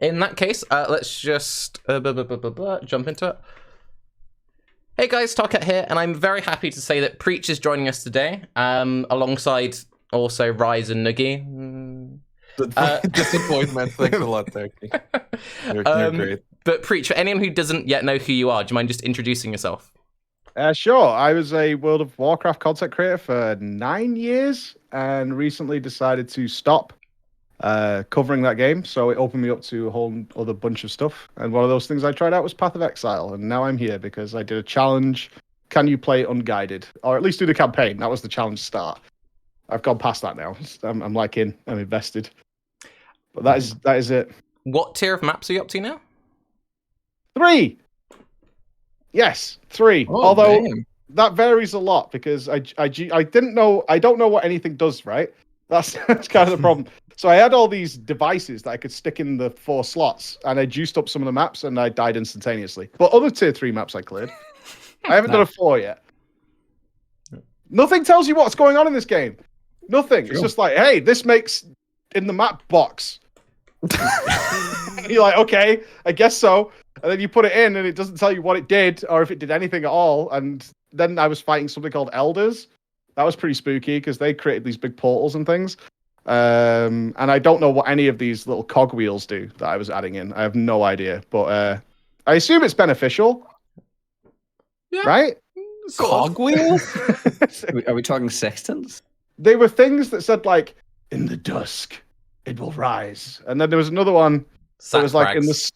In that case, let's just jump into it. Hey guys, Tarke here, and I'm very happy to say that Preach is joining us today, alongside also Raiz and Nugiyen. Disappointment. Thanks a lot, Tarke. You're great. But Preach, for anyone who doesn't yet know who you are, do you mind just introducing yourself? Sure. I was a World of Warcraft content creator for 9 years and recently decided to stop covering that game. So it opened me up to a whole other bunch of stuff. And one of those things I tried out was Path of Exile. And now I'm here because I did a challenge. Can you play unguided? Or at least do the campaign. That was the challenge start. I've gone past that now. I'm like I'm invested. But that is it. What tier of maps are you up to now? 3. Yes, 3. Oh, Although damn. that varies a lot because I don't know what anything does, right? That's kind of the problem. So I had all these devices that I could stick in the 4 slots, and I juiced up some of the maps, and I died instantaneously. But other tier 3 maps I cleared. I haven't done a 4 yet. Nothing tells you what's going on in this game. Nothing. Sure. It's just like, hey, this makes in the map box. You're like, okay, I guess so. And then you put it in, and it doesn't tell you what it did or if it did anything at all. And then I was fighting something called Elders. That was pretty spooky because they created these big portals and things. And I don't know what any of these little cogwheels do that I was adding in. I have no idea, but I assume it's beneficial. Yeah. Right? Cogwheels? Are we talking sextants? They were things that said like, in the dusk, it will rise. And then there was another one that was like in the...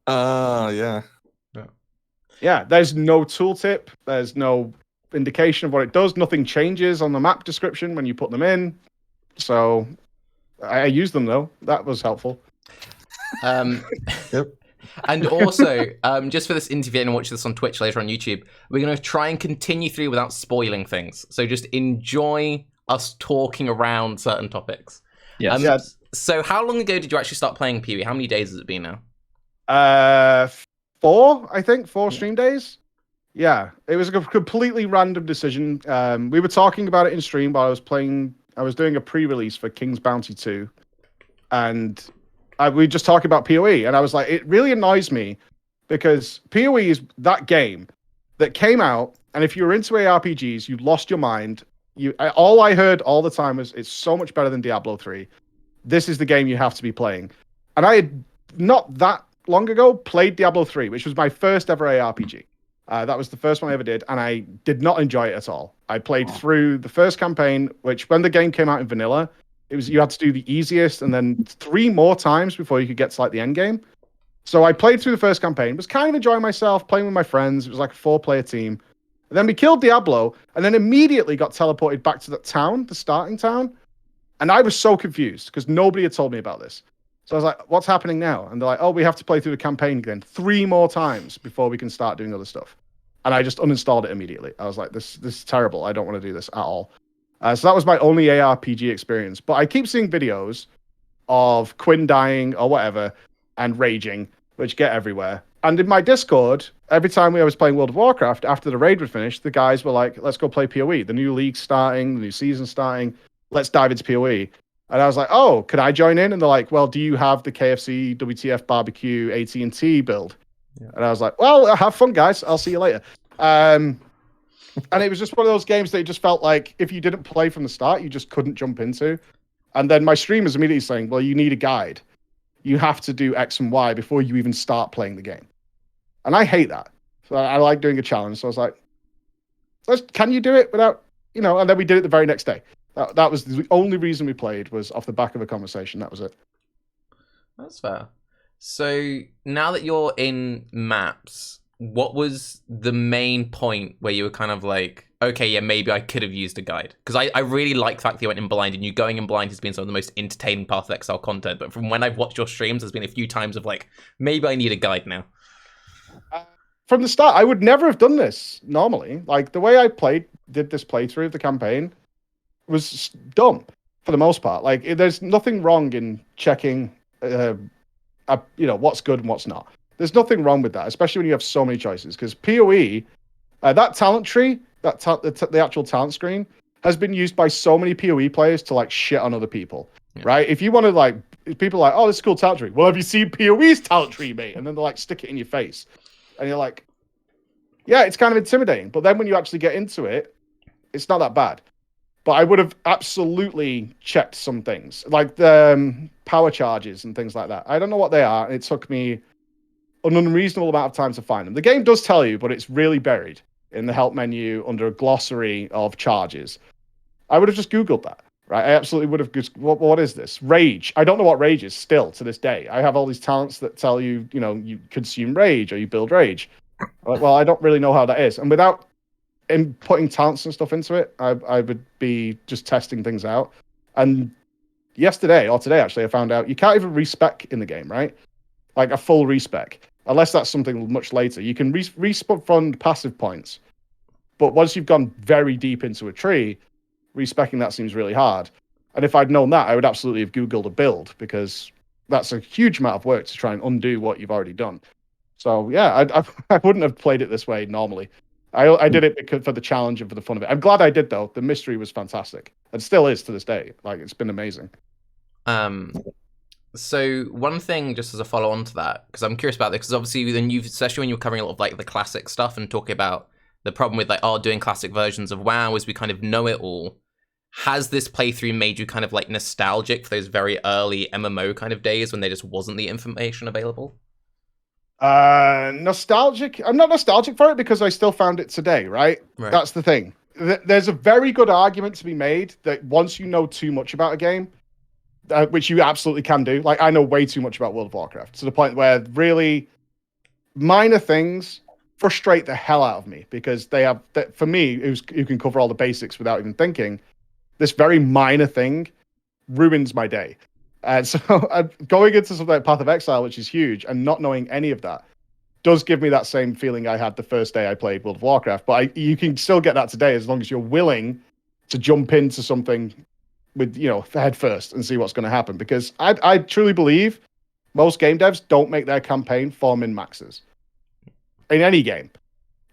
yeah. Yeah, there's no tooltip. There's no indication of what it does. Nothing changes on the map description when you put them in. So I used them though. That was helpful. Yep. And also, just for this interview and watch this on Twitch later on YouTube, we're going to try and continue through without spoiling things. So just enjoy us talking around certain topics. Yes. So how long ago did you actually start playing PoE? How many days has it been now? 4, I think. 4 stream days. Yeah, it was a completely random decision. We were talking about it in stream while I was doing a pre-release for King's Bounty 2. And we just talking about PoE. And I was like, it really annoys me because PoE is that game that came out. And if you were into ARPGs, you lost your mind. All I heard all the time was, it's so much better than Diablo 3. This is the game you have to be playing. And I had not that long ago played Diablo 3, which was my first ever ARPG. That was the first one I ever did, and I did not enjoy it at all. I played through the first campaign, which when the game came out in vanilla, you had to do the easiest and then 3 more times before you could get to like the end game. So I played through the first campaign, was kind of enjoying myself, playing with my friends. It was like a 4-player team. And then we killed Diablo, and then immediately got teleported back to that town, the starting town. And I was so confused because nobody had told me about this. So I was like, what's happening now? And they're like, oh, we have to play through the campaign again 3 more times before we can start doing other stuff. And I just uninstalled it immediately. I was like, this is terrible. I don't want to do this at all. So that was my only ARPG experience. But I keep seeing videos of Quinn dying or whatever and raging, which get everywhere. And in my Discord, every time I was playing World of Warcraft, after the raid was finished, the guys were like, let's go play PoE. The new league's starting, the new season's starting. Let's dive into PoE. And I was like, oh, can I join in? And they're like, well, do you have the KFC, WTF, barbecue, AT&T build? Yeah. And I was like, well, have fun, guys. I'll see you later. And it was just one of those games that you just felt like if you didn't play from the start, you just couldn't jump into. And then my streamers immediately saying, well, you need a guide. You have to do X and Y before you even start playing the game. And I hate that. So I like doing a challenge. So I was like, can you do it without, and then we did it the very next day. That was the only reason we played, was off the back of a conversation. That was it. That's fair. So now that you're in maps, what was the main point where you were kind of like, okay, yeah, maybe I could have used a guide? Because I really like the fact that you went in blind, and you going in blind has been some of the most entertaining Path of Exile content. But from when I've watched your streams, there's been a few times of like, maybe I need a guide now. From the start, I would never have done this normally. Like the way I did this playthrough of the campaign was dumb for the most part. Like there's nothing wrong in checking, what's good and what's not. There's nothing wrong with that, especially when you have so many choices. Because PoE, that talent tree, the actual talent screen, has been used by so many PoE players to like shit on other people, right? If you want to like people are like, oh, this is cool talent tree. Well, have you seen PoE's talent tree, mate? And then they're like, stick it in your face. And you're like, yeah, it's kind of intimidating. But then when you actually get into it, it's not that bad. But I would have absolutely checked some things, like the power charges and things like that. I don't know what they are. And it took me an unreasonable amount of time to find them. The game does tell you, but it's really buried in the help menu under a glossary of charges. I would have just Googled that, right? I absolutely would have just, what is this? Rage. I don't know what rage is still to this day. I have all these talents that tell you, you consume rage or you build rage. Well, I don't really know how that is. And without putting talents and stuff into it, I would be just testing things out. And yesterday, or today actually, I found out you can't even respec in the game, right? Like a full respec. Unless that's something much later. You can respawn passive points. But once you've gone very deep into a tree, respecking that seems really hard. And if I'd known that, I would absolutely have Googled a build, because that's a huge amount of work to try and undo what you've already done. So yeah, I wouldn't have played it this way normally. I did it for the challenge and for the fun of it. I'm glad I did, though. The mystery was fantastic. And still is to this day. Like, it's been amazing. So one thing, just as a follow on to that, because I'm curious about this, because obviously then especially when you're covering a lot of like the classic stuff and talking about the problem with like doing classic versions of WoW is we kind of know it all. Has this playthrough made you kind of like nostalgic for those very early MMO kind of days when there just wasn't the information available? Nostalgic. I'm not nostalgic for it because I still found it today, right? That's the thing. There's a very good argument to be made that once you know too much about a game, which you absolutely can do. Like, I know way too much about World of Warcraft to the point where really minor things frustrate the hell out of me, because they have, for me, who can cover all the basics without even thinking, this very minor thing ruins my day. And so going into something like Path of Exile, which is huge, and not knowing any of that, does give me that same feeling I had the first day I played World of Warcraft. But you can still get that today as long as you're willing to jump into something with, head first and see what's going to happen. Because I truly believe most game devs don't make their campaign for min-maxes. In any game,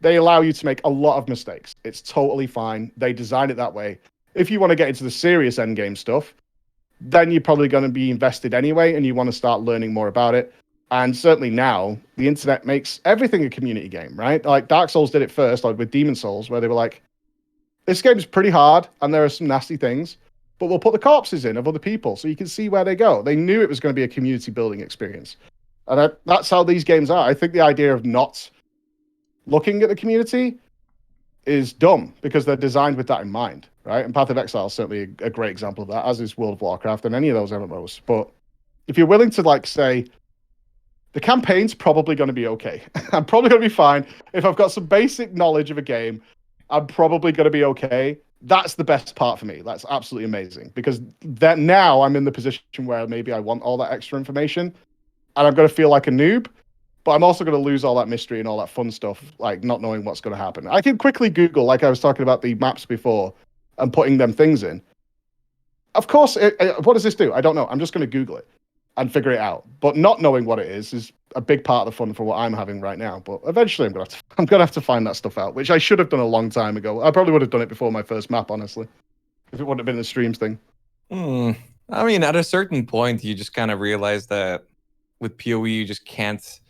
they allow you to make a lot of mistakes. It's totally fine. They design it that way. If you want to get into the serious endgame stuff, then you're probably going to be invested anyway, and you want to start learning more about it. And certainly now, the internet makes everything a community game, right? Like Dark Souls did it first, like with Demon Souls, where they were like, this game is pretty hard, and there are some nasty things, but we'll put the corpses in of other people so you can see where they go. They knew it was going to be a community building experience. And that's how these games are. I think the idea of not looking at the community is dumb, because they're designed with that in mind, right? And Path of Exile is certainly a great example of that, as is World of Warcraft and any of those MMOs. But if you're willing to, like, say, the campaign's probably going to be okay. I'm probably going to be fine. If I've got some basic knowledge of a game, I'm probably going to be okay. That's the best part for me. That's absolutely amazing, because that now I'm in the position where maybe I want all that extra information, and I'm going to feel like a noob, but I'm also going to lose all that mystery and all that fun stuff, like not knowing what's going to happen. I can quickly Google, like I was talking about the maps before, and putting them things in. Of course, what does this do? I don't know. I'm just going to Google it and figure it out. But not knowing what it is a big part of the fun for what I'm having right now. But eventually I'm gonna have to find that stuff out, which I should have done a long time ago. I probably would have done it before my first map, honestly, if it wouldn't have been the streams thing. I mean, at a certain point, you just kind of realize that with PoE, you just can't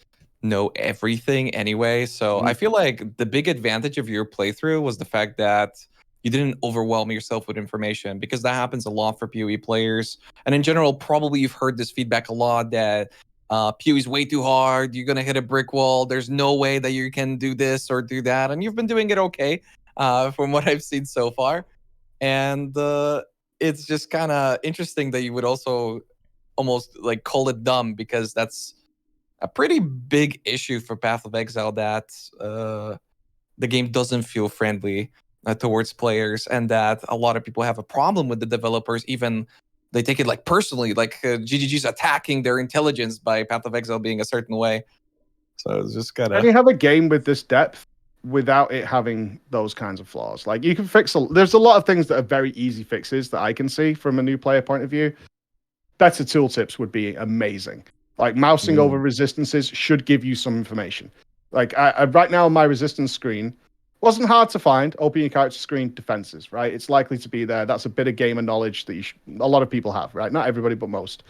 know everything anyway. So I feel like the big advantage of your playthrough was the fact that you didn't overwhelm yourself with information, because that happens a lot for PoE players. And in general, probably you've heard this feedback a lot that PoE is way too hard. You're going to hit a brick wall. There's no way that you can do this or do that. And you've been doing it okay from what I've seen so far. And it's just kind of interesting that you would also almost like call it dumb, because that's a pretty big issue for Path of Exile, that the game doesn't feel friendly towards players, and that a lot of people have a problem with the developers. Even they take it like personally, like GGG's attacking their intelligence by Path of Exile being a certain way. So it's just kind of... Can you have a game with this depth without it having those kinds of flaws? Like, you can fix there's a lot of things that are very easy fixes that I can see from a new player point of view. Better tooltips would be amazing. Like, mousing over resistances should give you some information. Like, I right now on my resistance screen, wasn't hard to find. Open your character screen, defenses, right? It's likely to be there. That's a bit of gamer knowledge that a lot of people have, right? Not everybody, but most.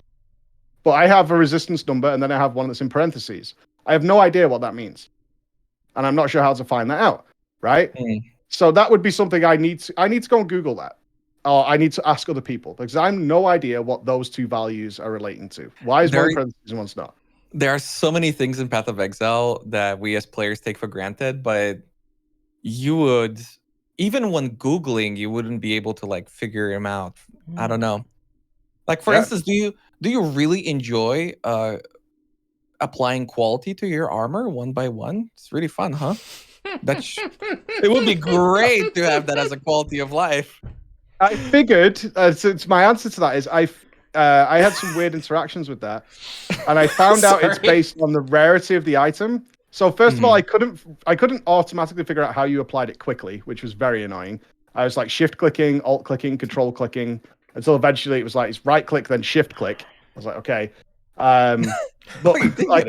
but I have a resistance number and then I have one that's in parentheses. I have no idea what that means, and I'm not sure how to find that out. Right. So that would be something I need to go and Google that. Or I need to ask other people because I have no idea what those two values are relating to. Why is one parentheses and one's not? There are so many things in Path of Exile that we as players take for granted, but you would, even when Googling, you wouldn't be able to like figure them out. I don't know. Like for instance, do you really enjoy applying quality to your armor one by one? It's really fun, huh? It would be great to have that as a quality of life. I figured, since my answer to that is I had some weird interactions with that, and I found out it's based on the rarity of the item. So first of all, I couldn't automatically figure out how you applied it quickly, which was very annoying. I was like shift clicking, alt clicking, control clicking, until eventually it was like it's right click then shift click. I was like, okay, but like,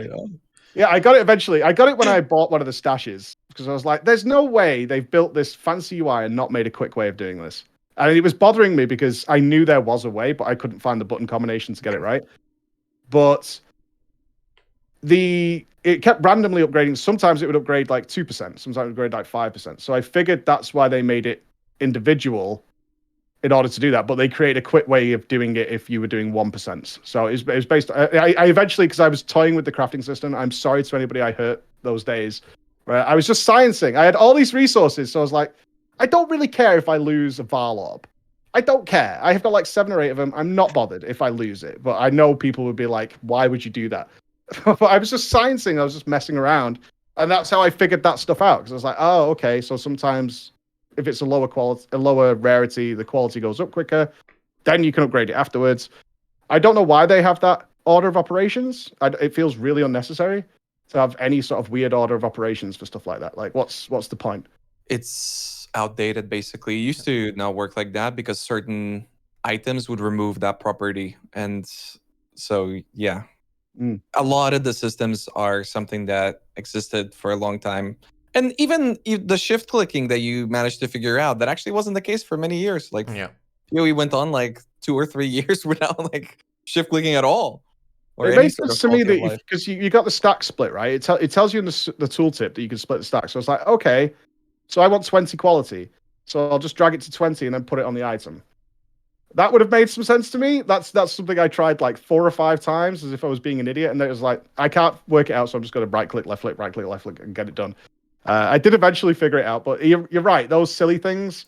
yeah, I got it eventually. I got it when I bought one of the stashes because I was like, there's no way they've built this fancy UI and not made a quick way of doing this. And it was bothering me because I knew there was a way, but I couldn't find the button combination to get it right. But it kept randomly upgrading. Sometimes it would upgrade like 2%, sometimes it would upgrade like 5%. So I figured that's why they made it individual in order to do that. But they created a quick way of doing it if you were doing 1%. So it was based. I eventually, because I was toying with the crafting system. I'm sorry to anybody I hurt those days. Where I was just sciencing. I had all these resources, so I was like, I don't really care if I lose a Varlob. I don't care. I have got like 7 or 8 of them. I'm not bothered if I lose it. But I know people would be like, why would you do that? But I was just sciencing. I was just messing around. And that's how I figured that stuff out. Because I was like, oh, okay. So sometimes if it's a lower rarity, the quality goes up quicker. Then you can upgrade it afterwards. I don't know why they have that order of operations. It feels really unnecessary to have any sort of weird order of operations for stuff like that. Like, what's the point? It's outdated, basically. It used to not work like that because certain items would remove that property. And so, yeah. A lot of the systems are something that existed for a long time. And even the shift clicking that you managed to figure out, that actually wasn't the case for many years. Like, we went on like 2 or 3 years without like shift clicking at all. It makes sense to me that because you got the stack split, right? It tells you in the tooltip that you can split the stack. So it's like, okay, so I want 20 quality. So I'll just drag it to 20 and then put it on the item. That would have made some sense to me. That's something I tried like 4 or 5 times as if I was being an idiot. And it was like, I can't work it out. So I'm just going to right click, left click, right click, and get it done. I did eventually figure it out. But you're right. Those silly things,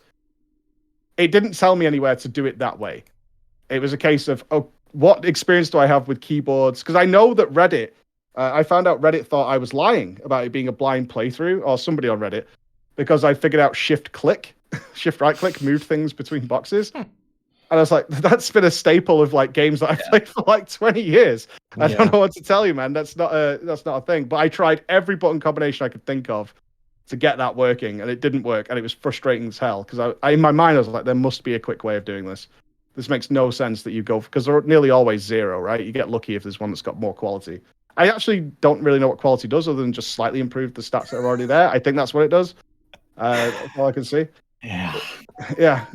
it didn't tell me anywhere to do it that way. It was a case of, oh, what experience do I have with keyboards? Because I know that Reddit, I found out Reddit thought I was lying about it being a blind playthrough, or somebody on Reddit, because I figured out shift click, shift right click, moved things between boxes. And I was like, that's been a staple of like games that I've played for like 20 years. I don't know what to tell you, man. That's not a thing. But I tried every button combination I could think of to get that working, and it didn't work, and it was frustrating as hell. Because I in my mind I was like, there must be a quick way of doing this. This makes no sense that you go, because they're nearly always 0, right? You get lucky if there's one that's got more quality. I actually don't really know what quality does other than just slightly improve the stats that are already there. I think that's what it does. That's all I can see. Yeah.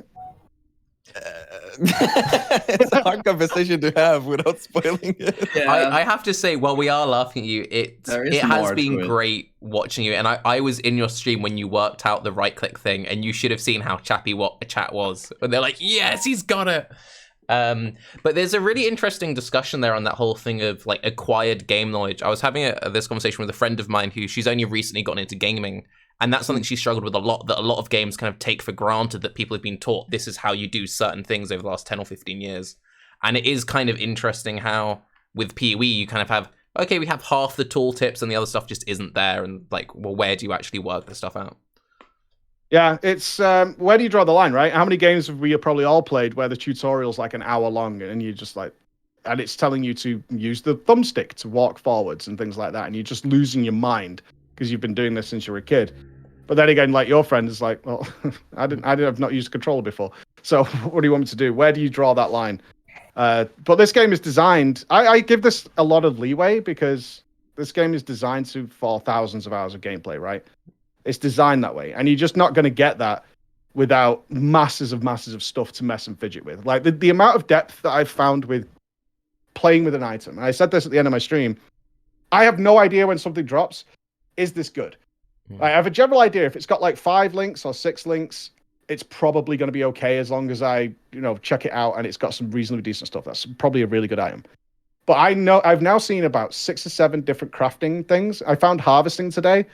It's a hard conversation to have without spoiling it. I have to say, while we are laughing at you, it has been great watching you. And I was in your stream when you worked out the right click thing, and you should have seen how chappy what a chat was. And they're like, yes, he's got it. But there's a really interesting discussion there on that whole thing of like acquired game knowledge. I was having this conversation with a friend of mine who she's only recently gotten into gaming. And that's something she struggled with a lot, that a lot of games kind of take for granted that people have been taught this is how you do certain things over the last 10 or 15 years. And it is kind of interesting how with PoE you kind of have, okay, we have half the tooltips and the other stuff just isn't there. And like, well, where do you actually work the stuff out? Yeah, it's where do you draw the line, right? How many games have we probably all played where the tutorial's like an hour long and you just like, and it's telling you to use the thumbstick to walk forwards and things like that. And you're just losing your mind because you've been doing this since you were a kid. But then again, like your friend is like, well, I've not used a controller before. So what do you want me to do? Where do you draw that line? But this game is designed, I give this a lot of leeway because this game is designed for thousands of hours of gameplay, right? It's designed that way. And you're just not going to get that without masses of stuff to mess and fidget with. Like the amount of depth that I've found with playing with an item. And I said this at the end of my stream. I have no idea when something drops. Is this good? I have a general idea. If it's got like 5 links or 6 links, it's probably going to be okay as long as I, check it out and it's got some reasonably decent stuff. That's probably a really good item. But I've now seen about 6 or 7 different crafting things. I found harvesting today,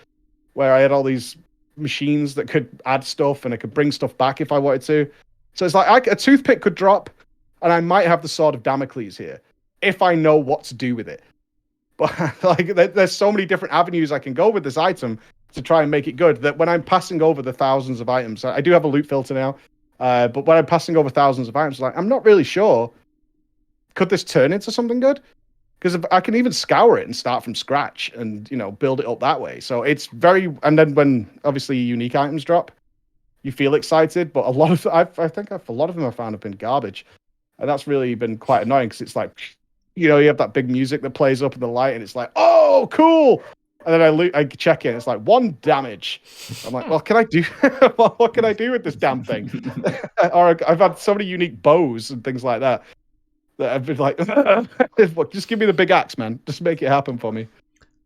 where I had all these machines that could add stuff and I could bring stuff back if I wanted to. So it's like a toothpick could drop, and I might have the Sword of Damocles here if I know what to do with it. But like, there's so many different avenues I can go with this item to try and make it good that when I'm passing over the thousands of items, I do have a loot filter now, but when I'm passing over thousands of items, like I'm not really sure. Could this turn into something good? Because I can even scour it and start from scratch and build it up that way. So it's very. And then when obviously unique items drop, you feel excited. But a lot of I think a lot of them I found have been garbage, and that's really been quite annoying because it's like, you have that big music that plays up in the light, and it's like, oh, cool. And then I check in, it's like 1 damage. I'm like, well, can I do? What can I do with this damn thing? Or I've had so many unique bows and things like that I've been like, just give me the big axe, man. Just make it happen for me.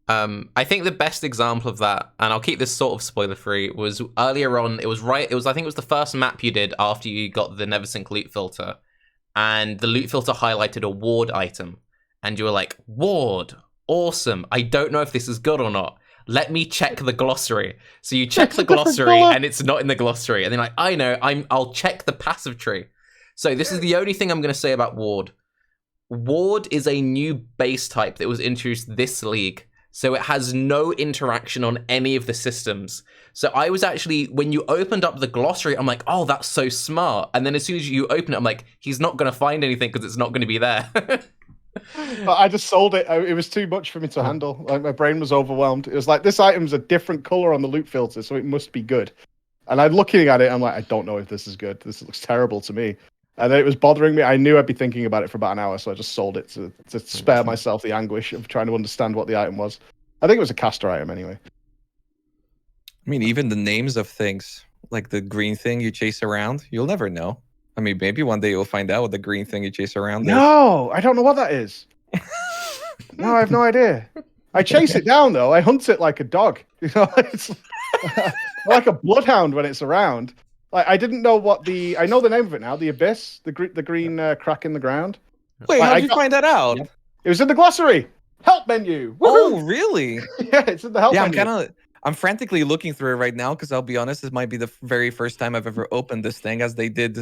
I think the best example of that, and I'll keep this sort of spoiler free, was earlier on. I think it was the first map you did after you got the Neversink loot filter, and the loot filter highlighted a ward item, and you were like, ward. Awesome. I don't know if this is good or not. Let me check the glossary. So you check the glossary and it's not in the glossary. And then like, I know, I'll check the passive tree. So this is the only thing I'm going to say about ward. Ward is a new base type that was introduced this league. So it has no interaction on any of the systems. So I was actually, when you opened up the glossary, I'm like, oh, that's so smart. And then as soon as you open it, I'm like, he's not going to find anything because it's not going to be there. I just sold it. It was too much for me to handle. Like, my brain was overwhelmed. It was like, this item's a different color on the loot filter, so it must be good. And I'm looking at it, I'm like, I don't know if this is good. This looks terrible to me. And then it was bothering me. I knew I'd be thinking about it for about an hour, so I just sold it to spare myself the anguish of trying to understand what the item was. I think it was a caster item anyway. I mean, even the names of things, like the green thing you chase around, you'll never know. I mean, maybe one day you'll find out what the green thing you chase around is. No, I don't know what that is. No, I have no idea. I chase it down, though. I hunt it like a dog. It's like a bloodhound when it's around. Like, I didn't know I know the name of it now. The Abyss, the green crack in the ground. Wait, how did you find that out? It was in the glossary. Help menu. Woo-hoo! Oh, really? Yeah, it's in the help menu. I'm frantically looking through it right now because I'll be honest, this might be the very first time I've ever opened this thing, as they did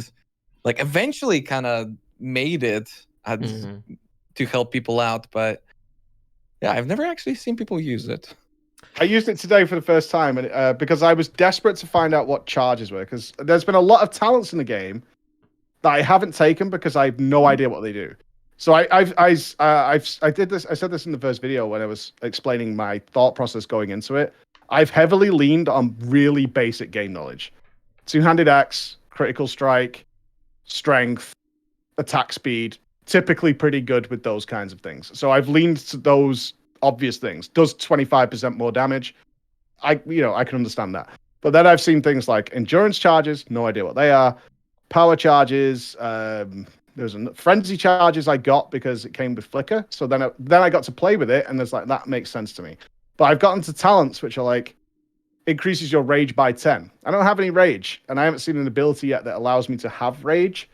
like eventually kind of made it to help people out. But yeah, I've never actually seen people use it. I used it today for the first time, and because I was desperate to find out what charges were, because there's been a lot of talents in the game that I haven't taken because I have no idea what they do. So I did this. I said this in the first video when I was explaining my thought process going into it. I've heavily leaned on really basic game knowledge: two-handed axe, critical strike, strength, attack speed. Typically pretty good with those kinds of things. So I've leaned to those obvious things. Does 25% more damage. I can understand that. But then I've seen things like endurance charges, no idea what they are. Power charges, there's frenzy charges I got because it came with flicker. So then I got to play with it, and there's like, that makes sense to me. But I've gotten to talents which are like, increases your rage by 10. I don't have any rage, and I haven't seen an ability yet that allows me to have rage.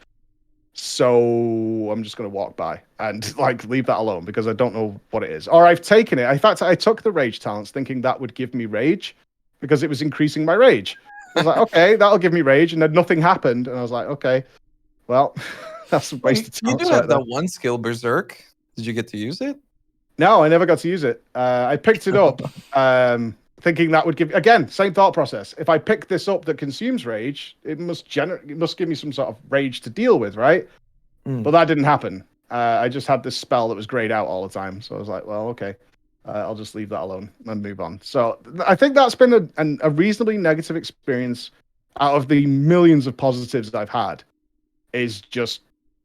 So I'm just going to walk by and like leave that alone because I don't know what it is. Or I've taken it. In fact, I took the rage talents thinking that would give me rage because it was increasing my rage. I was like, okay, that'll give me rage. And then nothing happened. And I was like, okay, well, that's a waste of talents. You do have that one skill, Berserk. Did you get to use it? No, I never got to use it. I picked it up thinking that would give, again, same thought process. If I pick this up that consumes rage, it must give me some sort of rage to deal with, right? But that didn't happen. I just had this spell that was grayed out all the time. So I was like, well, okay, I'll just leave that alone and move on. So I think that's been a reasonably negative experience out of the millions of positives that I've had, is just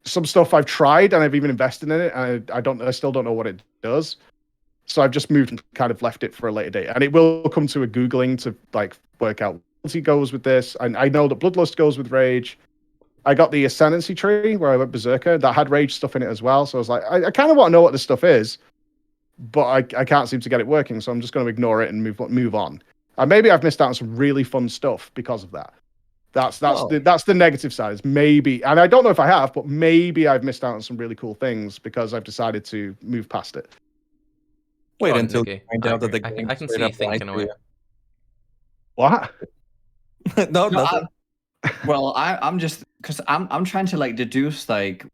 some stuff I've tried and I've even invested in it. And I still don't know what it does. So I've just moved and kind of left it for a later date. And it will come to a Googling to like work out what he goes with this. And I know that Bloodlust goes with Rage. I got the Ascendancy tree where I went Berserker that had rage stuff in it as well. So I was like, I kind of want to know what this stuff is, but I can't seem to get it working. So I'm just going to ignore it and move on. And maybe I've missed out on some really fun stuff because of that. That's the negative side. Is maybe, and I don't know if I have, but maybe I've missed out on some really cool things because I've decided to move past it. Wait Oh, until you Nugi. find I out that the agree. game I can straight see you up lied thinking to away. you. What? No, No, nothing. Well, I'm just because I'm trying to like deduce like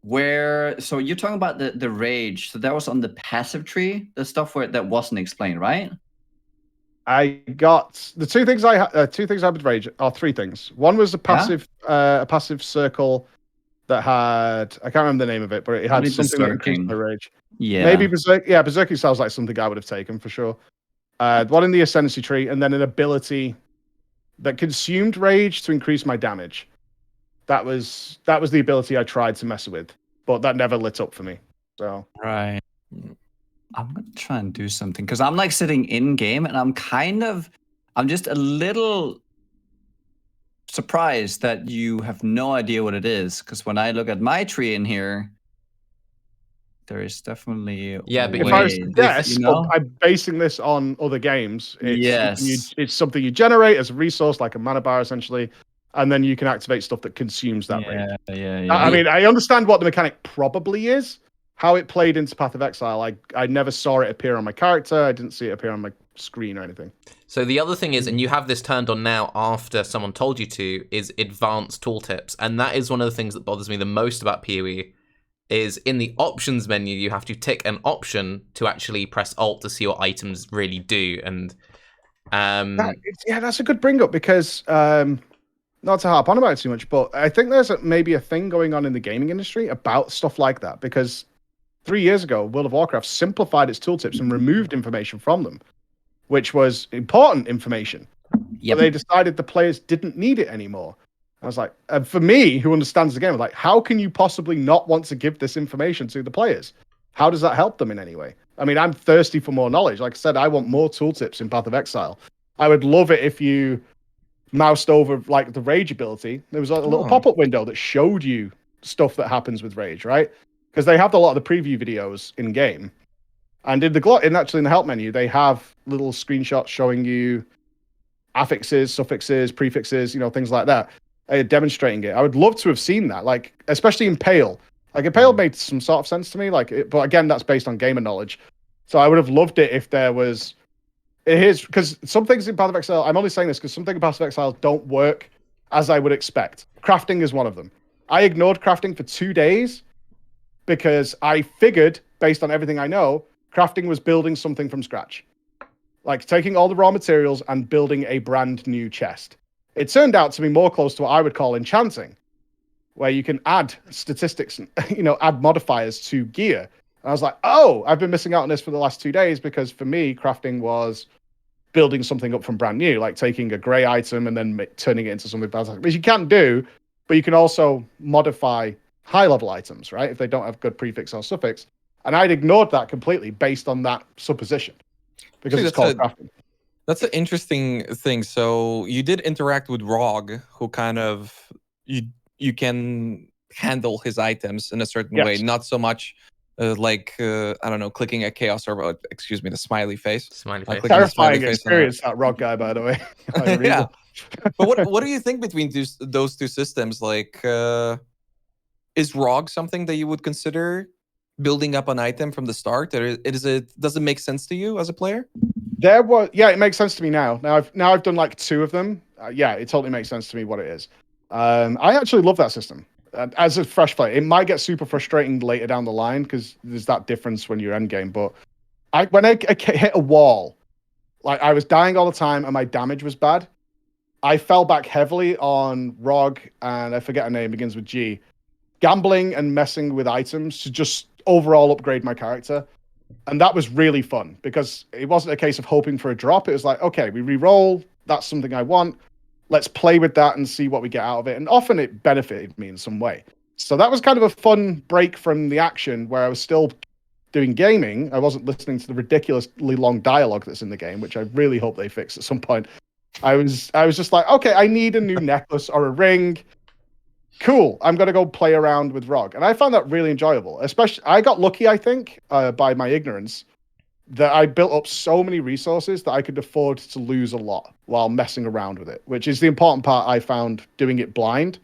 where. So you're talking about the rage. So that was on the passive tree, the stuff where that wasn't explained, right? I got the two things I with rage are three things. One was a passive circle that had, I can't remember the name of it, but it had Maybe something that increased Berserking. my rage. Yeah. Maybe Berserking sounds like something I would have taken for sure. One in the Ascendancy tree, and then an ability that consumed rage to increase my damage. That was the ability I tried to mess with, but that never lit up for me. So Right. I'm gonna try and do something because I'm like sitting in game and I'm just a little surprised that you have no idea what it is. Because when I look at my tree in here, there is definitely Yeah, but if I was ways, to guess, you know? I'm basing this on other games. Yes. It's something you generate as a resource, like a mana bar, essentially, and then you can activate stuff that consumes that rage. Yeah. I mean, I understand what the mechanic probably is. How it played into Path of Exile, I never saw it appear on my character. I didn't see it appear on my screen or anything. So the other thing is, and you have this turned on now after someone told you to, is advanced tooltips. And that is one of the things that bothers me the most about PoE, is in the options menu, you have to tick an option to actually press Alt to see what items really do. And that's a good bring up because not to harp on about it too much, but I think there's maybe a thing going on in the gaming industry about stuff like that because 3 years ago, World of Warcraft simplified its tooltips and removed information from them, which was important information. Yep. But they decided the players didn't need it anymore. I was like, and for me, who understands the game, I was like, how can you possibly not want to give this information to the players? How does that help them in any way? I mean, I'm thirsty for more knowledge. Like I said, I want more tooltips in Path of Exile. I would love it if you moused over like the rage ability. There was a little pop-up window that showed you stuff that happens with rage, right? Because they have a lot of the preview videos in game, and in the help menu, they have little screenshots showing you affixes, suffixes, prefixes, things like that, demonstrating it. I would love to have seen that, like especially in Pale. Like Pale made some sort of sense to me, but again, that's based on gamer knowledge. So I would have loved it if there was. It is because some things in Path of Exile. I'm only saying this because some things in Path of Exile don't work as I would expect. Crafting is one of them. I ignored crafting for 2 days because I figured, based on everything I know, crafting was building something from scratch. Like taking all the raw materials and building a brand new chest. It turned out to be more close to what I would call enchanting, where you can add statistics and add modifiers to gear. And I was like, oh, I've been missing out on this for the last 2 days because for me, crafting was building something up from brand new, like taking a grey item and then turning it into something fantastic, which you can do, but you can also modify high-level items, right? If they don't have good prefix or suffix. And I'd ignored that completely based on that supposition because it's called crafting. That's an interesting thing. So you did interact with Rog, who kind of you can handle his items in a certain way, not so much I don't know, clicking a chaos or excuse me, the smiley face. Smiley face. Terrifying experience, that Rog guy, by the way. Yeah. But what do you think between those two systems? Like, is Rog something that you would consider building up an item from the start, or does it make sense to you as a player? It makes sense to me now. Now I've done like 2 of them. It totally makes sense to me what it is. I actually love that system. As a fresh player, it might get super frustrating later down the line because there's that difference when you're endgame. But when I hit a wall, like I was dying all the time and my damage was bad, I fell back heavily on Rog, and I forget her name, begins with G, gambling and messing with items to just overall upgrade my character. And that was really fun because it wasn't a case of hoping for a drop. It was like, okay, we re-roll. That's something I want. Let's play with that and see what we get out of it. And often it benefited me in some way. So that was kind of a fun break from the action where I was still doing gaming. I wasn't listening to the ridiculously long dialogue that's in the game, which I really hope they fix at some point. I was just like, okay, I need a new necklace or a ring. cool, I'm going to go play around with ROG. And I found that really enjoyable. Especially, I got lucky, I think, by my ignorance, that I built up so many resources that I could afford to lose a lot while messing around with it, which is the important part I found doing it blind,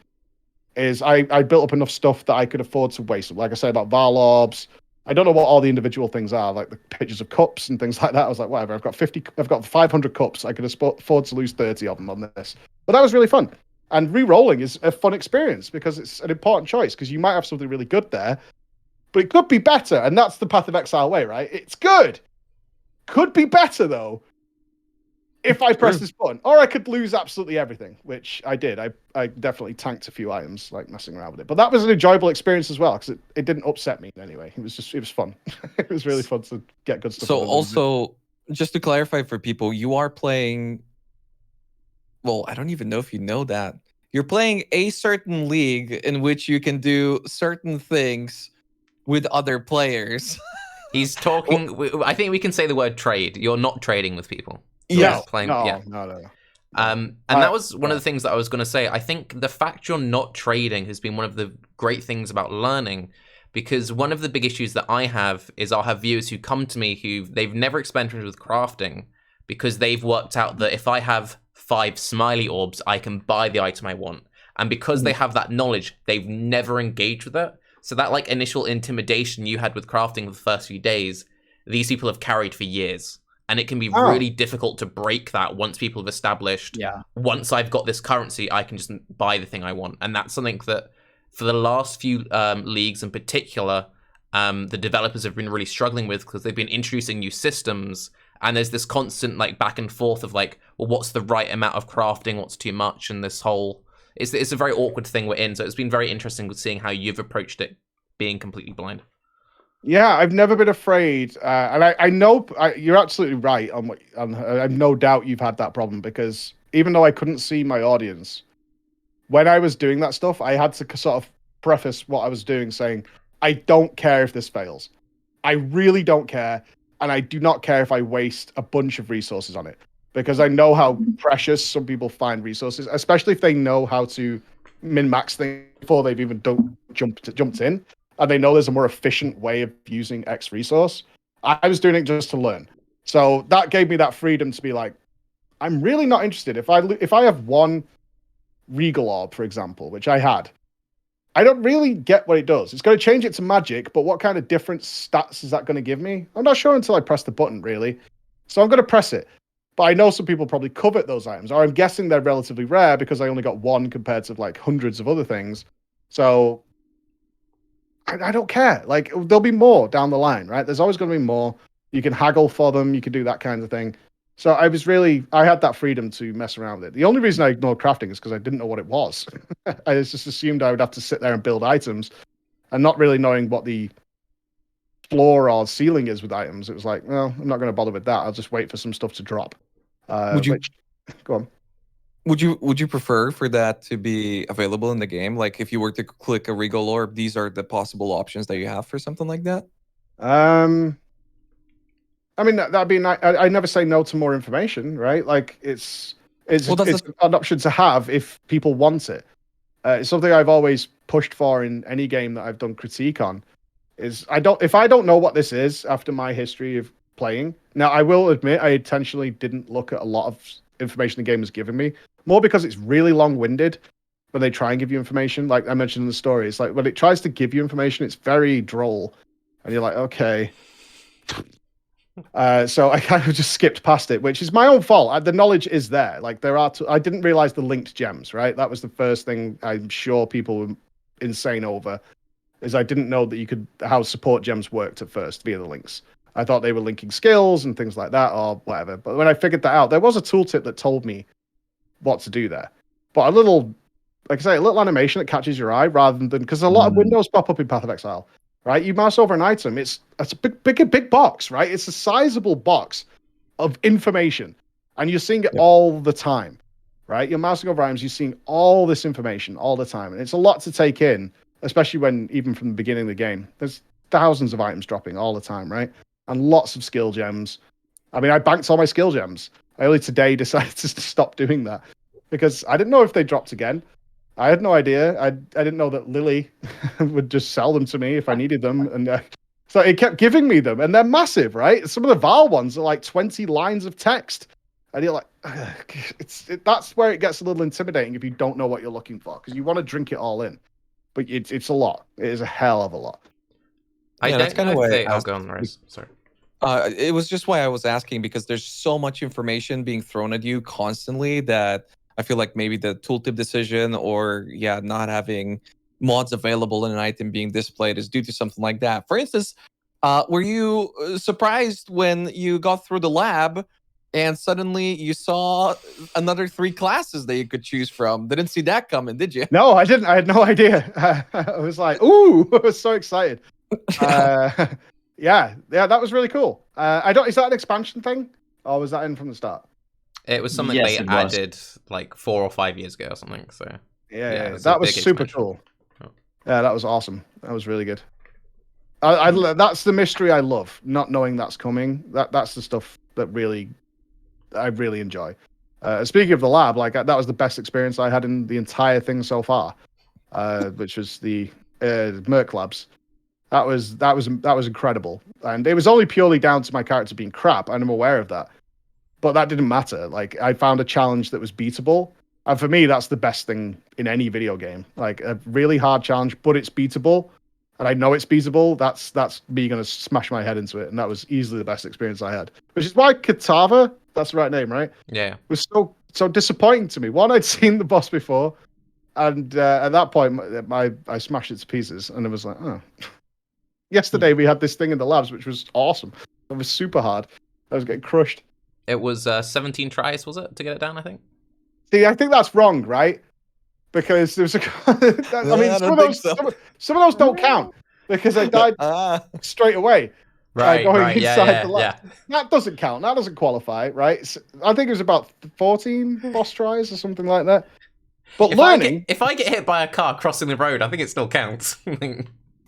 is I built up enough stuff that I could afford to waste. Like I said about Varlobs, I don't know what all the individual things are, like the pictures of cups and things like that. I was like, whatever, I've got 500 cups. I could afford to lose 30 of them on this. But that was really fun. And re-rolling is a fun experience because it's an important choice, because you might have something really good there, but it could be better. And that's the Path of Exile way, right? It's good. Could be better, though, if I press this button. Or I could lose absolutely everything, which I did. I definitely tanked a few items, like messing around with it. But that was an enjoyable experience as well, because it didn't upset me in any way. It was fun. It was really fun to get good stuff. So also, just to clarify for people, you are playing... Well, I don't even know if you know that. You're playing a certain league in which you can do certain things with other players. He's talking. I think we can say the word trade. You're not trading with people. Yeah, playing. No. And that was one of the things that I was going to say. I think the fact you're not trading has been one of the great things about learning, because one of the big issues that I have is I'll have viewers who come to me who they've never experimented with crafting, because they've worked out that if I have 5 smiley orbs, I can buy the item I want. And because they have that knowledge, they've never engaged with it. So that like initial intimidation you had with crafting for the first few days, these people have carried for years. And it can be really difficult to break that once people have established, once I've got this currency, I can just buy the thing I want. And that's something that for the last few leagues in particular, the developers have been really struggling with, because they've been introducing new systems. And there's this constant like back and forth of like, well, what's the right amount of crafting? What's too much? And this whole, it's a very awkward thing we're in. So it's been very interesting seeing how you've approached it, being completely blind. Yeah, I've never been afraid, and I know you're absolutely right on what. I have no doubt you've had that problem, because even though I couldn't see my audience, when I was doing that stuff, I had to sort of preface what I was doing, saying, "I don't care if this fails. I really don't care, and I do not care if I waste a bunch of resources on it, because I know how precious some people find resources, especially if they know how to min-max things before they've even jumped in." And they know there's a more efficient way of using X resource. I was doing it just to learn. So that gave me that freedom to be like, I'm really not interested. If I have one Regal Orb, for example, which I had, I don't really get what it does. It's going to change it to magic, but what kind of different stats is that going to give me? I'm not sure until I press the button, really. So I'm going to press it. But I know some people probably covet those items, or I'm guessing they're relatively rare because I only got one compared to like hundreds of other things. So I don't care. Like, there'll be more down the line, right? There's always going to be more. You can haggle for them. You can do that kind of thing. So I had that freedom to mess around with it. The only reason I ignored crafting is because I didn't know what it was. I just assumed I would have to sit there and build items, and not really knowing what the floor or ceiling is with items. It was like, well, I'm not going to bother with that. I'll just wait for some stuff to drop. Go on. Would you prefer for that to be available in the game? Like, if you were to click a Regal Orb, these are the possible options that you have for something like that? I mean, that'd be nice. I never say no to more information, right? Like, it's an option to have if people want it. It's something I've always pushed for in any game that I've done critique on. If I don't know what this is after my history of playing. Now, I will admit I intentionally didn't look at a lot of information the game was giving me, more because it's really long-winded when they try and give you information. Like I mentioned in the story, it's like when it tries to give you information, it's very droll, and you're like, okay. So I kind of just skipped past it, which is my own fault. The knowledge is there. Like I didn't realize the linked gems, right? That was the first thing I'm sure people were insane over, is I didn't know that how support gems worked at first via the links. I thought they were linking skills and things like that or whatever. But when I figured that out, there was a tooltip that told me what to do there. But a little animation that catches your eye rather than, because a lot of windows pop up in Path of Exile, right? You mouse over an item. It's a big box, right? It's a sizable box of information, and you're seeing it all the time, right? You're mousing over items, you're seeing all this information all the time. And it's a lot to take in, especially when, even from the beginning of the game, there's thousands of items dropping all the time, right? And lots of skill gems. I mean, I banked all my skill gems. I only today decided to stop doing that because I didn't know if they dropped again. I had no idea. I didn't know that Lily would just sell them to me if I needed them, and so it kept giving me them, and they're massive, right? Some of the Val ones are like 20 lines of text, and you're like, that's where it gets a little intimidating if you don't know what you're looking for, because you want to drink it all in, but it's a lot. It is a hell of a lot. I that's don't kind of know if why they. Oh, go on, Raiz. Sorry. It was just why I was asking, because there's so much information being thrown at you constantly that I feel like maybe the tooltip decision or not having mods available in an item being displayed is due to something like that. For instance, were you surprised when you got through the lab and suddenly you saw another 3 classes that you could choose from? Didn't see that coming, did you? No, I didn't. I had no idea. I was like, ooh, I was so excited. Yeah, that was really cool. I don't. Is that an expansion thing, or was that in from the start? It was something Yes, they it was. added like 4 or 5 years ago or something. So Yeah, it was a that was big super expansion. cool. Oh. Yeah, that was awesome. That was really good. That's the mystery I love. Not knowing that's coming. That's the stuff that I really enjoy. Speaking of the lab, like that was the best experience I had in the entire thing so far, which was the Merc Labs. That was incredible, and it was only purely down to my character being crap, and I'm aware of that. But that didn't matter. Like, I found a challenge that was beatable, and for me, that's the best thing in any video game. Like a really hard challenge, but it's beatable, and I know it's beatable. That's me gonna smash my head into it, and that was easily the best experience I had. Which is why Katava, that's the right name, right? Yeah. Was so disappointing to me. One, I'd seen the boss before, and at that point, I smashed it to pieces, and it was like, oh. Yesterday we had this thing in the labs, which was awesome. It was super hard. I was getting crushed. It was 17 tries, was it, to get it down? I think. See, I think that's wrong, right? Because there was a. I mean, some of those don't count because I died straight away. Right. Going inside the lab. Yeah. That doesn't count. That doesn't qualify, right? So, I think it was about 14 boss tries or something like that. But if I get hit by a car crossing the road, I think it still counts.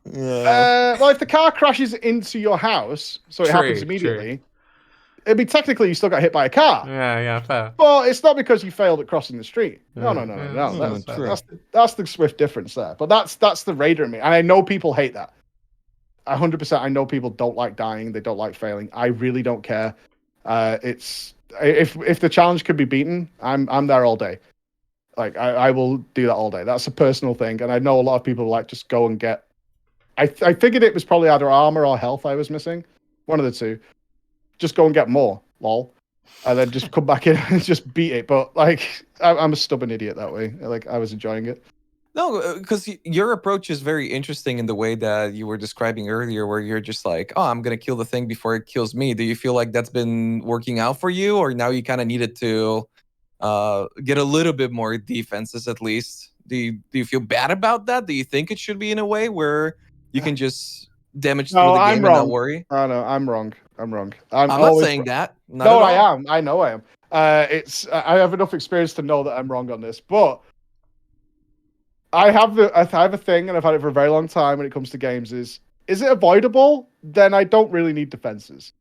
Well, if the car crashes into your house, so it happens immediately, it'd be technically you still got hit by a car. Yeah, fair. But it's not because you failed at crossing the street. No. That's the swift difference there. But that's the raider in me, and I know people hate that. 100%. I know people don't like dying. They don't like failing. I really don't care. It's if the challenge could be beaten, I'm there all day. Like I will do that all day. That's a personal thing, and I know a lot of people like just go and get. I figured it was probably either armor or health I was missing. One of the two. Just go and get more, lol. And then just come back in and just beat it. But, like, I'm a stubborn idiot that way. Like, I was enjoying it. No, because your approach is very interesting in the way that you were describing earlier, where you're just like, oh, I'm going to kill the thing before it kills me. Do you feel like that's been working out for you? Or now you kind of needed to get a little bit more defenses at least? Do you feel bad about that? Do you think it should be in a way where you can just damage through the game and not worry? Oh, no, I'm wrong. I'm not saying that. No, I am. I know I am. I have enough experience to know that I'm wrong on this, but I have a thing, and I've had it for a very long time when it comes to games. Is it avoidable? Then I don't really need defenses,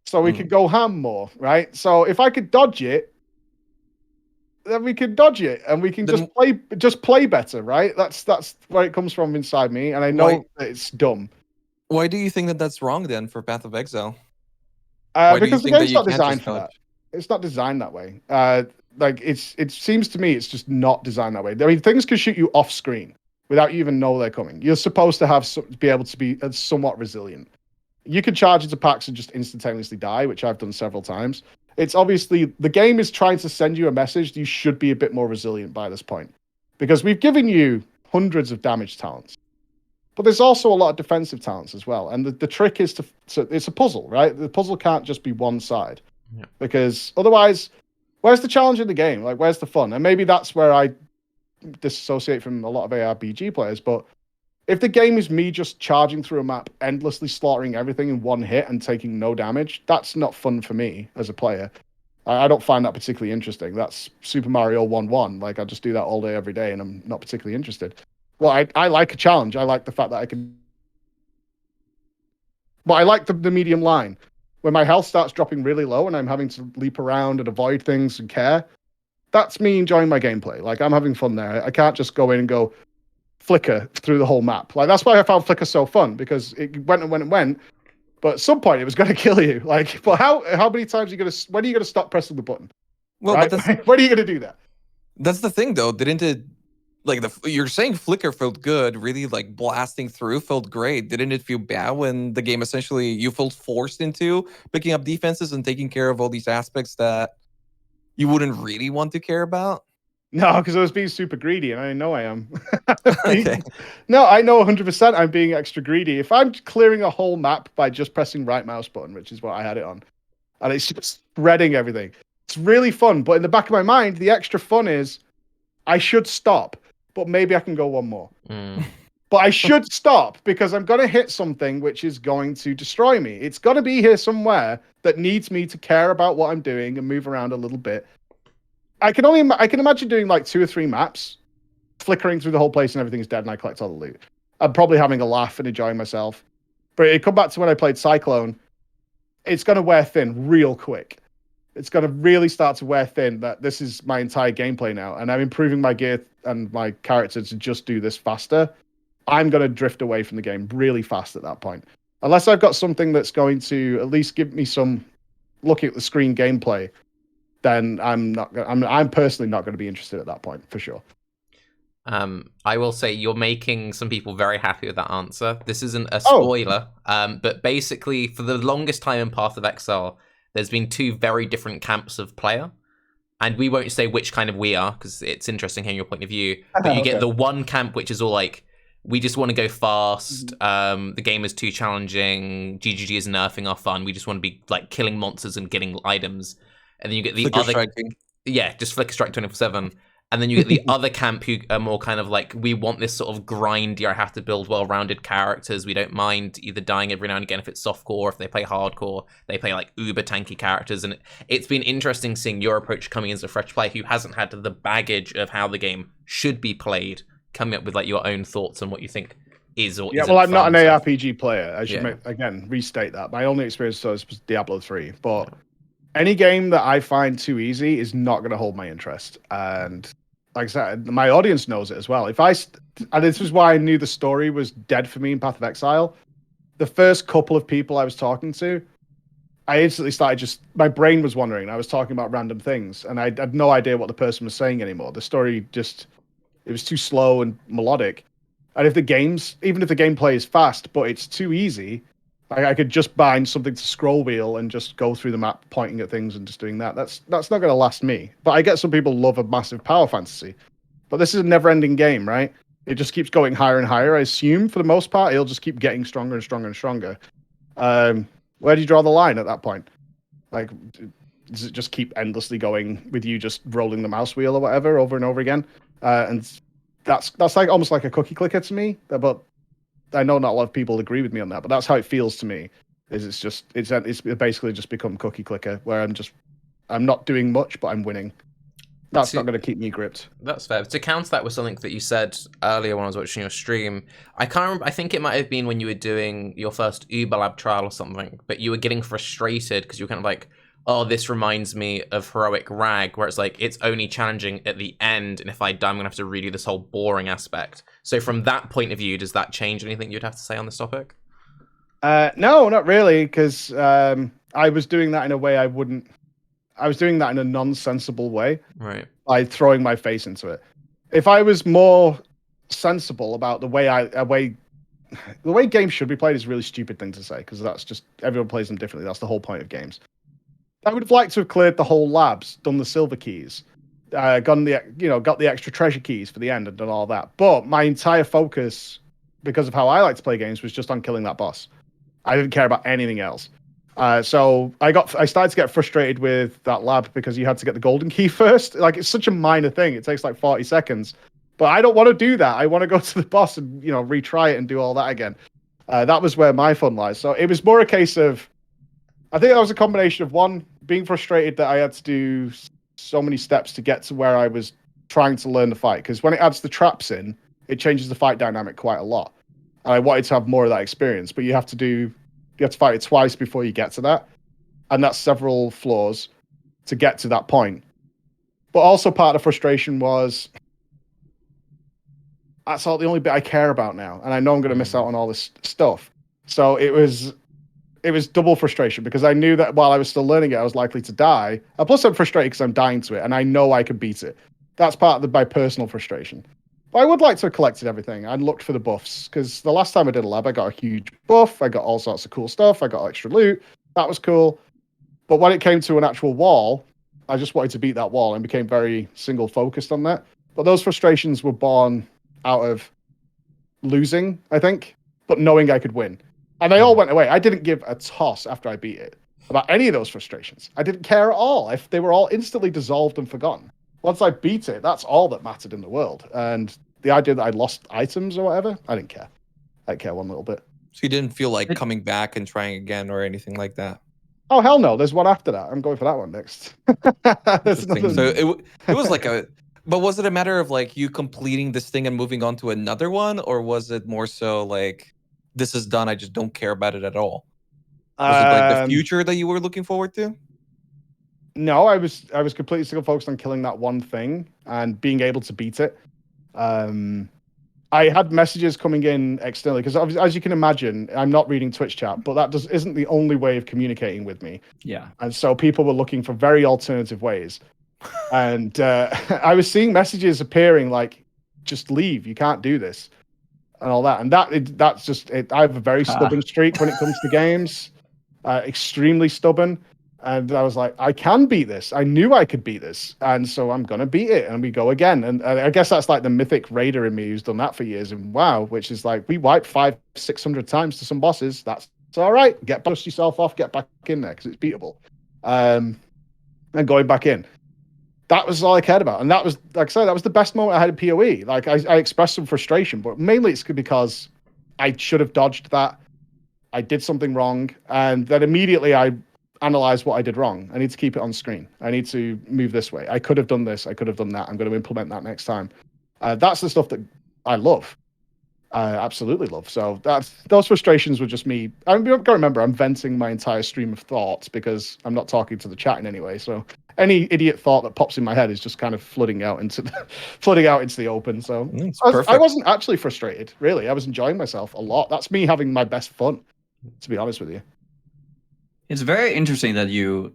so we can go ham more, right? So if I could dodge it, then we can dodge it, and we can just play better, right? That's where it comes from inside me, and I know that it's dumb. Why do you think that that's wrong then for Path of Exile? Because the game's not designed for that. It's not designed that way. Like it seems to me it's just not designed that way. I mean, things can shoot you off screen without you even know they're coming. You're supposed to be able to be somewhat resilient. You can charge into packs and just instantaneously die, which I've done several times. It's obviously the game is trying to send you a message. You should be a bit more resilient by this point, because we've given you hundreds of damage talents, but there's also a lot of defensive talents as well. And the trick is to it's a puzzle, right? The puzzle can't just be one side, because otherwise, where's the challenge in the game? Like, where's the fun? And maybe that's where I disassociate from a lot of ARPG players. But if the game is me just charging through a map, endlessly slaughtering everything in one hit and taking no damage, that's not fun for me as a player. I don't find that particularly interesting. That's Super Mario 1-1. Like, I just do that all day, every day, and I'm not particularly interested. Well, I like a challenge. I like the fact that I can... But I like the medium line. When my health starts dropping really low and I'm having to leap around and avoid things and care, that's me enjoying my gameplay. Like I'm having fun there. I can't just go in and go flicker through the whole map. Like that's why I found flicker so fun, because it went and went and went. But at some point it was going to kill you. Like, but how many times are you going to? When are you going to stop pressing the button? Well, right? but When are you going to do that? that's the thing, though. Didn't it? Like you're saying, flicker felt good. Really, like blasting through felt great. Didn't it feel bad when the game essentially you felt forced into picking up defenses and taking care of all these aspects that you wouldn't really want to care about? No, because I was being super greedy, and I know I am. Okay. No, I know 100% I'm being extra greedy. If I'm clearing a whole map by just pressing right mouse button, which is what I had it on, and it's just spreading everything, it's really fun. But in the back of my mind, the extra fun is I should stop, but maybe I can go one more. But I should stop because I'm going to hit something which is going to destroy me. It's got to be here somewhere that needs me to care about what I'm doing and move around a little bit. I can imagine doing like 2 or 3 maps, flickering through the whole place and everything's dead and I collect all the loot. I'm probably having a laugh and enjoying myself. But it come back to when I played Cyclone. It's going to wear thin real quick. It's going to really start to wear thin that this is my entire gameplay now. And I'm improving my gear and my character to just do this faster. I'm going to drift away from the game really fast at that point. Unless I've got something that's going to at least give me some looking at the screen gameplay, then I'm personally not going to be interested at that point, for sure. I will say you're making some people very happy with that answer. This isn't a spoiler, but basically for the longest time in Path of Exile, there's been 2 very different camps of player. And we won't say which kind of we are, because it's interesting hearing your point of view. But you get the one camp which is all like, we just want to go fast. The game is too challenging. GGG is nerfing our fun. We just want to be like killing monsters and getting items. And then you get the Flicker other, striking. yeah, just flicker strike 24/7. And then you get the other camp who are more kind of like, we want this sort of grindy. I have to build well-rounded characters. We don't mind either dying every now and again if it's softcore, if they play hardcore, they play like uber tanky characters. And it's been interesting seeing your approach coming as a fresh player who hasn't had the baggage of how the game should be played, coming up with like your own thoughts on what you think is or yeah. isn't Well, I'm not an stuff. ARPG player. I should again restate that. My only experience was Diablo 3, but any game that I find too easy is not going to hold my interest. And like I said, my audience knows it as well. And this is why I knew the story was dead for me in Path of Exile. The first couple of people I was talking to, I instantly started my brain was wandering. I was talking about random things, and I had no idea what the person was saying anymore. The story it was too slow and melodic. And even if the gameplay is fast, but it's too easy, I could just bind something to scroll wheel and just go through the map pointing at things and just doing that. That's not going to last me. But I get some people love a massive power fantasy. But this is a never-ending game, right? It just keeps going higher and higher. I assume for the most part, it'll just keep getting stronger and stronger and stronger. Where do you draw the line at that point? Like, does it just keep endlessly going with you just rolling the mouse wheel or whatever over and over again? And that's like almost like a cookie clicker to me. But I know not a lot of people agree with me on that, but that's how it feels to me. It's basically just become cookie clicker where I'm not doing much, but I'm winning. That's not going to keep me gripped. That's fair. To counter that with something that you said earlier when I was watching your stream, I can't remember. I think it might have been when you were doing your first Uber Lab trial or something, but you were getting frustrated because you were kind of like, oh, this reminds me of Heroic Rag, where it's like, it's only challenging at the end, and if I die, I'm going to have to redo this whole boring aspect. So from that point of view, does that change anything you'd have to say on this topic? No, not really, because I was doing that in a way I was doing that in a nonsensible way. Right. By throwing my face into it. If I was more sensible about the way games should be played is a really stupid thing to say, because that's just, everyone plays them differently. That's the whole point of games. I would have liked to have cleared the whole labs, done the silver keys, got the extra treasure keys for the end and done all that. But my entire focus, because of how I like to play games, was just on killing that boss. I didn't care about anything else. So I started to get frustrated with that lab because you had to get the golden key first. Like, it's such a minor thing. It takes like 40 seconds. But I don't want to do that. I want to go to the boss and, retry it and do all that again. That was where my fun lies. So it was more a case of, I think that was a combination of one, being frustrated that I had to do so many steps to get to where I was trying to learn the fight. Because when it adds the traps in, it changes the fight dynamic quite a lot. And I wanted to have more of that experience, but you have to fight it twice before you get to that. And that's several floors to get to that point. But also part of the frustration was that's all the only bit I care about now, and I know I'm going to miss out on all this stuff. So it was double frustration because I knew that while I was still learning it, I was likely to die. And plus, I'm frustrated because I'm dying to it, and I know I could beat it. That's part of my personal frustration. But I would like to have collected everything. I looked for the buffs because the last time I did a lab, I got a huge buff. I got all sorts of cool stuff. I got extra loot. That was cool. But when it came to an actual wall, I just wanted to beat that wall and became very single focused on that. But those frustrations were born out of losing, I think, but knowing I could win. And they all went away. I didn't give a toss after I beat it about any of those frustrations. I didn't care at all. If they were all instantly dissolved and forgotten. Once I beat it, that's all that mattered in the world. And the idea that I lost items or whatever, I didn't care. I didn't care one little bit. So you didn't feel like coming back and trying again or anything like that? Oh, hell no. There's one after that. I'm going for that one next. So it was like a... But was it a matter of like you completing this thing and moving on to another one? Or was it more so like, this is done, I just don't care about it at all? Was it like the future that you were looking forward to? No, I was completely single focused on killing that one thing and being able to beat it. I had messages coming in externally because, as you can imagine, I'm not reading Twitch chat, but that isn't the only way of communicating with me. Yeah. And so people were looking for very alternative ways. And I was seeing messages appearing like, just leave, you can't do this, and all that. And that's just it. I have a very stubborn streak when it comes to games, extremely stubborn. And I was like, I can beat this. I knew I could beat this. And so I'm going to beat it. And we go again. And I guess that's like the mythic raider in me who's done that for years in WoW, which is like, we wipe 500-600 times to some bosses. That's all right. Dust yourself off, get back in there because it's beatable. And going back in. That was all I cared about. And that was, like I said, that was the best moment I had in PoE. Like I expressed some frustration, but mainly it's because I should have dodged that. I did something wrong. And then immediately I analyze what I did wrong. I need to keep it on screen. I need to move this way. I could have done this. I could have done that. I'm going to implement that next time. That's the stuff that I love. I absolutely love. So those frustrations were just me. I've got to remember, I'm venting my entire stream of thoughts because I'm not talking to the chat in any way. So any idiot thought that pops in my head is just kind of flooding out into the open. So I wasn't actually frustrated, really. I was enjoying myself a lot. That's me having my best fun, to be honest with you. It's very interesting that you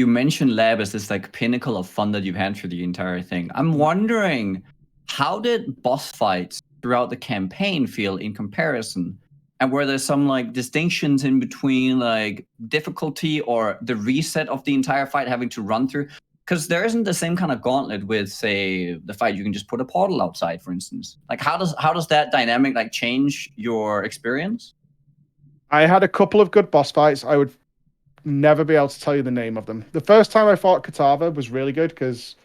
mentioned lab as this like pinnacle of fun that you've had through the entire thing. I'm wondering, how did boss fights throughout the campaign feel in comparison? And were there some like distinctions in between like difficulty or the reset of the entire fight having to run through? Because there isn't the same kind of gauntlet with, say, the fight you can just put a portal outside, for instance. Like how does that dynamic like change your experience? I had a couple of good boss fights. I would never be able to tell you the name of them. The first time I fought Katava was really good because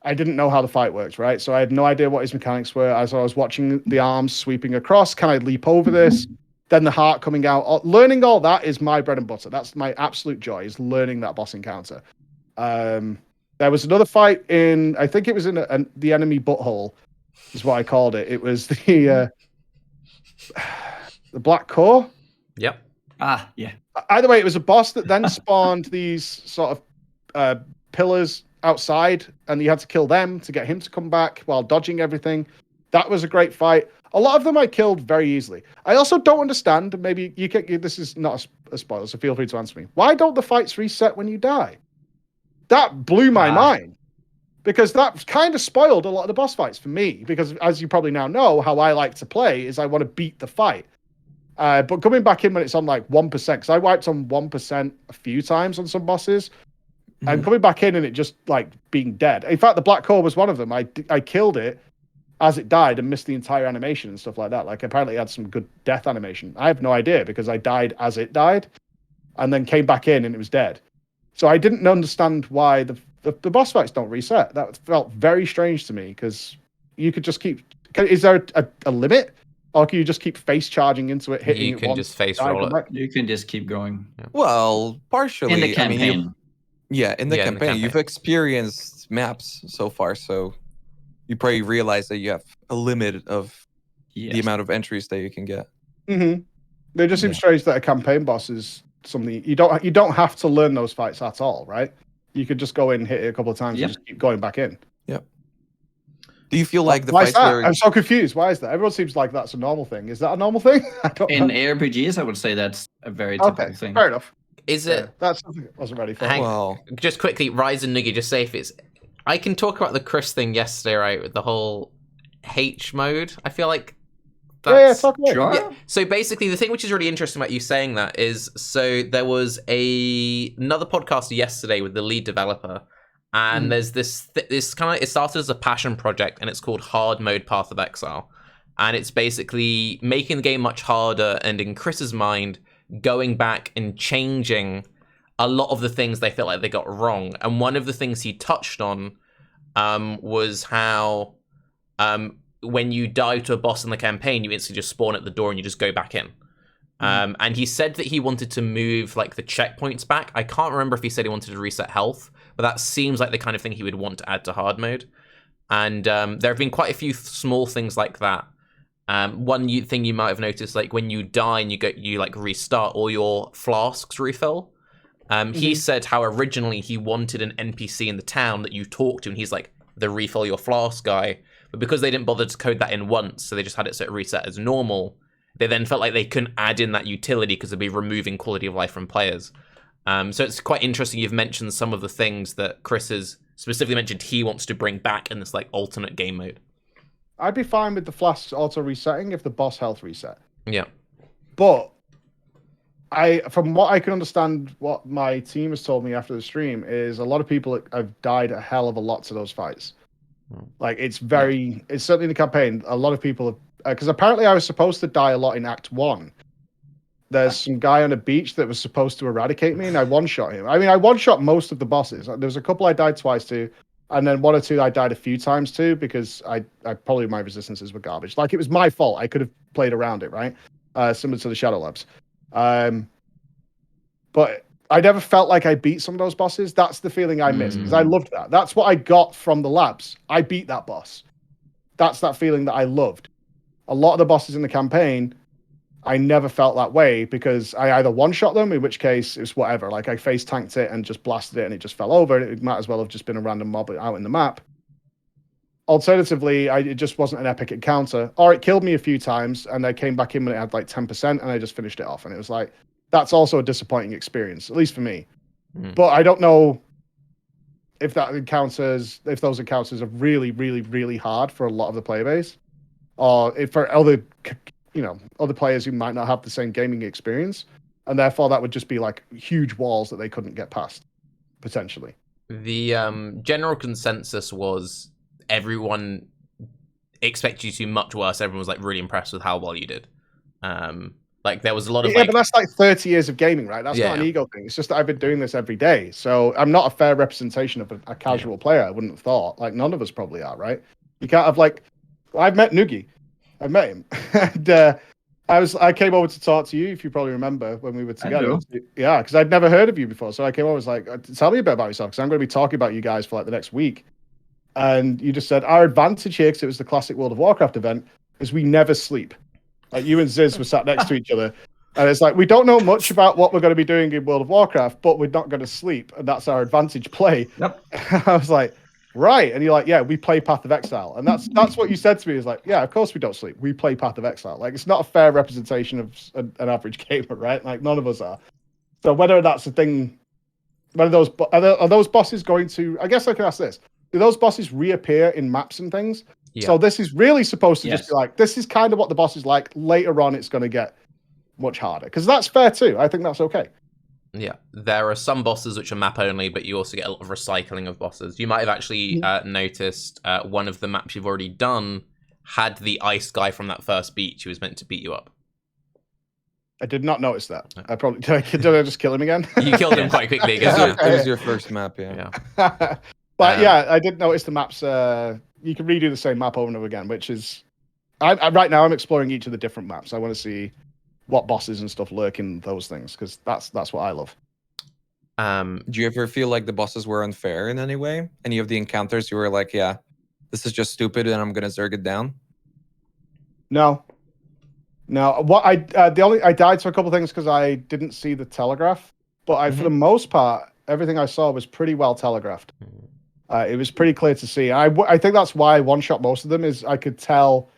I didn't know how the fight worked, right? So I had no idea what his mechanics were. As I was watching the arms sweeping across, can I leap over this? Then the heart coming out. Learning all that is my bread and butter. That's my absolute joy, is learning that boss encounter. There was another fight in, I think it was in the enemy butthole, is what I called it. It was the Black Core. Yep. Yeah. Either way, it was a boss that then spawned these sort of pillars outside, and you had to kill them to get him to come back while dodging everything. That was a great fight. A lot of them I killed very easily. I also don't understand, maybe this is not a spoiler, so feel free to answer me. Why don't the fights reset when you die? That blew my mind. Because that kind of spoiled a lot of the boss fights for me. Because as you probably now know, how I like to play is I want to beat the fight. But coming back in when it's on like 1%, because I wiped on 1% a few times on some bosses, and coming back in and it just like being dead. In fact, the Black Core was one of them. I killed it as it died and missed the entire animation and stuff like that. Like apparently it had some good death animation. I have no idea because I died as it died, and then came back in and it was dead. So I didn't understand why the boss fights don't reset. That felt very strange to me because you could just keep. Is there a limit? Or can you just keep face charging into it, hitting you can it once, just face roll it. You can just keep going. Yeah. Well, partially. In the campaign. I mean, in the campaign. You've experienced maps so far, so you probably realize that you have a limit of the amount of entries that you can get. Mm-hmm. It just seems strange that a campaign boss is something you don't have to learn those fights at all, right? You could just go in, hit it a couple of times, Yep. and just keep going back in. Yep. Do you feel like the Why is fights that? were I'm so confused. Why is that? Everyone seems like that's a normal thing. Is that a normal thing? I don't In know. ARPGs, I would say that's a very typical Okay, thing. fair enough. Is Yeah, it that's something I wasn't ready for. Hang- well? just quickly, Raiz and Nugiyen, just say if it's. I can talk about the Chris thing yesterday, right? With the whole H mode. I feel like Yeah, talk away. Sure. Yeah. So basically, the thing which is really interesting about you saying that is, so there was another podcast yesterday with the lead developer, and there's this kind of, it started as a passion project, and it's called Hard Mode Path of Exile, and it's basically making the game much harder, and in Chris's mind, going back and changing a lot of the things they felt like they got wrong. And one of the things he touched on was how when you die to a boss in the campaign, you instantly just spawn at the door and you just go back in. And he said that he wanted to move like the checkpoints back. I can't remember if he said he wanted to reset health, but that seems like the kind of thing he would want to add to hard mode. And there have been quite a few small things like that. One thing you might have noticed, like when you die and you like restart, all your flasks refill. He said how originally he wanted an NPC in the town that you talk to, and he's like the refill your flask guy. But because they didn't bother to code that in once, so they just had it set reset as normal, they then felt like they couldn't add in that utility because it'd be removing quality of life from players. So it's quite interesting you've mentioned some of the things that Chris has specifically mentioned he wants to bring back in this like alternate game mode. I'd be fine with the flasks auto resetting if the boss health reset. Yeah. But from what I can understand, what my team has told me after the stream is a lot of people have died a hell of a lot to those fights. Like it's certainly in the campaign, a lot of people have, because apparently I was supposed to die a lot in Act 1. There's some guy on a beach that was supposed to eradicate me, and I one-shot him. I mean, I one-shot most of the bosses. There was a couple I died twice to, and then one or two I died a few times to, because I probably my resistances were garbage. Like, it was my fault. I could have played around it, right? Similar to the Shadow Labs. But I never felt like I beat some of those bosses. That's the feeling I missed, because I loved that. That's what I got from the labs. I beat that boss. That's that feeling that I loved. A lot of the bosses in the campaign, I never felt that way, because I either one-shot them, in which case it's whatever. Like, I face tanked it and just blasted it and it just fell over. It might as well have just been a random mob out in the map. Alternatively, it just wasn't an epic encounter. Or it killed me a few times and I came back in when it had like 10% and I just finished it off. And it was like, that's also a disappointing experience, at least for me. But I don't know if those encounters are really, really, really hard for a lot of the player base, or if for other players who might not have the same gaming experience, and therefore that would just be like huge walls that they couldn't get past, potentially. The general consensus was everyone expected you to do much worse. Everyone was like really impressed with how well you did. Like there was a lot of but that's like 30 years of gaming, right? That's not an Yeah. ego thing. It's just that I've been doing this every day, so I'm not a fair representation of a casual player. I wouldn't have thought. Like, none of us probably are, right? You can't have like. I've met Nugi. I've met him, and I came over to talk to you, if you probably remember when we were together. Yeah, because I'd never heard of you before, so I came over. Was like, tell me a bit about yourself, because I'm going to be talking about you guys for like the next week. And you just said our advantage here, because it was the classic World of Warcraft event, is we never sleep. Like, you and Ziz were sat next to each other, and it's like, we don't know much about what we're going to be doing in World of Warcraft, but we're not going to sleep, and that's our advantage play. Yep. I was like, right. And you're like, yeah, we play Path of Exile. And that's what you said to me, is like, yeah, of course we don't sleep. We play Path of Exile. Like, it's not a fair representation of an average gamer, right? Like, none of us are. So whether that's a thing, are those bosses going to, I guess I can ask this, do those bosses reappear in maps and things? Yeah. So this is really supposed to just be like, this is kind of what the boss is like. Later on, it's going to get much harder. Because that's fair too. I think that's okay. Yeah, there are some bosses which are map only, but you also get a lot of recycling of bosses. You might have actually noticed one of the maps you've already done had the ice guy from that first beach who was meant to beat you up. I did not notice that. I probably did I just kill him again? You killed him quite quickly again. It was your first map, yeah. But yeah, I did notice the maps. You can redo the same map over and over again, which is right now I'm exploring each of the different maps. I want to see what bosses and stuff lurk in those things, because that's what I love. Do you ever feel like the bosses were unfair in any way? Any of the encounters you were like, yeah, this is just stupid and I'm gonna zerg it down? No. What I died to a couple things because I didn't see the telegraph, but for the most part, everything I saw was pretty well telegraphed. It was pretty clear to see. I think that's why I one-shot most of them, is I could tell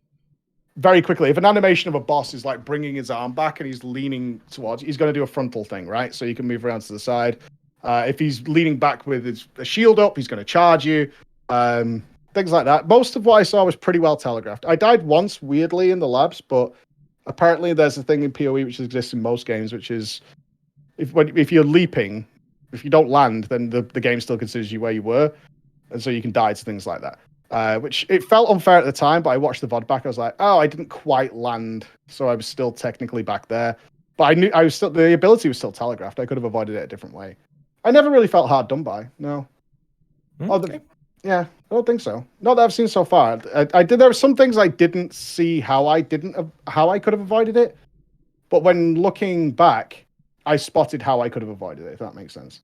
very quickly. If an animation of a boss is like bringing his arm back and he's leaning towards, he's going to do a frontal thing, right? So you can move around to the side. If he's leaning back with his shield up, he's going to charge you. Things like that. Most of what I saw was pretty well telegraphed. I died once, weirdly, in the labs, but apparently there's a thing in PoE which exists in most games, which is if you're leaping, if you don't land, then the game still considers you where you were. And so you can die to things like that. Which it felt unfair at the time, but I watched the VOD back. I was like, oh, I didn't quite land, so I was still technically back there. But I knew I was still, the ability was still telegraphed. I could have avoided it a different way. I never really felt hard done by. No. Okay. Yeah, I don't think so. Not that I've seen so far. There were some things I didn't see how I could have avoided it, but when looking back, I spotted how I could have avoided it. If that makes sense.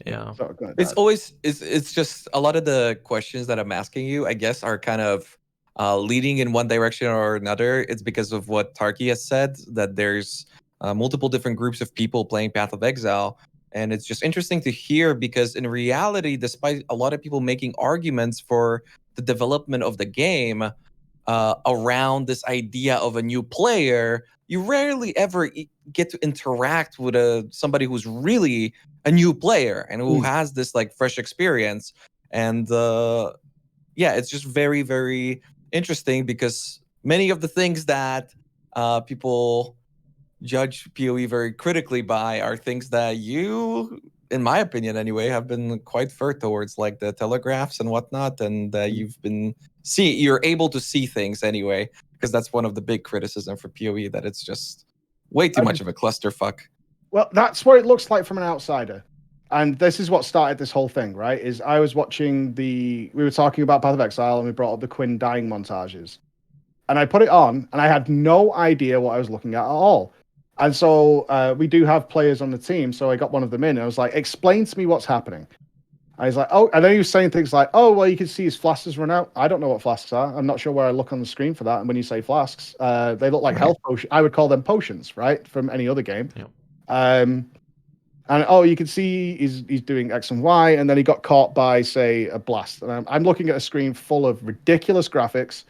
Yeah. So, It's just a lot of the questions that I'm asking you, I guess, are kind of leading in one direction or another. It's because of what Tarke has said, that there's multiple different groups of people playing Path of Exile. And it's just interesting to hear, because in reality, despite a lot of people making arguments for the development of the game around this idea of a new player, you rarely ever get to interact with somebody who's really a new player and who has this like fresh experience. And yeah, it's just very, very interesting, because many of the things that people judge PoE very critically by are things that you, in my opinion anyway, have been quite fair towards, like the telegraphs and whatnot, and you're able to see things anyway, because that's one of the big criticism for PoE, that it's just way too much of a clusterfuck. Well, that's what it looks like from an outsider. And this is what started this whole thing, right? Is I was watching we were talking about Path of Exile, and we brought up the Quinn dying montages. And I put it on, and I had no idea what I was looking at all. And so we do have players on the team, so I got one of them in, and I was like, explain to me what's happening. And he's like, oh, and then he was saying things like, oh, well, you can see his flasks run out. I don't know what flasks are. I'm not sure where I look on the screen for that. And when you say flasks, they look like health potions. I would call them potions, right, from any other game. Yep. And oh, you can see he's doing X and Y, and then he got caught by, say, a blast. And I'm looking at a screen full of ridiculous graphics,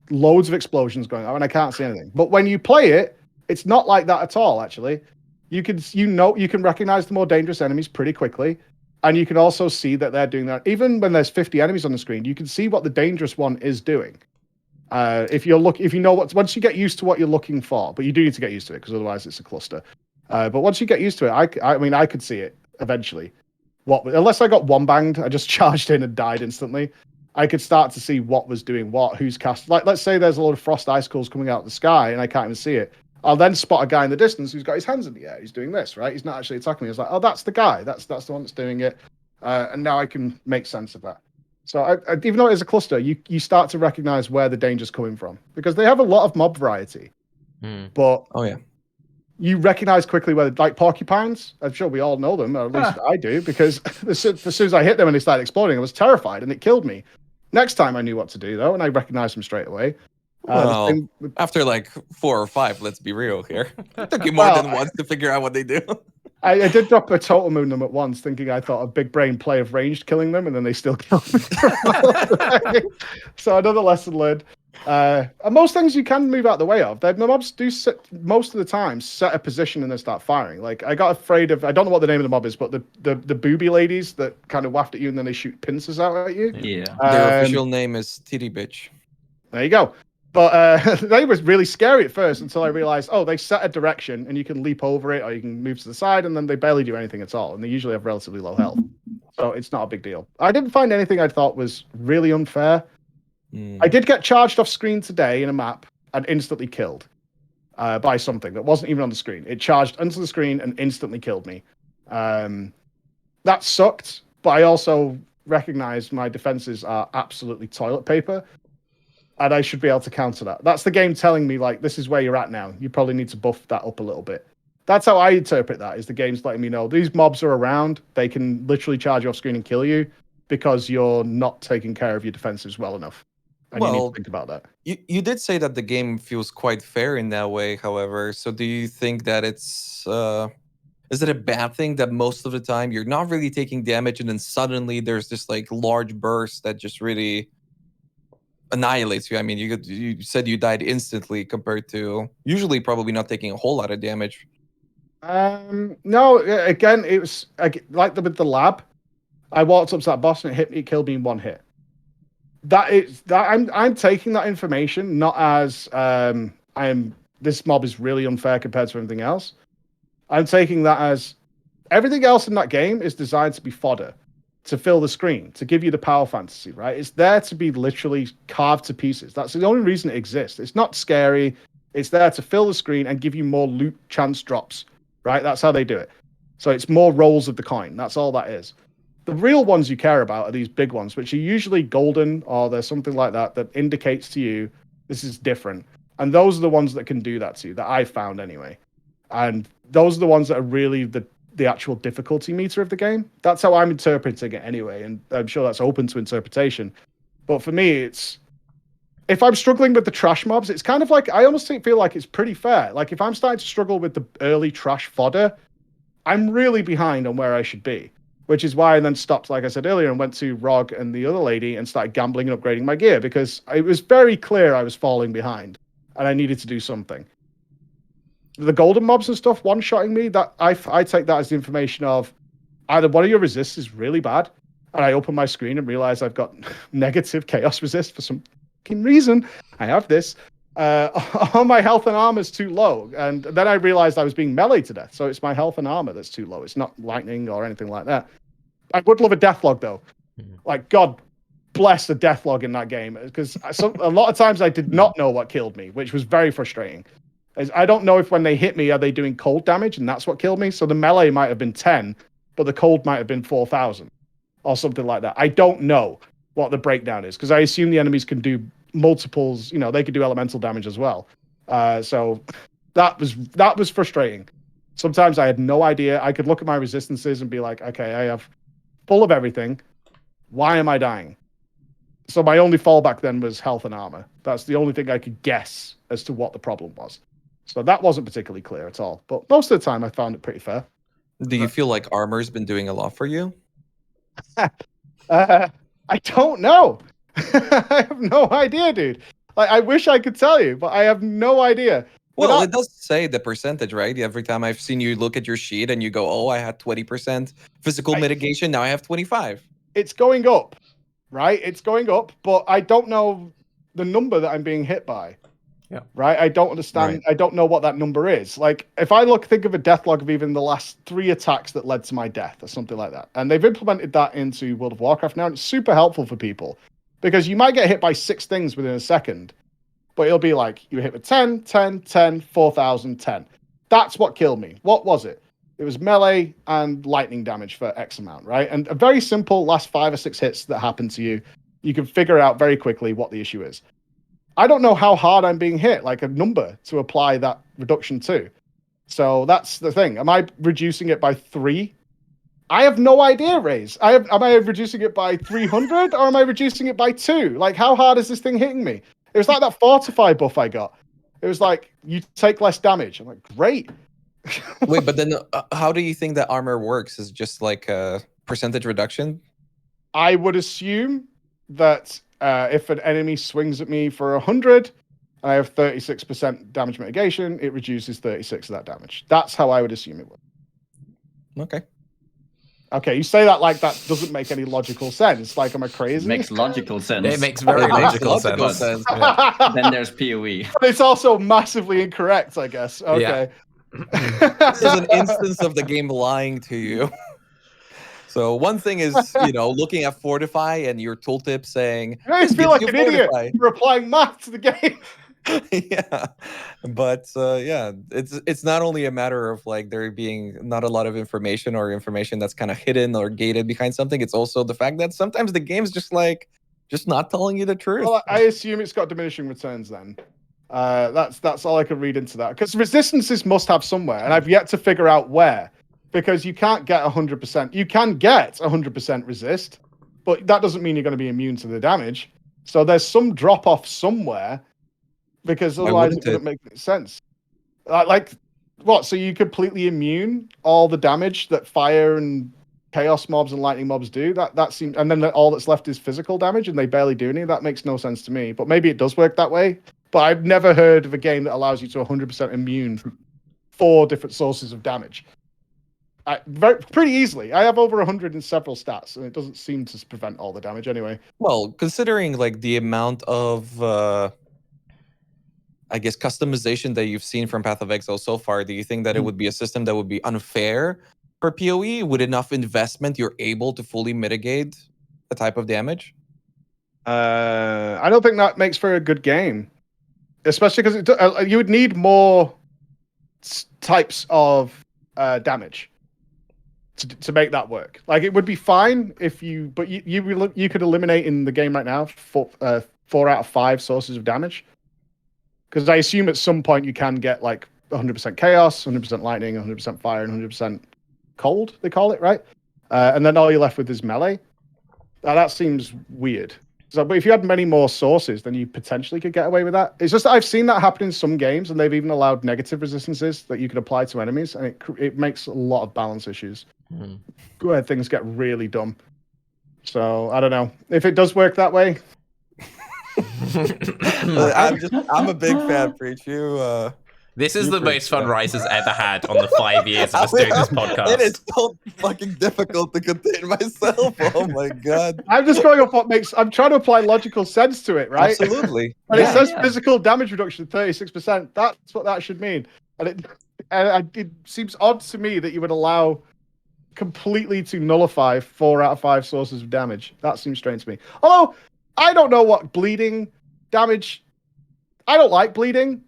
loads of explosions going on, and I can't see anything. But when you play it, it's not like that at all, actually. You can recognize the more dangerous enemies pretty quickly, and you can also see that they're doing that. Even when there's 50 enemies on the screen, you can see what the dangerous one is doing. If you know once you get used to what you're looking for, but you do need to get used to it, because otherwise it's a cluster. But once you get used to it, I mean, I could see it eventually. Unless I got one banged, I just charged in and died instantly. I could start to see what was doing what, who's cast. Like, let's say there's a load of frost icicles coming out of the sky, and I can't even see it. I'll then spot a guy in the distance who's got his hands in the air. He's doing this, right? He's not actually attacking me. It's like, oh, that's the guy. That's the one that's doing it. And now I can make sense of that. So even though it is a cluster, you start to recognize where the danger's coming from, because they have a lot of mob variety. But you recognize quickly where, like porcupines. I'm sure we all know them, or at least I do, because as soon as I hit them and they started exploding, I was terrified and it killed me. Next time I knew what to do though, and I recognized them straight away. Well, after like 4 or 5, let's be real here. It took you more than once to figure out what they do. I did drop a totem on them at once, thinking I thought a big brain play of ranged killing them, and then they still killed me. So another lesson learned. And most things you can move out the way of. The mobs do most of the time set a position and then start firing. Like, I got afraid of, I don't know what the name of the mob is, but the booby ladies that kind of waft at you and then they shoot pincers out at you. Yeah. Their official name is Titty Bitch. There you go. But they was really scary at first, until I realized, oh, they set a direction and you can leap over it or you can move to the side, and then they barely do anything at all. And they usually have relatively low health. So it's not a big deal. I didn't find anything I thought was really unfair. I did get charged off screen today in a map and instantly killed by something that wasn't even on the screen. It charged onto the screen and instantly killed me. That sucked, but I also recognized my defenses are absolutely toilet paper. And I should be able to counter that. That's the game telling me, like, this is where you're at now. You probably need to buff that up a little bit. That's how I interpret that, is the game's letting me know these mobs are around. They can literally charge you off screen and kill you because you're not taking care of your defenses well enough. And you need to think about that. You did say that the game feels quite fair in that way, however. So do you think that it's Is it a bad thing that most of the time you're not really taking damage and then suddenly there's this like large burst that just really annihilates you? I mean, you said you died instantly compared to usually probably not taking a whole lot of damage. No, again, it was like with the lab. I walked up to that boss and it killed me in one hit. I'm taking that information not as this mob is really unfair compared to everything else. I'm taking that as everything else in that game is designed to be fodder, to fill the screen, to give you the power fantasy, right? It's there to be literally carved to pieces. That's the only reason it exists. It's not scary. It's there to fill the screen and give you more loot chance drops, right? That's how they do it. So it's more rolls of the coin. That's all that is. The real ones you care about are these big ones, which are usually golden or there's something like that that indicates to you this is different. And those are the ones that can do that to you, that I've found anyway. And those are the ones that are really the actual difficulty meter of the game. That's how I'm interpreting it anyway, and I'm sure that's open to interpretation. But for me, it's if I'm struggling with the trash mobs, it's kind of like I almost feel like it's pretty fair. Like if I'm starting to struggle with the early trash fodder, I'm really behind on where I should be, which is why I then stopped, like I said earlier, and went to Rog and the other lady and started gambling and upgrading my gear because it was very clear I was falling behind and I needed to do something. The golden mobs and stuff one-shotting me, that I take that as the information of either one of your resists is really bad, and I open my screen and realize I've got negative chaos resist for some fucking reason. I have this. Or my health and armor is too low, and then I realized I was being melee to death, so it's my health and armor that's too low. It's not lightning or anything like that. I would love a deathlog though. Like God bless the deathlog in that game, because a lot of times I did not know what killed me, which was very frustrating. I don't know if when they hit me, are they doing cold damage, and that's what killed me. So the melee might have been 10, but the cold might have been 4,000 or something like that. I don't know what the breakdown is, because I assume the enemies can do multiples. You know, they could do elemental damage as well. So that was frustrating. Sometimes I had no idea. I could look at my resistances and be like, okay, I have full of everything. Why am I dying? So my only fallback then was health and armor. That's the only thing I could guess as to what the problem was. So that wasn't particularly clear at all. But most of the time, I found it pretty fair. Do you feel like armor's been doing a lot for you? I don't know. I have no idea, dude. Like, I wish I could tell you, but I have no idea. Well, it does say the percentage, right? Every time I've seen you look at your sheet and you go, oh, I had 20% physical mitigation. Now I have 25. It's going up, right? It's going up, but I don't know the number that I'm being hit by. Yeah. Right. I don't understand. Right. I don't know what that number is. Like, if I think of a death log of even the last 3 attacks that led to my death or something like that, and they've implemented that into World of Warcraft now, and it's super helpful for people because you might get hit by 6 things within a second, but it'll be like you hit with 10, 10, 10, 4,000, 10. That's what killed me. What was it? It was melee and lightning damage for X amount, right? And a very simple last 5 or 6 hits that happen to you, you can figure out very quickly what the issue is. I don't know how hard I'm being hit, like a number to apply that reduction to. So that's the thing. Am I reducing it by 3? I have no idea, Raiz. Am I reducing it by 300 or am I reducing it by 2? Like, how hard is this thing hitting me? It was like that Fortify buff I got. It was like, you take less damage. I'm like, great. Wait, but then how do you think that armor works? Is it just like a percentage reduction? I would assume that if an enemy swings at me for 100, and I have 36% damage mitigation, it reduces 36 of that damage. That's how I would assume it would. Okay. Okay, you say that like that doesn't make any logical sense. Like, am I crazy? It makes logical sense. It makes very logical sense. Yeah. Then there's PoE. But it's also massively incorrect, I guess. Okay. This is an instance of the game lying to you. So one thing is, looking at Fortify and your tooltip saying, I always feel like an idiot. You're applying math to the game. Yeah, but it's not only a matter of like there being not a lot of information or information that's kind of hidden or gated behind something. It's also the fact that sometimes the game's just not telling you the truth. Well, I assume it's got diminishing returns then. That's all I can read into that, because resistances must have somewhere, and I've yet to figure out where, because you can't get 100%. You can get 100% resist, but that doesn't mean you're going to be immune to the damage. So there's some drop off somewhere, because otherwise it wouldn't make sense. Like What? So you completely immune all the damage that fire and chaos mobs and lightning mobs do? That seems, and then all that's left is physical damage, and they barely do any. That makes no sense to me. But maybe it does work that way. But I've never heard of a game that allows you to 100% immune 4 different sources of damage. Pretty easily. I have over 100 in several stats, and it doesn't seem to prevent all the damage anyway. Well, considering like the amount of, I guess, customization that you've seen from Path of Exile so far, do you think that it would be a system that would be unfair for PoE? With enough investment, you're able to fully mitigate the type of damage? I don't think that makes for a good game, especially because you would need more types of damage to make that work. Like it would be fine if you, but you could eliminate in the game right now 4 out of 5 sources of damage, because I assume at some point you can get like 100% chaos, 100% lightning, 100% fire, and 100% cold. They call it, right? And then all you're left with is melee. Now that seems weird. So, but if you had many more sources, then you potentially could get away with that. It's just that I've seen that happen in some games, and they've even allowed negative resistances that you could apply to enemies, and it makes a lot of balance issues where things get really dumb. So I don't know if it does work that way. I'm a big fan, Preach. This is the most fun Raiz has ever had on the 5 years of us doing this podcast. It is so fucking difficult to contain myself. Oh my god. I'm just going off what makes. I'm trying to apply logical sense to it, right? Absolutely. When it says physical damage reduction 36%, that's what that should mean. And it seems odd to me that you would allow completely to nullify 4 out of 5 sources of damage. That seems strange to me. Although I don't know what bleeding damage. I don't like bleeding.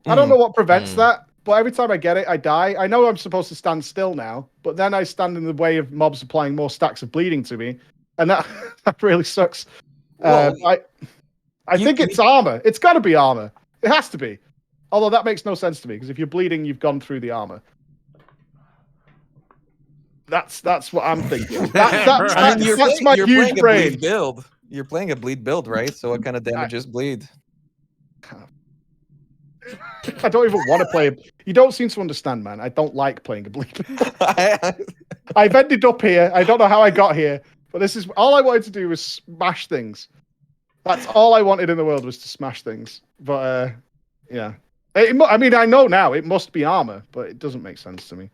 I don't know what prevents that, but every time I get it, I die. I know I'm supposed to stand still now, but then I stand in the way of mobs applying more stacks of bleeding to me, and that really sucks. Well, I think it's armor. It's got to be armor. It has to be. Although that makes no sense to me, because if you're bleeding, you've gone through the armor. That's what I'm thinking. That's my huge brain build. You're playing a bleed build, right? So what kind of damage is bleed? I don't even want to play it. You don't seem to understand, man. I don't like playing a bleed. I've ended up here. I don't know how I got here, but this is all I wanted to do was smash things. That's all I wanted in the world, was to smash things. But yeah, I mean, I know now it must be armor, but it doesn't make sense to me.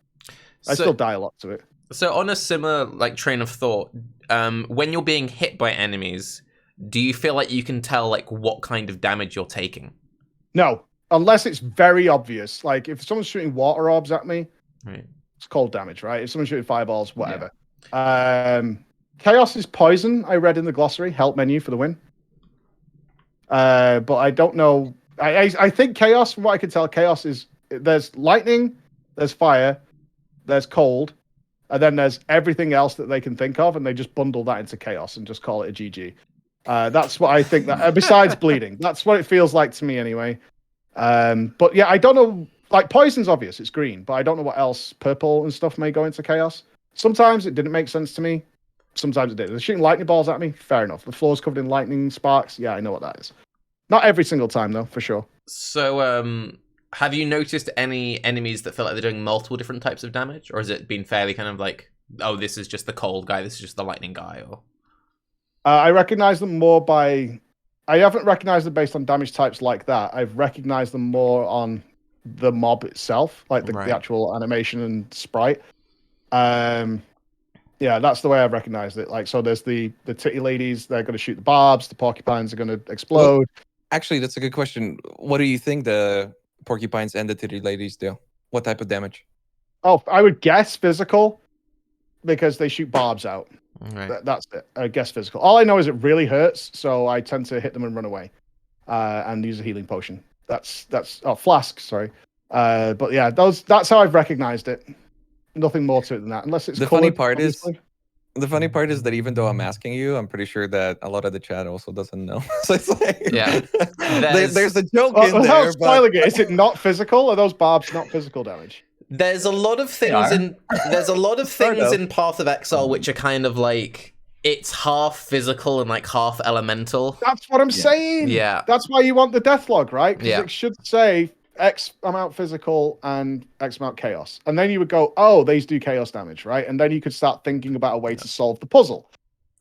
I still die a lot to it. So on a similar like train of thought, when you're being hit by enemies, do you feel like you can tell like what kind of damage you're taking? No. Unless it's very obvious. Like, if someone's shooting water orbs at me, it's cold damage, right? If someone's shooting fireballs, whatever. Yeah. Chaos is poison, I read in the glossary. Help menu for the win. But I don't know. I think chaos, from what I can tell, chaos is... There's lightning, there's fire, there's cold, and then there's everything else that they can think of, and they just bundle that into chaos and just call it a GG. That's what I think. That besides bleeding. That's what it feels like to me, anyway. But yeah, I don't know, like poison's obvious, it's green, but I don't know what else. Purple and stuff may go into chaos. Sometimes it didn't make sense to me. Sometimes it did. They're shooting lightning balls at me, fair enough. The floor's covered in lightning sparks. Yeah, I know what that is. Not every single time though, for sure. So have you noticed any enemies that feel like they're doing multiple different types of damage, or has it been fairly kind of like, oh, this is just the cold guy, this is just the lightning guy? Or I recognize them more by... I haven't recognized them based on damage types like that. I've recognized them more on the mob itself, like the actual animation and sprite. Yeah, that's the way I've recognized it. Like, so there's the titty ladies, they're going to shoot the barbs, the porcupines are going to explode. Well, actually, that's a good question. What do you think the porcupines and the titty ladies do? What type of damage? Oh, I would guess physical, because they shoot barbs out. Right. That's it. I guess physical. All I know is it really hurts, so I tend to hit them and run away, and use a healing potion. That's flask. Sorry, but yeah, that's how I've recognized it. Nothing more to it than that, unless it's the colored, funny part obviously. The funny part is that even though I'm asking you, I'm pretty sure that a lot of the chat also doesn't know. So it's like, yeah, there's a joke in there. But... Is it not physical? Are those barbs not physical damage? There's a lot of things in Path of Exile which are kind of like, it's half physical and like half elemental. That's what I'm saying. Yeah. That's why you want the death log, right? Because yeah. It should say X amount physical and X amount chaos. And then you would go, oh, these do chaos damage, right? And then you could start thinking about a way to solve the puzzle.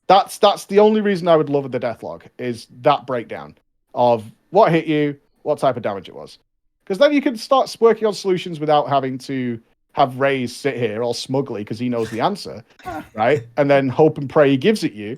That's the only reason I would love the deathlog, is that breakdown of what hit you, what type of damage it was. Because then you can start working on solutions without having to have Raiz sit here all smugly because he knows the answer, right? And then hope and pray he gives it you.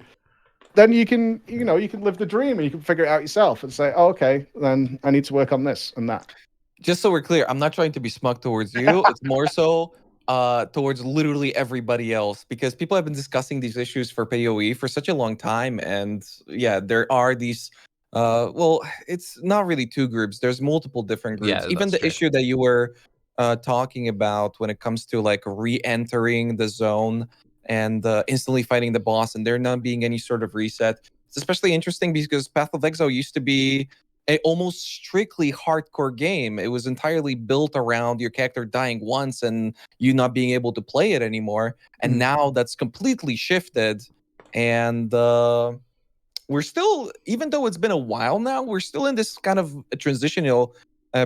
Then you can live the dream and you can figure it out yourself and say, oh, okay, then I need to work on this and that. Just so we're clear, I'm not trying to be smug towards you. It's more so towards literally everybody else, because people have been discussing these issues for PoE for such a long time. And yeah, there are these, well, it's not really two groups. There's multiple different groups. Yeah, Even that's the true. issue that you were talking about when it comes to like re-entering the zone and instantly fighting the boss and there not being any sort of reset. It's especially interesting because Path of Exile used to be a almost strictly hardcore game. It was entirely built around your character dying once and you not being able to play it anymore. And now that's completely shifted. And we're still, even though it's been a while now, we're still in this kind of a transitional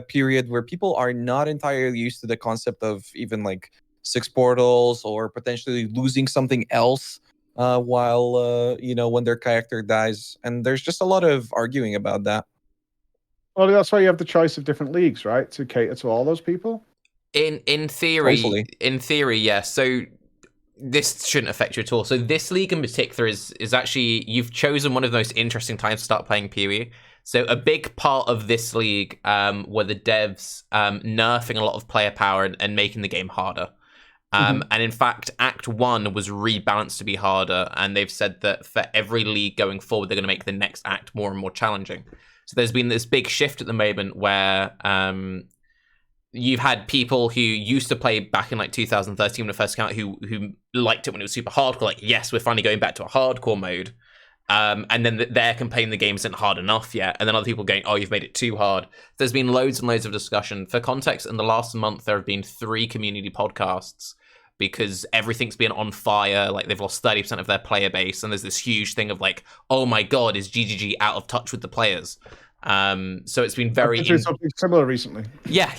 period where people are not entirely used to the concept of even like 6 portals or potentially losing something else while when their character dies. And there's just a lot of arguing about that. Well, that's why you have the choice of different leagues, right? To cater to all those people. In theory, Hopefully. Yeah. So this shouldn't affect you at all. So this league in particular is actually, you've chosen one of the most interesting times to start playing PoE. So a big part of this league were the devs nerfing a lot of player power and making the game harder. And in fact, Act 1 was rebalanced to be harder, and they've said that for every league going forward, they're going to make the next act more and more challenging. So there's been this big shift at the moment where you've had people who used to play back in like 2013 when it first came out who liked it when it was super hardcore, like, yes, we're finally going back to a hardcore mode. And then they're complaining the game isn't hard enough yet. And then other people going, oh, you've made it too hard. There's been loads and loads of discussion. For context, in the last month, there have been 3 community podcasts because everything's been on fire. Like, they've lost 30% of their player base. And there's this huge thing of like, oh my God, is GGG out of touch with the players? So it's been very... I've been through something similar recently. Yeah.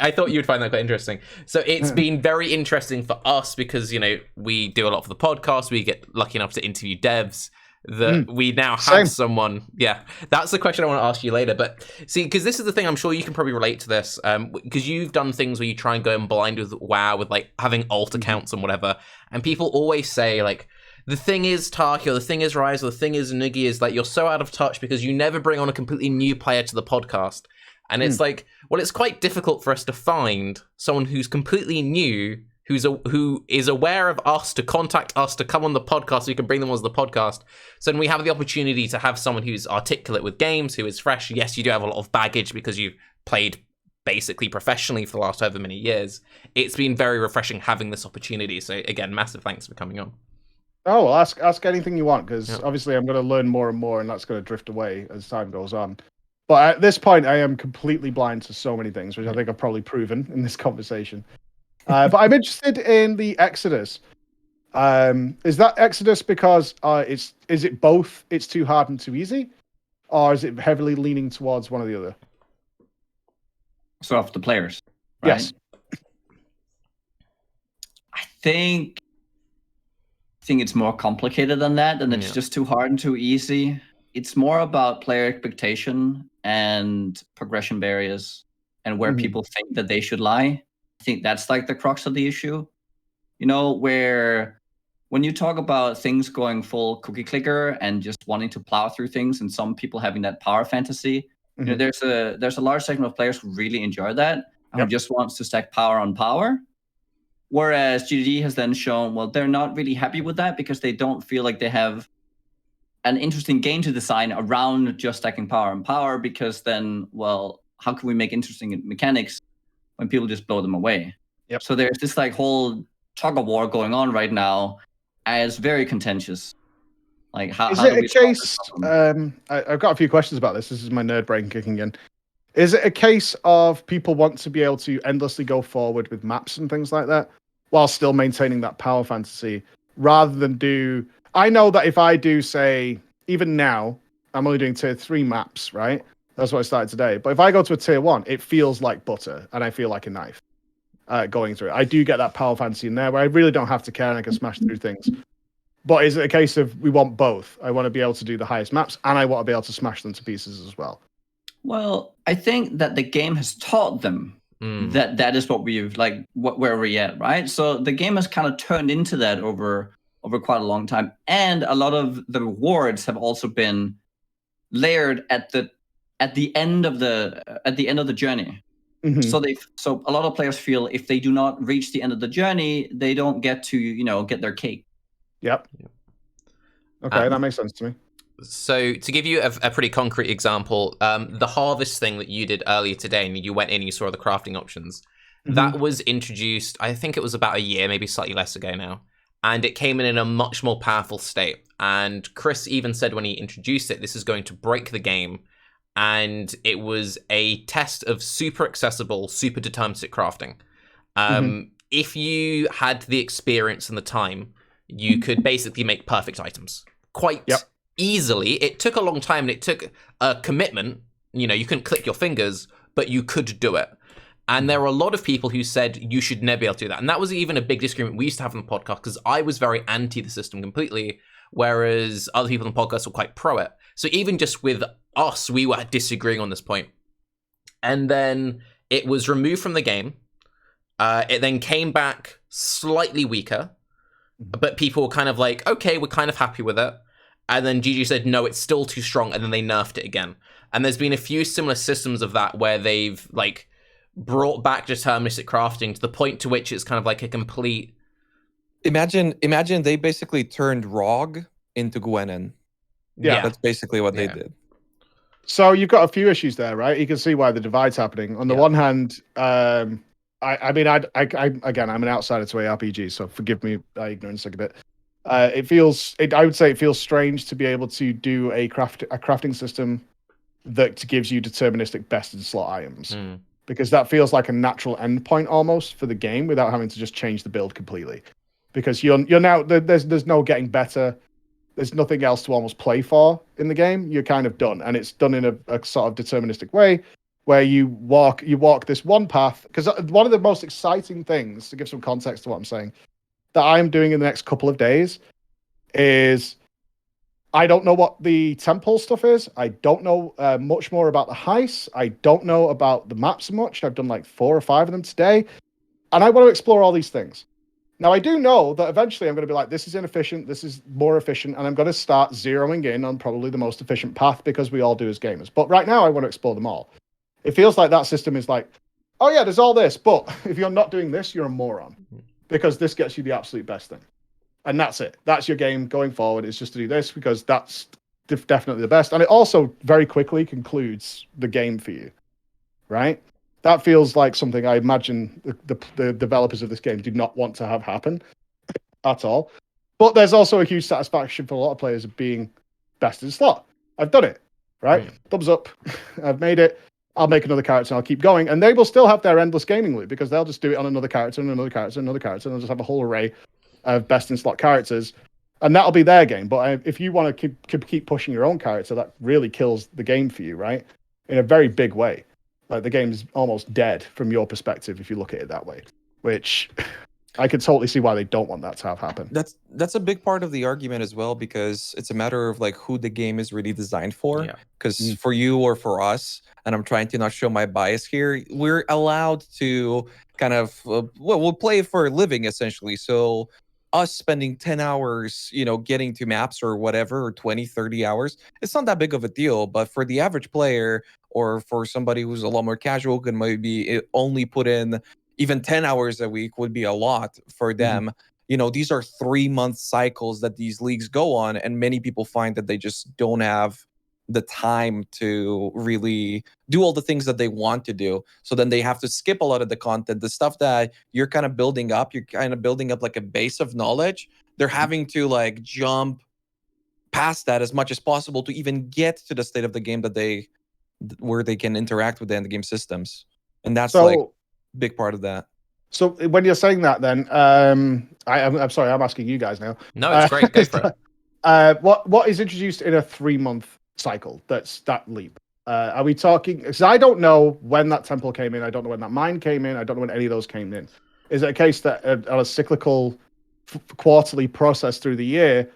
I thought you would find that quite interesting. So it's been very interesting for us because, we do a lot for the podcast. We get lucky enough to interview devs. That we now have someone. Yeah, that's the question I want to ask you later. But see, because this is the thing, I'm sure you can probably relate to this. Because you've done things where you try and go in blind with WoW, with like having alt accounts and whatever. And people always say like, the thing is Tarke, or the thing is Raiz, or the thing is Nugiyen, is like you're so out of touch because you never bring on a completely new player to the podcast. And it's like, well, it's quite difficult for us to find someone who's completely new, who is aware of us, to contact us, to come on the podcast, so we can bring them on the podcast. So then we have the opportunity to have someone who's articulate with games, who is fresh. Yes, you do have a lot of baggage because you've played basically professionally for the last however many years. It's been very refreshing having this opportunity. So again, massive thanks for coming on. Oh, well, ask anything you want, because obviously I'm going to learn more and more, and that's going to drift away as time goes on. But at this point, I am completely blind to so many things, which I think I've probably proven in this conversation. But I'm interested in the Exodus. Is that Exodus because is it both it's too hard and too easy, or is it heavily leaning towards one or the other? So of the players, right? Yes. I think it's more complicated than that, and it's just too hard and too easy. It's more about player expectation and progression barriers and where people think that they should lie. I think that's like the crux of the issue. Where when you talk about things going full cookie clicker and just wanting to plow through things, and some people having that power fantasy, there's a large segment of players who really enjoy that and who just wants to stack power on power. Whereas GDD has then shown, well, they're not really happy with that because they don't feel like they have an interesting game to design around just stacking power on power, because then, well, how can we make interesting mechanics when people just blow them away? Yep. So there's this like whole tug of war going on right now, and it's very contentious. Like, how is do it we a case? I've got a few questions about this. This is my nerd brain kicking in. Is it a case of people want to be able to endlessly go forward with maps and things like that, while still maintaining that power fantasy, rather than do? I know that if I do, say, even now, I'm only doing tier 3 maps, right? That's what I started today. But if I go to a tier 1, it feels like butter, and I feel like a knife going through it. I do get that power fantasy in there where I really don't have to care and I can smash through things. But is it a case of we want both? I want to be able to do the highest maps, and I want to be able to smash them to pieces as well. Well, I think that the game has taught them that is what we've where we're at, right? So the game has kind of turned into that over quite a long time, and a lot of the rewards have also been layered at the end of the journey. Mm-hmm. So a lot of players feel if they do not reach the end of the journey, they don't get to get their cake. Yep. Okay, that makes sense to me. So to give you a pretty concrete example, the harvest thing that you did earlier today, and you went in and you saw the crafting options, that was introduced, I think it was about a year, maybe slightly less ago now, and it came in a much more powerful state. And Chris even said when he introduced it, this is going to break the game, and it was a test of super accessible, super deterministic crafting. If you had the experience and the time, you could basically make perfect items quite easily. It took a long time and it took a commitment. You couldn't click your fingers, but you could do it. And there were a lot of people who said you should never be able to do that. And that was even a big disagreement we used to have on the podcast, because I was very anti the system completely, whereas other people on the podcast were quite pro it. So even just with us, we were disagreeing on this point. And then it was removed from the game. It then came back slightly weaker, but people were kind of like, okay, we're kind of happy with it. And then GG said, no, it's still too strong. And then they nerfed it again. And there's been a few similar systems of that where they've brought back deterministic crafting to the point to which it's kind of like a complete. Imagine they basically turned ROG into Gwenin. Yeah. That's basically what they did. So you've got a few issues there, right? You can see why the divide's happening. On the one hand, I mean, again, I'm an outsider to ARPG, so forgive me my ignorance a bit. I would say it feels strange to be able to do a crafting system that gives you deterministic best in slot items, because that feels like a natural endpoint almost for the game without having to just change the build completely. Because you're now there's no getting better. There's nothing else to almost play for in the game. You're kind of done, and it's done in a sort of deterministic way, where you walk this one path. Because one of the most exciting things, to give some context to what I'm saying, that I'm doing in the next couple of days is I don't know what the temple stuff is. I don't know much more about the heists. I don't know about the maps much. I've done 4 or 5 of them today, and I want to explore all these things. Now, I do know that eventually I'm going to be like, this is inefficient, this is more efficient, and I'm going to start zeroing in on probably the most efficient path, because we all do as gamers. But right now, I want to explore them all. It feels like that system is like, oh yeah, there's all this, but if you're not doing this, you're a moron, because this gets you the absolute best thing. And that's it. That's your game going forward, is just to do this, because that's definitely the best. And it also very quickly concludes the game for you, right? That feels like something I imagine the developers of this game do not want to have happen at all. But there's also a huge satisfaction for a lot of players of being best in slot. I've done it, right? Thumbs up. I've made it. I'll make another character and I'll keep going. And they will still have their endless gaming loop, because they'll just do it on another character and another character and another character, and they'll just have a whole array of best in slot characters. And that'll be their game. But if you want to keep pushing your own character, that really kills the game for you, right? In a very big way. Like, the game's almost dead from your perspective if you look at it that way, which I could totally see why they don't want that to have happen. That's a big part of the argument as well, because it's a matter of who the game is really designed for. Because for you or for us, and I'm trying to not show my bias here, we're allowed to kind of we'll play for a living essentially. So us spending 10 hours, getting to maps or whatever, or 20, 30 hours, it's not that big of a deal. But for the average player, or for somebody who's a lot more casual, can maybe only put in even 10 hours a week, would be a lot for them. These are 3-month cycles that these leagues go on, and many people find that they just don't have the time to really do all the things that they want to do. So then they have to skip a lot of the content, the stuff that you're kind of building up. You're kind of building up a base of knowledge. They're having to jump past that as much as possible to even get to the state of the game where they can interact with the end game systems. And that's big part of that. So when you're saying that, then I'm sorry, I'm asking you guys now. No, it's great. Go for it. What is introduced in a 3-month cycle? That's that leap. Are we talking? Because I don't know when that temple came in. I don't know when that mine came in. I don't know when any of those came in. Is it a case that on a cyclical quarterly process through the year,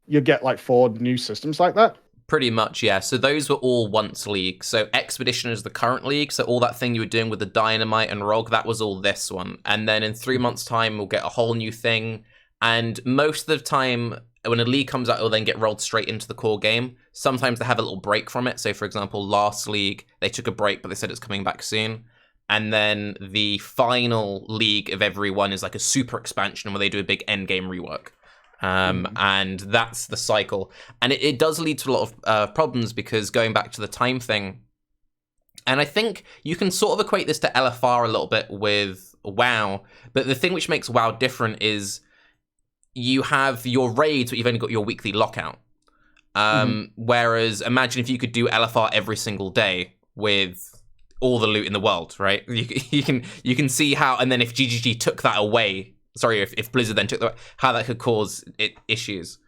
you get like 4 new systems like that? Pretty much, yeah. So those were all once league. So Expedition is the current league. So all that thing you were doing with the Dynamite and Rogue, that was all this one. And then in 3 months' time, we'll get a whole new thing. And most of the time, when a league comes out, it'll then get rolled straight into the core game. Sometimes they have a little break from it. So, for example, last league, they took a break, but they said it's coming back soon. And then the final league of every one is like a super expansion where they do a big end game rework. And that's the cycle. And it does lead to a lot of problems because going back to the time thing, and I think you can sort of equate this to LFR a little bit with WoW, but the thing which makes WoW different is you have your raids, but you've only got your weekly lockout. Whereas imagine if you could do LFR every single day with all the loot in the world, right? You can see how, and then if GGG took that away, sorry, if Blizzard then took that, how that could cause issues.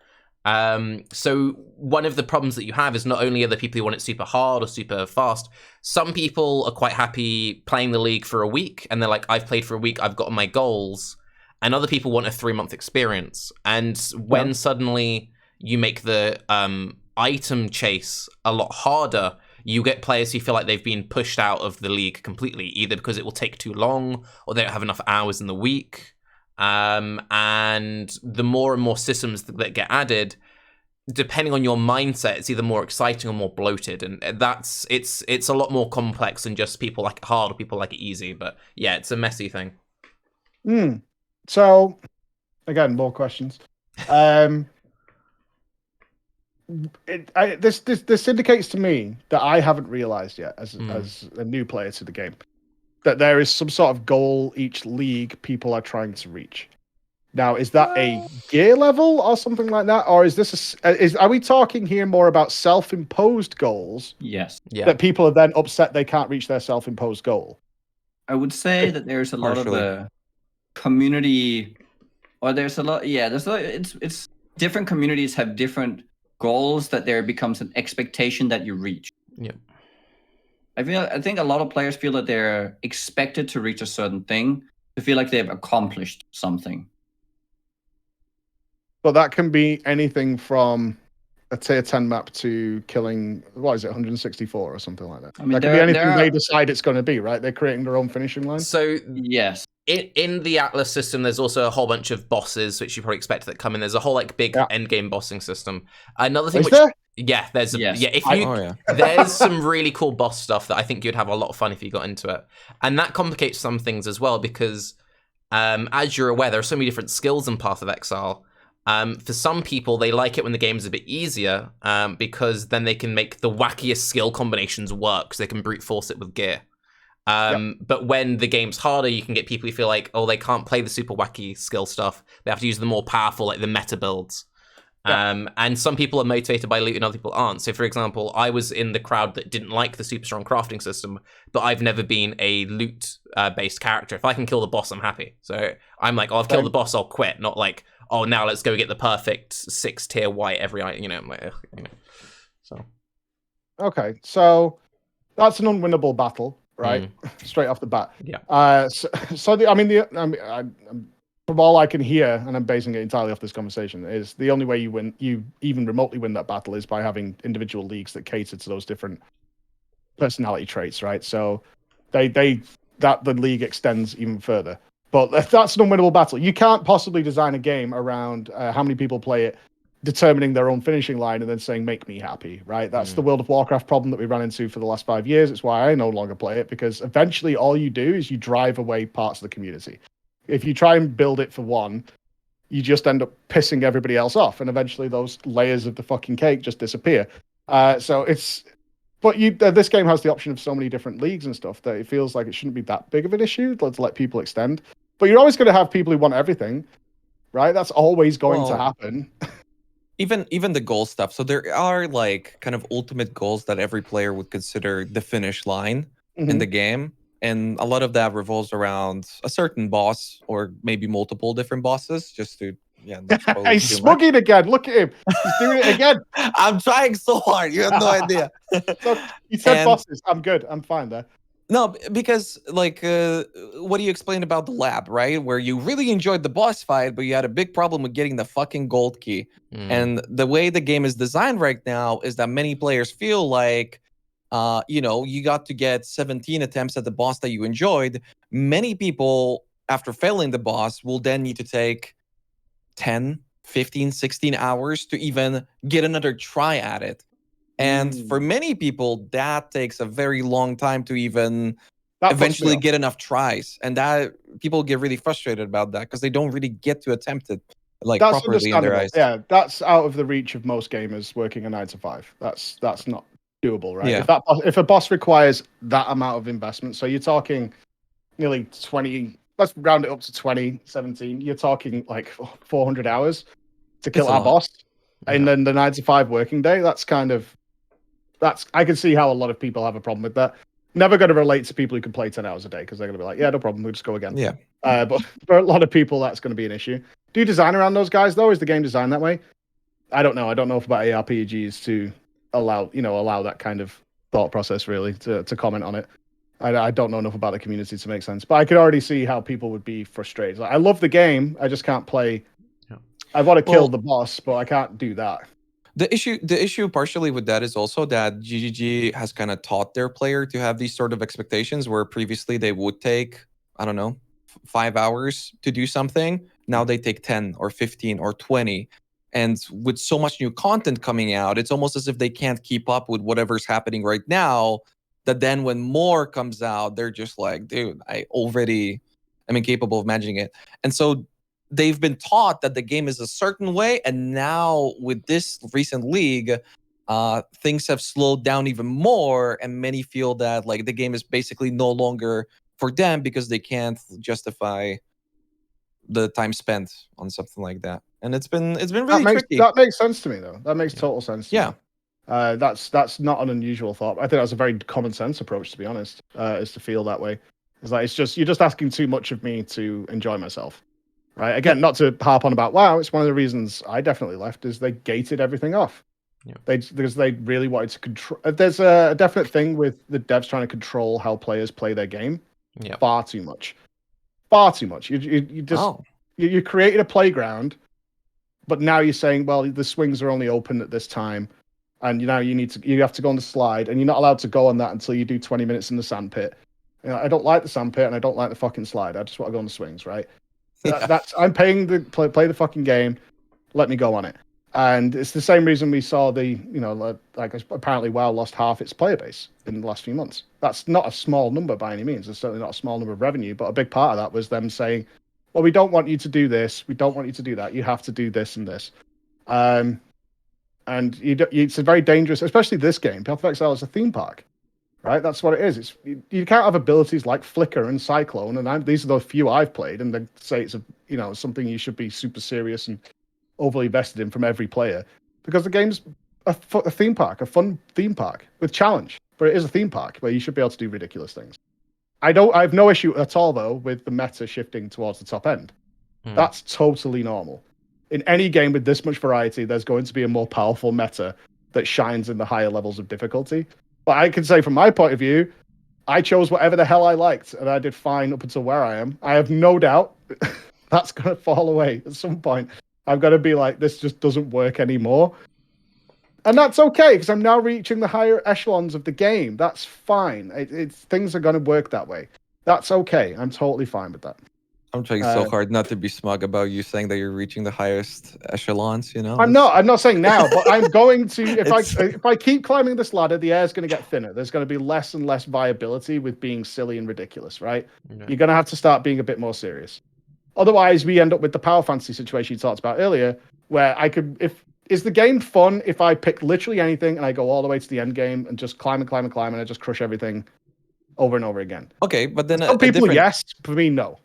So one of the problems that you have is not only are the people who want it super hard or super fast, some people are quite happy playing the league for a week, and they're like, I've played for a week, I've gotten my goals, and other people want a 3-month experience. And when suddenly you make the item chase a lot harder, you get players who feel like they've been pushed out of the league completely, either because it will take too long or they don't have enough hours in the week. And the more and more systems that get added, depending on your mindset, it's either more exciting or more bloated. And it's a lot more complex than just people like it hard or people like it easy. But yeah, it's a messy thing. So, again, more questions. This indicates to me that I haven't realized yet, as a new player to the game, that there is some sort of goal each league people are trying to reach. Now, is that a gear level or something like that, or is this are we talking here more about self-imposed goals? Yes. Yeah. That people are then upset they can't reach their self-imposed goal. I would say that there's a lot of the community, or there's a lot. Yeah, it's different communities have different goals that there becomes an expectation that you reach. Yeah. I think a lot of players feel that they're expected to reach a certain thing to feel like they've accomplished something. But that can be anything from a tier 10 map to killing, what is it, 164 or something like that. I mean, that can be anything they decide it's going to be, right? They're creating their own finishing line. So yes. In the Atlas system, there's also a whole bunch of bosses, which you probably expect that come in. There's a whole like big end game bossing system. Another thing, there's if you there's some really cool boss stuff that I think you'd have a lot of fun if you got into it, and that complicates some things as well because, as you're aware, there are so many different skills in Path of Exile. For some people, they like it when the game's a bit easier because then they can make the wackiest skill combinations work, so they can brute force it with gear. But when the game's harder, you can get people who feel like, oh, they can't play the super wacky skill stuff. They have to use the more powerful, like the meta builds. And some people are motivated by loot and other people aren't. So, for example, I was in the crowd that didn't like the super strong crafting system, but I've never been a loot-based character. If I can kill the boss, I'm happy. So I'm like, oh, I've killed the boss, I'll quit. Not like, oh, now let's go get the perfect 6-tier white every item, I'm like, so. Okay, so that's an unwinnable battle. Right, straight off the bat. Yeah. From all I can hear, and I'm basing it entirely off this conversation, is the only way you even remotely win that battle is by having individual leagues that cater to those different personality traits, right? So the league extends even further. But that's an unwinnable battle. You can't possibly design a game around how many people play it, determining their own finishing line and then saying, make me happy, right? That's the World of Warcraft problem that we ran into for the last 5 years. It's why I no longer play it, because eventually all you do is you drive away parts of the community. If you try and build it for one, you just end up pissing everybody else off, and eventually those layers of the fucking cake just disappear. This game has the option of so many different leagues and stuff that it feels like it shouldn't be that big of an issue. Let's let people extend. But you're always going to have people who want everything, right? That's always going to happen. Even the goal stuff. So there are like kind of ultimate goals that every player would consider the finish line in the game. And a lot of that revolves around a certain boss or maybe multiple different bosses just to Yeah, that's probably He's too much. smugging again. Look at him. He's doing it again. I'm trying so hard. You have no idea. So he said And- bosses. I'm good. I'm fine there. No, because like what do you explain about the lab, right? Where you really enjoyed the boss fight, but you had a big problem with getting the fucking gold key. And the way the game is designed right now is that many players feel like you got to get 17 attempts at the boss that you enjoyed. Many people, after failing the boss, will then need to take 10, 15, 16 hours to even get another try at it. And for many people, that takes a very long time to even That puts me eventually off. get enough tries. And that people get really frustrated about that because they don't really get to attempt it like That's properly in their understandable. eyes. Yeah, that's out of the reach of most gamers working a 9 to 5. That's not doable, right? Yeah. If a boss requires that amount of investment, so you're talking nearly 20. Let's round it up to 20, 17. You're talking like 400 hours to kill It's a our lot. boss, and then the 9 to 5 working day. I can see how a lot of people have a problem with that. Never going to relate to people who can play 10 hours a day because they're going to be like, yeah, no problem, we'll just go again. Yeah. But for a lot of people, that's going to be an issue. Do you design around those guys though? Is the game designed that way? I don't know. I don't know about ARPGs to allow that kind of thought process really to comment on it. I don't know enough about the community to make sense, but I could already see how people would be frustrated. Like, I love the game, I just can't play. Yeah. I want to kill the boss, but I can't do that. The issue partially with that is also that GGG has kind of taught their player to have these sort of expectations where previously they would take, I don't know, 5 hours to do something. Now they take 10 or 15 or 20. And with so much new content coming out, it's almost as if they can't keep up with whatever's happening right now. That then when more comes out, they're just like, dude, I'm incapable of managing it. And so they've been taught that the game is a certain way, and now with this recent league, things have slowed down even more, and many feel that like the game is basically no longer for them because they can't justify the time spent on something like that. And it's been really tricky. That makes sense to me though. That makes total sense to Yeah. me. That's not an unusual thought. I think that's a very common sense approach, to be honest, is to feel that way. It's like you're just asking too much of me to enjoy myself. Right. Again, not to harp on about WoW. It's one of the reasons I definitely left is they gated everything off. Yeah. Because they really wanted to control. There's a definite thing with the devs trying to control how players play their game. Yeah. Far too much. Far too much. You created a playground, but now you're saying, well, the swings are only open at this time, and you have to go on the slide, and you're not allowed to go on that until you do 20 minutes in the sandpit. I don't like the sandpit, and I don't like the fucking slide. I just want to go on the swings, right? Yeah. I'm paying to play the fucking game. Let me go on it. And it's the same reason we saw apparently WoW lost half its player base in the last few months. That's not a small number by any means. It's certainly not a small number of revenue, but a big part of that was them saying, well, we don't want you to do this. We don't want you to do that. You have to do this and this. And it's a very dangerous, especially this game. Path of Exile is a theme park. Right, that's what it is. You can't have abilities like Flicker and Cyclone, and these are the few I've played, and they say it's something you should be super serious and overly vested in from every player, because the game's a theme park, a fun theme park with challenge, but it is a theme park where you should be able to do ridiculous things. I have no issue at all though with the meta shifting towards the top end. That's totally normal. In any game with this much variety, there's going to be a more powerful meta that shines in the higher levels of difficulty. But I can say from my point of view, I chose whatever the hell I liked, and I did fine up until where I am. I have no doubt that's going to fall away at some point. I've got to be like, this just doesn't work anymore. And that's okay, because I'm now reaching the higher echelons of the game. That's fine. Things are going to work that way. That's okay. I'm totally fine with that. I'm trying so hard not to be smug about you saying that you're reaching the highest echelons, I'm not saying now, but I'm going to, if I keep climbing this ladder, the air's going to get thinner. There's going to be less and less viability with being silly and ridiculous, right? Yeah. You're going to have to start being a bit more serious. Otherwise, we end up with the power fantasy situation you talked about earlier, where is the game fun if I pick literally anything and I go all the way to the end game and just climb and climb and climb and I just crush everything over and over again? Okay, but then some people, yes. For me, no.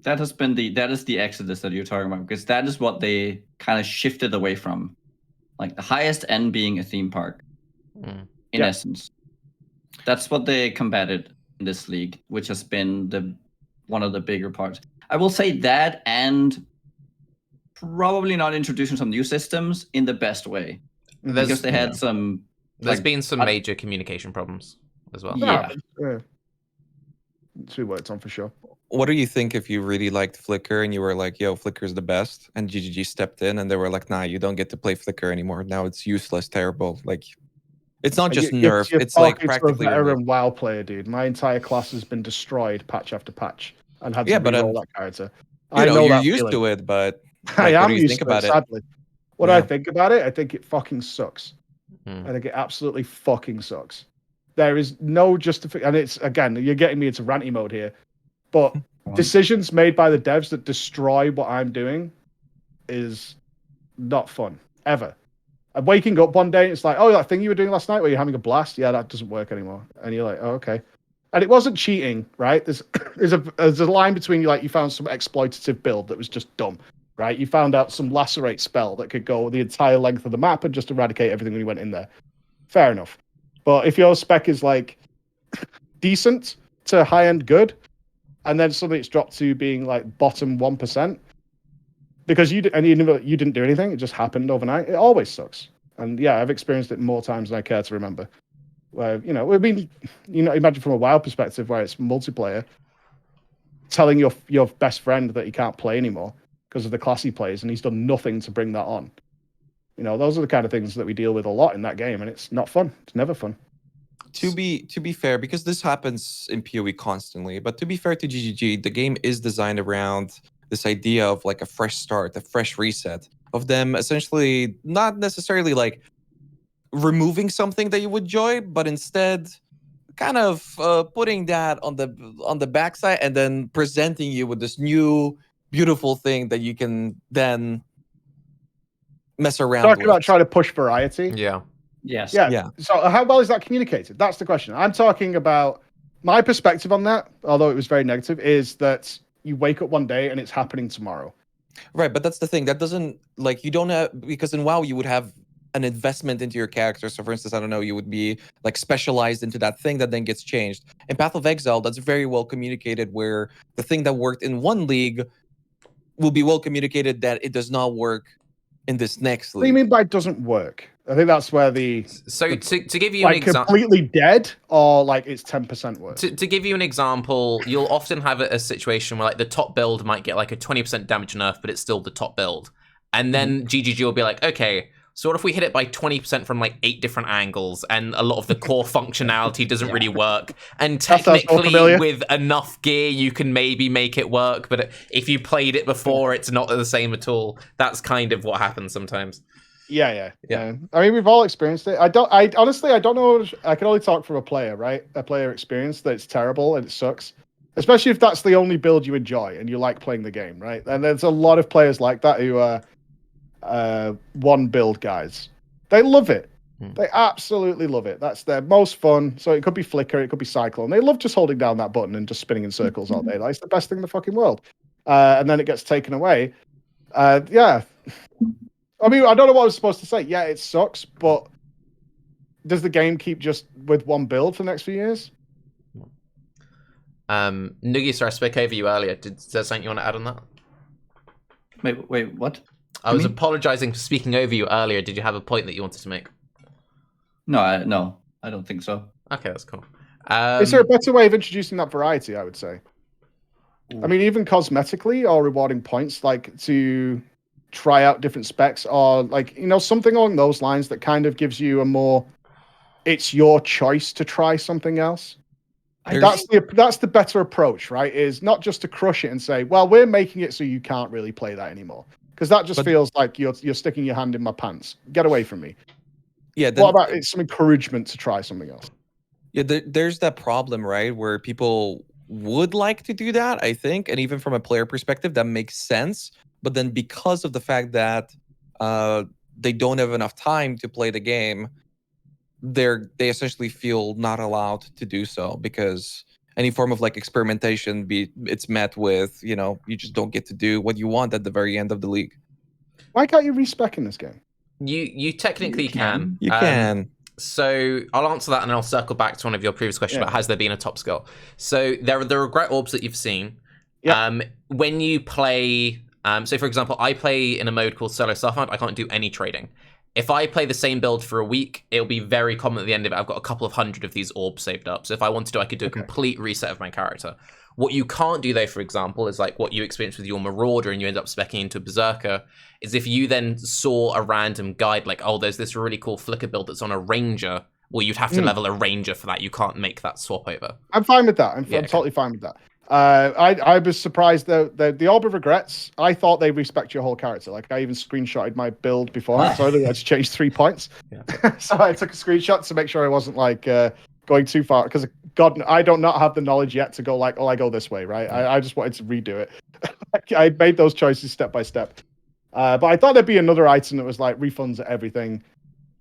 That is the exodus that you're talking about, because that is what they kind of shifted away from, like the highest end being a theme park. In essence, that's what they combated in this league, which has been one of the bigger parts. I will say that, and probably not introducing some new systems in the best way because they had some. There's like, been some major communication problems as well. Yeah. Two words on for sure. What do you think if you really liked Flickr and you were like, yo, Flickr's the best, and GGG stepped in and they were like, nah, you don't get to play Flickr anymore. Now it's useless, terrible. Like, it's not just nerf, it's like practically a veteran WoW player, dude. My entire class has been destroyed patch after patch and had to re-roll that character. I know you're used to it, but I like, am what do you used think to about it, it? sadly. What do I think about it? I think it fucking sucks. Hmm. I think it absolutely fucking sucks. There is no justification, and it's, again, you're getting me into ranty mode here, but decisions made by the devs that destroy what I'm doing is not fun, ever. I'm waking up one day, and it's like, oh, that thing you were doing last night where you're having a blast, yeah, that doesn't work anymore. And you're like, oh, okay. And it wasn't cheating, right? There's a line between you found some exploitative build that was just dumb, right? You found out some lacerate spell that could go the entire length of the map and just eradicate everything when you went in there. Fair enough. But if your spec is like decent to high-end good, and then suddenly it's dropped to being like bottom 1%, because you didn't do anything, it just happened overnight, it always sucks. And yeah, I've experienced it more times than I care to remember. Where, imagine from a WoW perspective where it's multiplayer, telling your best friend that he can't play anymore because of the class he plays, and he's done nothing to bring that on. Those are the kind of things that we deal with a lot in that game, and it's not fun. It's never fun. To be fair, because this happens in PoE constantly, but to be fair to GGG, the game is designed around this idea of like a fresh start, a fresh reset, of them essentially not necessarily like removing something that you would enjoy, but instead kind of putting that on the backside and then presenting you with this new beautiful thing that you can then mess around Talking with. about trying to push variety. Yeah. Yes. Yeah. So how well is that communicated? That's the question. I'm talking about my perspective on that, although it was very negative, is that you wake up one day and it's happening tomorrow. Right, but that's the thing. That doesn't, like, you don't have, because in WoW you would have an investment into your character. So for instance, I don't know, you would be like specialized into that thing that then gets changed. In Path of Exile, that's very well communicated, where the thing that worked in one league will be well communicated that it does not work in this next league. What do you mean by doesn't work? I think that's where to give you an example, completely dead, or like it's 10% worse. To give you an example, you'll often have a situation where like the top build might get like a 20% damage nerf, but it's still the top build, and then GGG will be like, okay, so what if we hit it by 20% from like 8 different angles, and a lot of the core functionality doesn't really work, and technically with enough gear you can maybe make it work, but if you played it before, it's not the same at all. That's kind of what happens sometimes. Yeah. I mean, we've all experienced it. I honestly don't know. I can only talk from a player, right? A player experience that it's terrible and it sucks, especially if that's the only build you enjoy and you like playing the game, right? And there's a lot of players like that who are one build guys. They love it. They absolutely love it. That's their most fun. So it could be Flickr, it could be Cyclone. They love just holding down that button and just spinning in circles all day. Like, it's the best thing in the fucking world. And then it gets taken away. Yeah. I mean, I don't know what I was supposed to say. Yeah, it sucks, but does the game keep just with one build for the next few years? Nugiyen, sorry, I spoke over you earlier. Is there something you want to add on that? Wait, what? I was apologizing for speaking over you earlier. Did you have a point that you wanted to make? No, I don't think so. Okay, that's cool. Is there a better way of introducing that variety, I would say? I mean, even cosmetically or rewarding points, like to try out different specs, or like, something along those lines that kind of gives you a more, it's your choice to try something else. That's the better approach, right? Is not just to crush it and say, well, we're making it so you can't really play that anymore, because that just feels like you're sticking your hand in my pants. Get away from me. Yeah. What about some encouragement to try something else? Yeah, there's that problem, right, where people would like to do that, I think, and even from a player perspective, that makes sense. But then because of the fact that they don't have enough time to play the game, they essentially feel not allowed to do so, because any form of like experimentation, it's met with, you just don't get to do what you want at the very end of the league. Why can't you respec in this game? You technically can. You can. So I'll answer that, and I'll circle back to one of your previous questions about has there been a top skill. So there are the regret orbs that you've seen. Yeah. When you play So, for example, I play in a mode called Solo Starfinder. I can't do any trading. If I play the same build for a week, it'll be very common at the end of it. I've got a couple of hundred of these orbs saved up. So if I wanted to, I could do a complete reset of my character. What you can't do, though, for example, is like what you experience with your Marauder and you end up speccing into a Berserker, is if you then saw a random guide like, oh, there's this really cool Flicker build that's on a Ranger, well, you'd have to level a Ranger for that. You can't make that swap over. I'm fine with that. I'm totally fine with that. I was surprised though. The Orb of Regrets, I thought they respect your whole character. Like I even screenshotted my build beforehand, so I had to change 3 points. Yeah. So I took a screenshot to make sure I wasn't like going too far, because God, I don't not have the knowledge yet to go like, oh, I go this way, right? I just wanted to redo it. I made those choices step by step. But I thought there'd be another item that was like refunds at everything.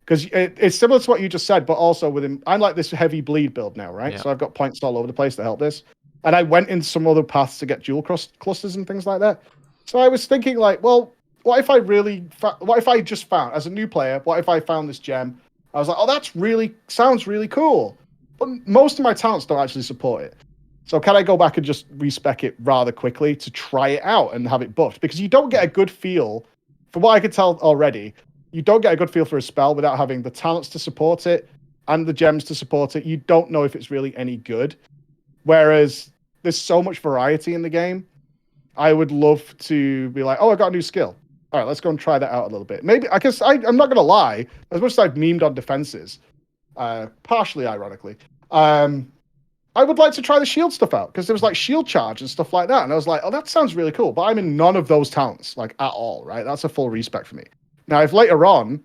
Because it's similar to what you just said, but also within, I'm like this heavy bleed build now, right? Yeah. So I've got points all over the place to help this. And I went in some other paths to get dual clusters and things like that. So I was thinking like, well, what if I just found, as a new player, what if I found this gem? I was like, oh, sounds really cool. But most of my talents don't actually support it. So can I go back and just respec it rather quickly to try it out and have it buffed? Because you don't get a good feel, from what I could tell already, you don't get a good feel for a spell without having the talents to support it and the gems to support it. You don't know if it's really any good. Whereas there's so much variety in the game, I would love to be like, oh, I got a new skill. All right, let's go and try that out a little bit. Maybe, because I'm not going to lie, as much as I've memed on defenses, partially ironically, I would like to try the shield stuff out, because there was like shield charge and stuff like that. And I was like, oh, that sounds really cool. But I'm in none of those talents, like at all, right? That's a full respec for me. Now, if later on,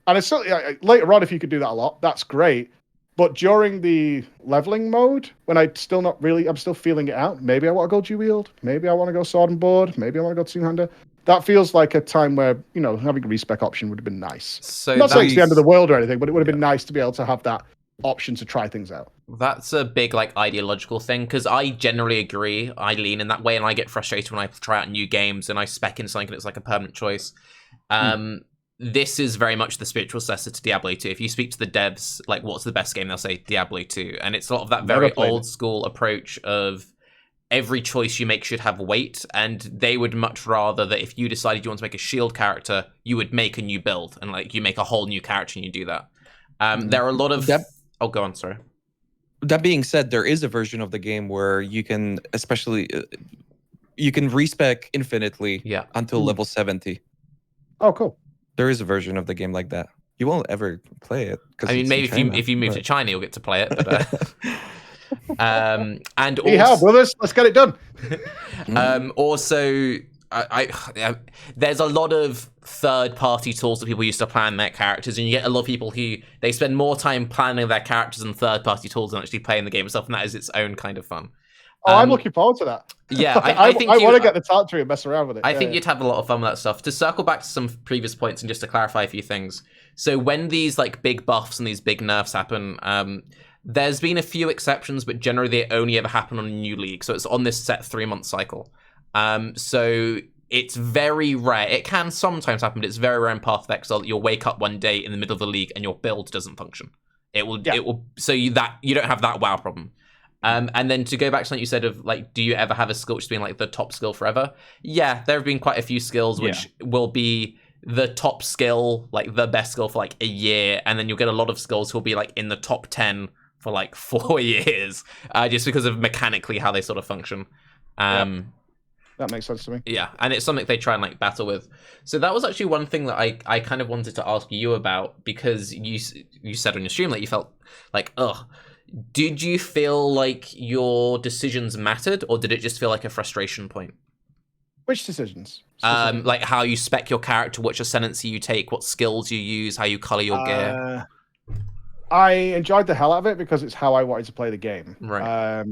and it's still, later on, if you could do that a lot, that's great. But during the leveling mode, when I'm still feeling it out. Maybe I want to go dual-wield. Maybe I want to go sword and board. Maybe I want to go two-hander. That feels like a time where, having a respec option would have been nice. So not saying it's the end of the world or anything, but it would have been nice to be able to have that option to try things out. That's a big ideological thing, because I generally agree. I lean in that way, and I get frustrated when I try out new games and I spec in something that's like a permanent choice. This is very much the spiritual successor to Diablo 2. If you speak to the devs, like, what's the best game, they'll say Diablo 2. And it's a lot of that very old school approach of every choice you make should have weight. And they would much rather that if you decided you want to make a shield character, you would make a new build. And you make a whole new character and you do that. There are a lot of... Oh, go on, sorry. That being said, there is a version of the game where you can, you can respec infinitely until level 70. Oh, cool. There is a version of the game like that. You won't ever play it. I mean, maybe if you move to China, you'll get to play it. But, and also, yeah, brothers, let's get it done. Also, there's a lot of third-party tools that people use to plan their characters, and you get a lot of people who they spend more time planning their characters and third-party tools than actually playing the game itself, and that is its own kind of fun. Oh, I'm looking forward to that. Yeah, I think I want to get the talent tree and mess around with it. I think you'd have a lot of fun with that stuff. To circle back to some previous points and just to clarify a few things. So when these big buffs and these big nerfs happen, there's been a few exceptions, but generally they only ever happen on a new league. So it's on this set 3-month cycle. So it's very rare. It can sometimes happen, but it's very rare in Path of Exile that you'll wake up one day in the middle of the league and your build doesn't function. It will. So you don't have that WoW problem. And then to go back to something you said of do you ever have a skill which has been the top skill forever? Yeah, there have been quite a few skills which will be the top skill, the best skill for a year, and then you'll get a lot of skills who'll be in the top 10 for 4 years, just because of mechanically how they sort of function. That makes sense to me. Yeah, and it's something they try and battle with. So that was actually one thing that I kind of wanted to ask you about, because you said on your stream that you felt ugh. Did you feel like your decisions mattered, or did it just feel like a frustration point? Which decisions? How you spec your character, which ascendancy you take, what skills you use, how you color your gear. I enjoyed the hell out of it because it's how I wanted to play the game. Right.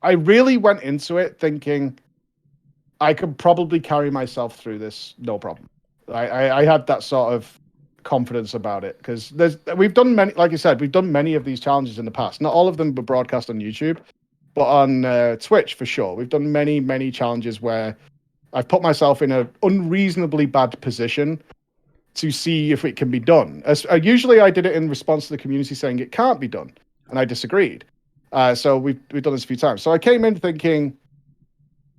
I really went into it thinking I could probably carry myself through this, no problem. I had that sort of confidence about it, because we've done many, like you said, we've done many of these challenges in the past. Not all of them were broadcast on YouTube, but on Twitch for sure. We've done many challenges where I've put myself in an unreasonably bad position to see if it can be done. Usually I did it in response to the community saying it can't be done, and I disagreed. So we've done this a few times. So I came in thinking,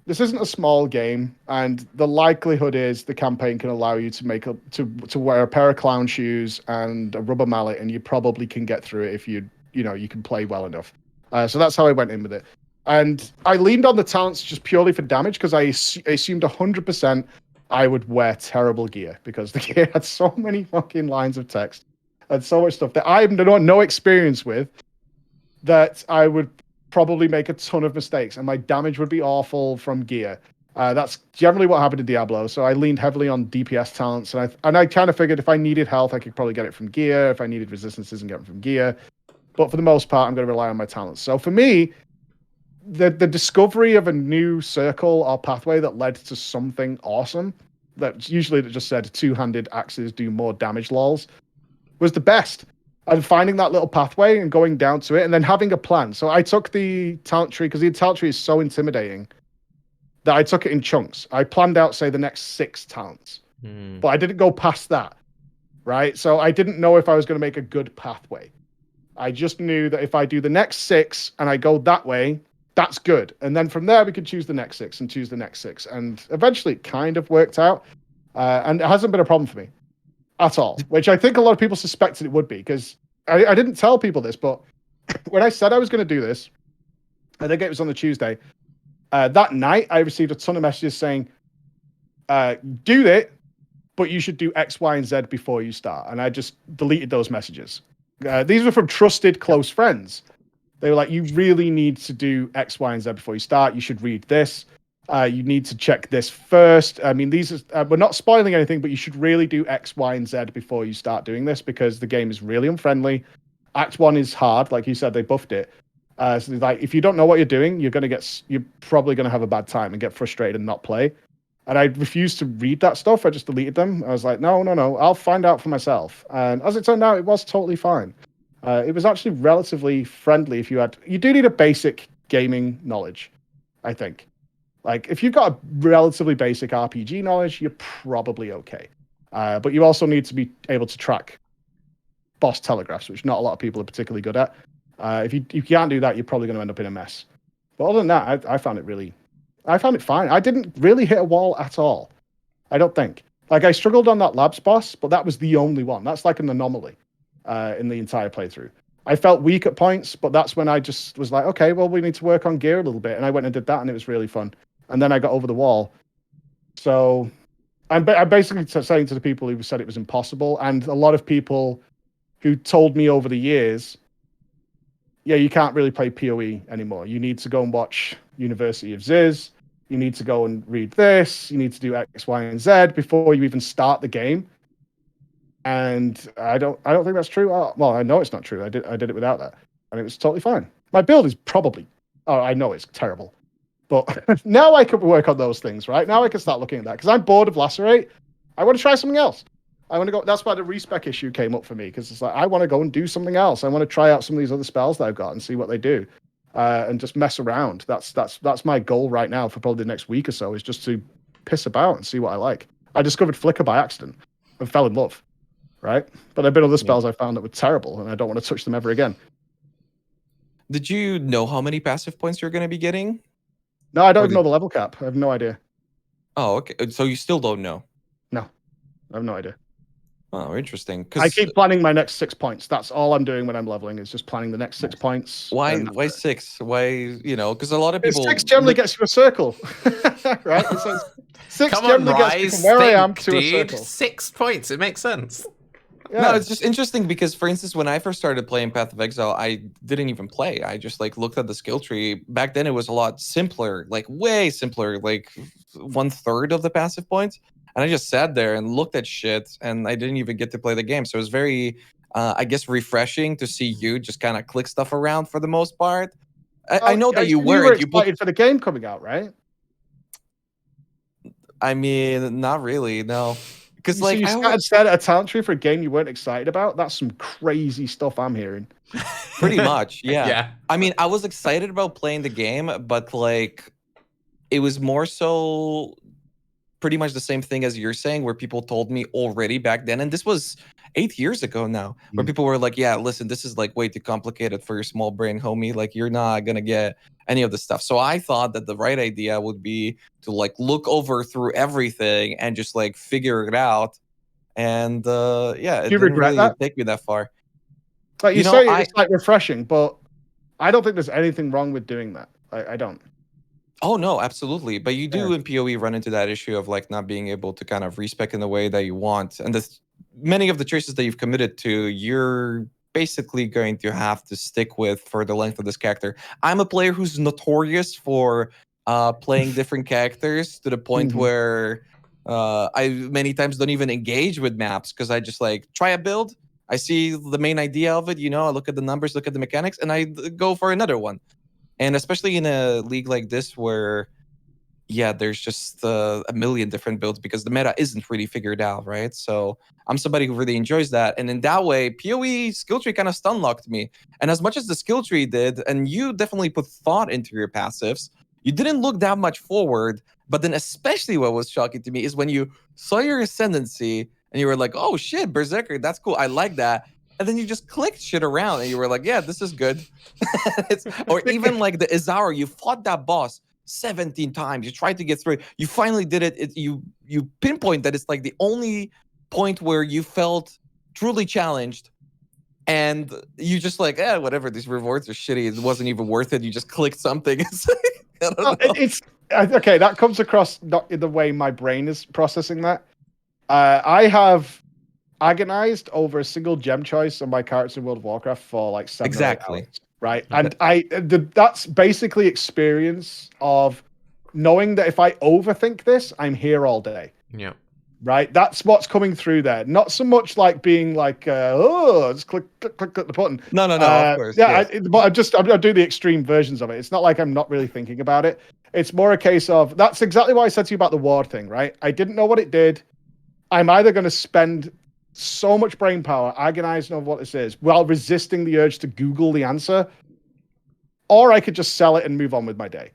this isn't a small game, and the likelihood is the campaign can allow you to to wear a pair of clown shoes and a rubber mallet, and you probably can get through it if you can play well enough. So that's how I went in with it, and I leaned on the talents just purely for damage because I assumed 100% I would wear terrible gear because the gear had so many fucking lines of text and so much stuff that I have no experience with, that I would probably make a ton of mistakes and my damage would be awful from gear. That's generally what happened in Diablo. So I leaned heavily on DPS talents, and I kind of figured if I needed health, I could probably get it from gear. If I needed resistances, and get them from gear. But for the most part, I'm going to rely on my talents. So for me, the discovery of a new circle or pathway that led to something awesome, that just said two-handed axes do more damage lols, was the best. And finding that little pathway and going down to it and then having a plan. So I took the talent tree because the talent tree is so intimidating that I took it in chunks. I planned out, say, the next 6 talents, but I didn't go past that, right? So I didn't know if I was going to make a good pathway. I just knew that if I do the next 6 and I go that way, that's good. And then from there, we could choose the next 6 and choose the next 6. And eventually it kind of worked out. And it hasn't been a problem for me at all, which I think a lot of people suspected it would be, because I didn't tell people this, but when I said I was going to do this, I think it was on the Tuesday, that night I received a ton of messages saying, do it, but you should do X, Y, and Z before you start. And I just deleted those messages. These were from trusted close friends. They were like, you really need to do X, Y, and Z before you start. You should read this. You need to check this first. I mean, these are, we're not spoiling anything, but you should really do X, Y, and Z before you start doing this, because the game is really unfriendly. Act 1 is hard. Like you said, they buffed it. So like, if you don't know what you're doing, you're probably going to have a bad time and get frustrated and not play. And I refused to read that stuff. I just deleted them. I was like, no, I'll find out for myself. And as it turned out, it was totally fine. It was actually relatively friendly. You do need a basic gaming knowledge, I think. Like, if you've got a relatively basic RPG knowledge, you're probably okay. But you also need to be able to track boss telegraphs, which not a lot of people are particularly good at. If you can't do that, you're probably going to end up in a mess. But other than that, I found it fine. I didn't really hit a wall at all. I don't think. Like, I struggled on that labs boss, but that was the only one. That's like an anomaly in the entire playthrough. I felt weak at points, but that's when I just was like, okay, well, we need to work on gear a little bit. And I went and did that, and it was really fun. And then I got over the wall. So I'm basically saying to the people who said it was impossible, and a lot of people who told me over the years, yeah, you can't really play PoE anymore. You need to go and watch University of Ziz. You need to go and read this. You need to do X, Y, and Z before you even start the game. And I don't think that's true. Well, I know it's not true. I did it without that, and it was totally fine. My build is I know it's terrible, but now I can work on those things, right? Now I can start looking at that, because I'm bored of Lacerate. I want to try something else. I want to go. That's why the respec issue came up for me, because it's like, I want to go and do something else. I want to try out some of these other spells that I've got and see what they do, and just mess around. That's my goal right now for probably the next week or so, is just to piss about and see what I like. I discovered Flicker by accident and fell in love, right? But there've been other spells I found that were terrible, and I don't want to touch them ever again. Did you know how many passive points you're going to be getting? No, I don't even know the level cap. I have no idea. Oh, okay. So you still don't know? No, I have no idea. Oh, interesting. I keep planning my next 6 points. That's all I'm doing when I'm leveling, is just planning the next 6 points. Why 6? Why, because a lot of people... 6 generally gets you a circle, right? So 6 Come on, generally gets you Raiz, from where I am think, to a dude. circle. 6 points. It makes sense. Yeah. No, it's just interesting because, for instance, when I first started playing Path of Exile, I didn't even play. I just looked at the skill tree. Back then, it was a lot simpler, way simpler, 1/3 of the passive points. And I just sat there and looked at shit, and I didn't even get to play the game. So it was very, I guess, refreshing to see you just kind of click stuff around for the most part. I know that you were excited for the game coming out, right? I mean, not really, no. Because you said a talent tree for a game you weren't excited about. That's some crazy stuff I'm hearing. Pretty much, yeah. Yeah. I mean, I was excited about playing the game, but it was more so pretty much the same thing as you're saying, where people told me already back then, and this was 8 years ago now, where Mm. people were like, yeah, listen, this is like way too complicated for your small brain, homie. Like, you're not gonna get any of the stuff. So I thought that the right idea would be to like look over through everything and just like figure it out. And yeah, it Do you didn't regret really that? take me that far. Like you You know, say, it's like refreshing, but I don't think there's anything wrong with doing that. I don't. Oh no, absolutely. But you do Yeah. in PoE run into that issue of like not being able to kind of respec in the way that you want. And this many of the choices that you've committed to, you're basically going to have to stick with for the length of this character. I'm a player who's notorious for playing different characters to the point Mhm. where I many times don't even engage with maps because I just like try a build. I see the main idea of it, you know, I look at the numbers, look at the mechanics, and I go for another one. And especially in a league like this where, yeah, there's just a million different builds because the meta isn't really figured out, right? So I'm somebody who really enjoys that. And in that way, PoE skill tree kind of stun locked me. And as much as the skill tree did, and you definitely put thought into your passives, you didn't look that much forward. But then especially what was shocking to me is when you saw your ascendancy and you were like, oh shit, Berserker, that's cool. I like that. And then you just clicked shit around and you were like, yeah, this is good. Or even like the Izara, you fought that boss 17 times. You tried to get through it. You finally did it. You pinpoint that it's like the only point where you felt truly challenged. And you just like, whatever, these rewards are shitty. It wasn't even worth it. You just clicked something. It's like, I don't know. It's okay. That comes across not in the way my brain is processing that. I have agonized over a single gem choice on my characters in World of Warcraft for like 7 or 8 Exactly. hours, right? And that's basically experience of knowing that if I overthink this, I'm here all day. Yeah. Right, that's what's coming through there. Not so much like being like, oh, just click the button. No, of course. Yeah, Yes. but I do the extreme versions of it. It's not like I'm not really thinking about it. It's more a case of that's exactly what I said to you about the ward thing, right? I didn't know what it did. I'm either going to spend so much brain power agonizing over what this is while resisting the urge to Google the answer, or I could just sell it and move on with my day.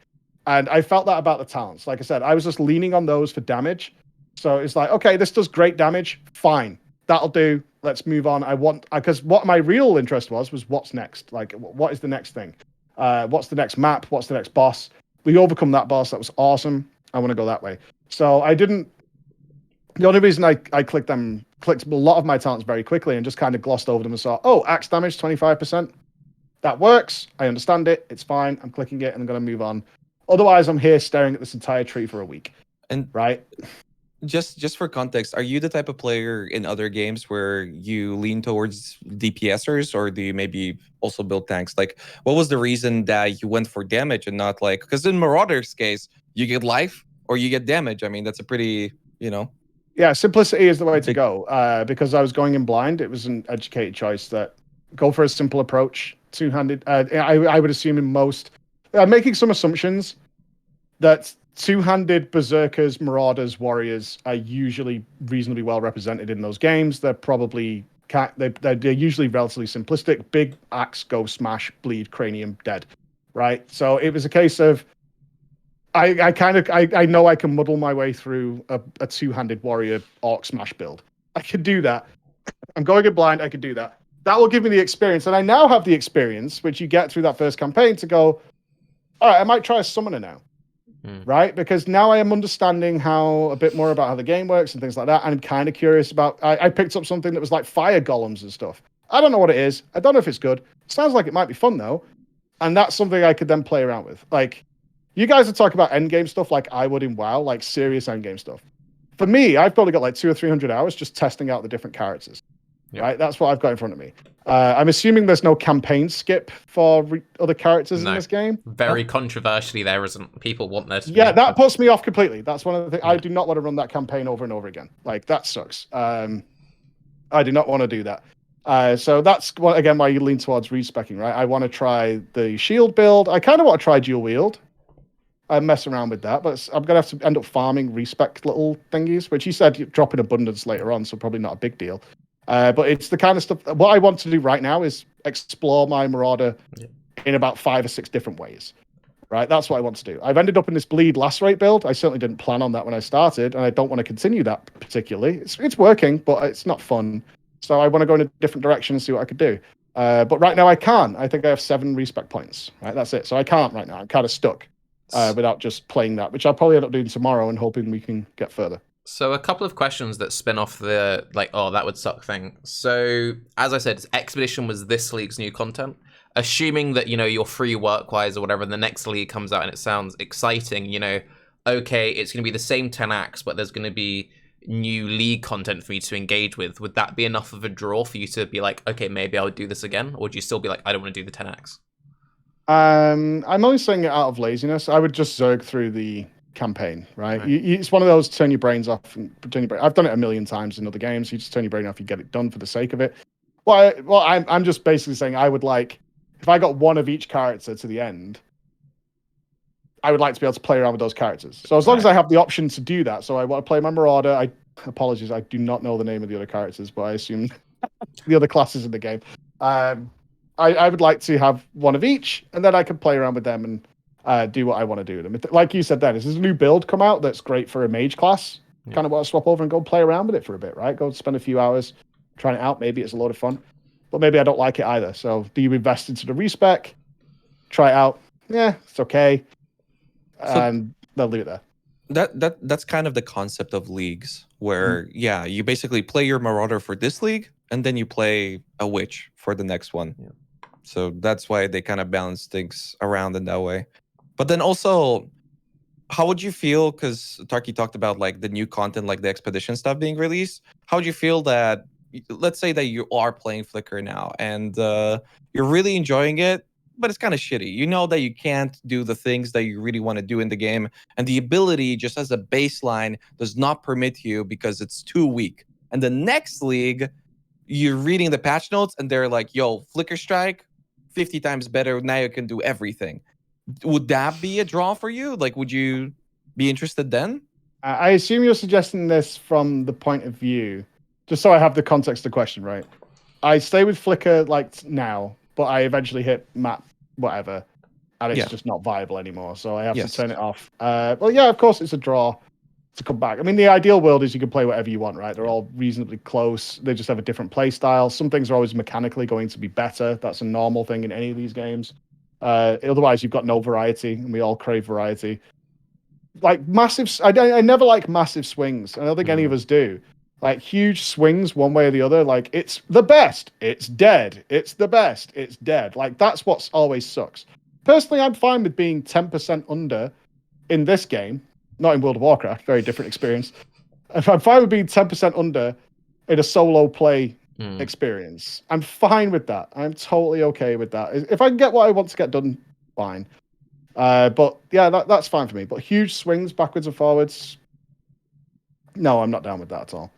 And I felt that about the talents. Like I said, I was just leaning on those for damage. So it's like, okay, this does great damage. Fine. That'll do. Let's move on. Because what my real interest was what's next? Like, what is the next thing? What's the next map? What's the next boss? We overcome that boss. That was awesome. I want to go that way. So I didn't. The only reason I clicked a lot of my talents very quickly and just kind of glossed over them and saw, oh, axe damage 25%. That works. I understand it. It's fine. I'm clicking it and I'm going to move on. Otherwise, I'm here staring at this entire tree for a week. And right. Just for context, are you the type of player in other games where you lean towards DPSers, or do you maybe also build tanks? Like, what was the reason that you went for damage and not like? Because in Marauder's case, you get life or you get damage. I mean, that's a pretty, Yeah, simplicity is the way to go. Because I was going in blind, it was an educated choice that go for a simple approach, two-handed. I would assume in most, I'm making some assumptions that two-handed berserkers, marauders, warriors are usually reasonably well represented in those games. They're probably they're usually relatively simplistic. Big axe, go smash, bleed, cranium, dead. Right. So it was a case of I know I can muddle my way through a two-handed warrior orc smash build. I could do that. I'm going in blind. I could do that. That will give me the experience, and I now have the experience which you get through that first campaign to go. All right, I might try a summoner now. Right, because now I am understanding a bit more about how the game works and things like that. I'm kind of curious about. I picked up something that was like fire golems and stuff. I don't know what it is. I don't know if it's good. It sounds like it might be fun though, and that's something I could then play around with. Like, you guys are talking about endgame stuff like I would in WoW, like serious endgame stuff. For me, I've probably got like 200 or 300 hours just testing out the different characters. Yep. Right, that's what I've got in front of me. I'm assuming there's no campaign skip for other characters in this game. Very controversially, there isn't. People want this. Yeah, that puts me off completely. That's one of the things. I do not want to run that campaign over and over again. Like, that sucks. I do not want to do that. So that's again why you lean towards respecking, right? I want to try the shield build. I kind of want to try dual wield. I mess around with that, but I'm gonna have to end up farming respec little thingies, which you said you drop in abundance later on, so probably not a big deal. But it's the kind of stuff. What I want to do right now is explore my Marauder in about 5 or 6 different ways. Right, that's what I want to do. I've ended up in this bleed lacerate build. I certainly didn't plan on that when I started, and I don't want to continue that particularly. It's working, but it's not fun. So I want to go in a different direction and see what I could do. But right now I can't. I think I have 7 respec points. Right, that's it. So I can't right now. I'm kind of stuck without just playing that, which I'll probably end up doing tomorrow and hoping we can get further. So a couple of questions that spin off the like, oh, that would suck thing. So as I said, Expedition was this league's new content. Assuming that, you know, you're free work-wise or whatever, and the next league comes out and it sounds exciting, you know, okay, it's going to be the same 10 acts, but there's going to be new league content for me to engage with. Would that be enough of a draw for you to be like, okay, maybe I'll do this again? Or would you still be like, I don't want to do the 10 acts? I'm only saying it out of laziness. I would just zerg through the campaign, right? It's one of those turn your brains off and turn your brain. I've done it a million times in other games. You just turn your brain off, you get it done for the sake of it. I'm just basically saying I would like, if I got one of each character to the end, I would like to be able to play around with those characters. So as long as I have the option to do that, so I want to play my Marauder. Apologies, I do not know the name of the other characters, but I assume the other classes in the game. I would like to have one of each, and then I can play around with them and do what I want to do with them. Like you said, there's a new build come out that's great for a mage class. Kind of want to swap over and go play around with it for a bit, right? Go spend a few hours trying it out. Maybe it's a lot of fun, but maybe I don't like it either. So do you invest into the respec? Try it out. Yeah, it's okay. And they'll leave it there. That's kind of the concept of leagues where you basically play your Marauder for this league and then you play a witch for the next one. So that's why they kind of balance things around in that way. But then also, how would you feel, because Tarke talked about like the new content, like the expedition stuff being released, how would you feel that, let's say that you are playing Flicker now and you're really enjoying it, but it's kind of shitty. You know that you can't do the things that you really want to do in the game, and the ability just as a baseline does not permit you because it's too weak. And the next league, you're reading the patch notes and they're like, yo, Flicker Strike, 50 times better, now you can do everything. Would that be a draw for you? Like, would you be interested then? I assume you're suggesting this from the point of view, just so I have the context of the question, right? I stay with Flicker like now, but I eventually hit map whatever, and it's just not viable anymore. So I have to turn it off. Well, yeah, of course it's a draw to come back. I mean, the ideal world is you can play whatever you want, right? They're all reasonably close. They just have a different play style. Some things are always mechanically going to be better. That's a normal thing in any of these games. Otherwise, you've got no variety, and we all crave variety. Like massive, I never like massive swings. I don't think any of us do. Like huge swings one way or the other. Like it's the best, it's dead. It's the best, it's dead. Like that's what's always sucks. Personally, I'm fine with being 10% under in this game. Not in World of Warcraft, very different experience. If I'm fine with being 10% under in a solo play experience, I'm fine with that. I'm totally okay with that. If I can get what I want to get done, fine. But yeah, that's fine for me. But huge swings backwards and forwards, no, I'm not down with that at all.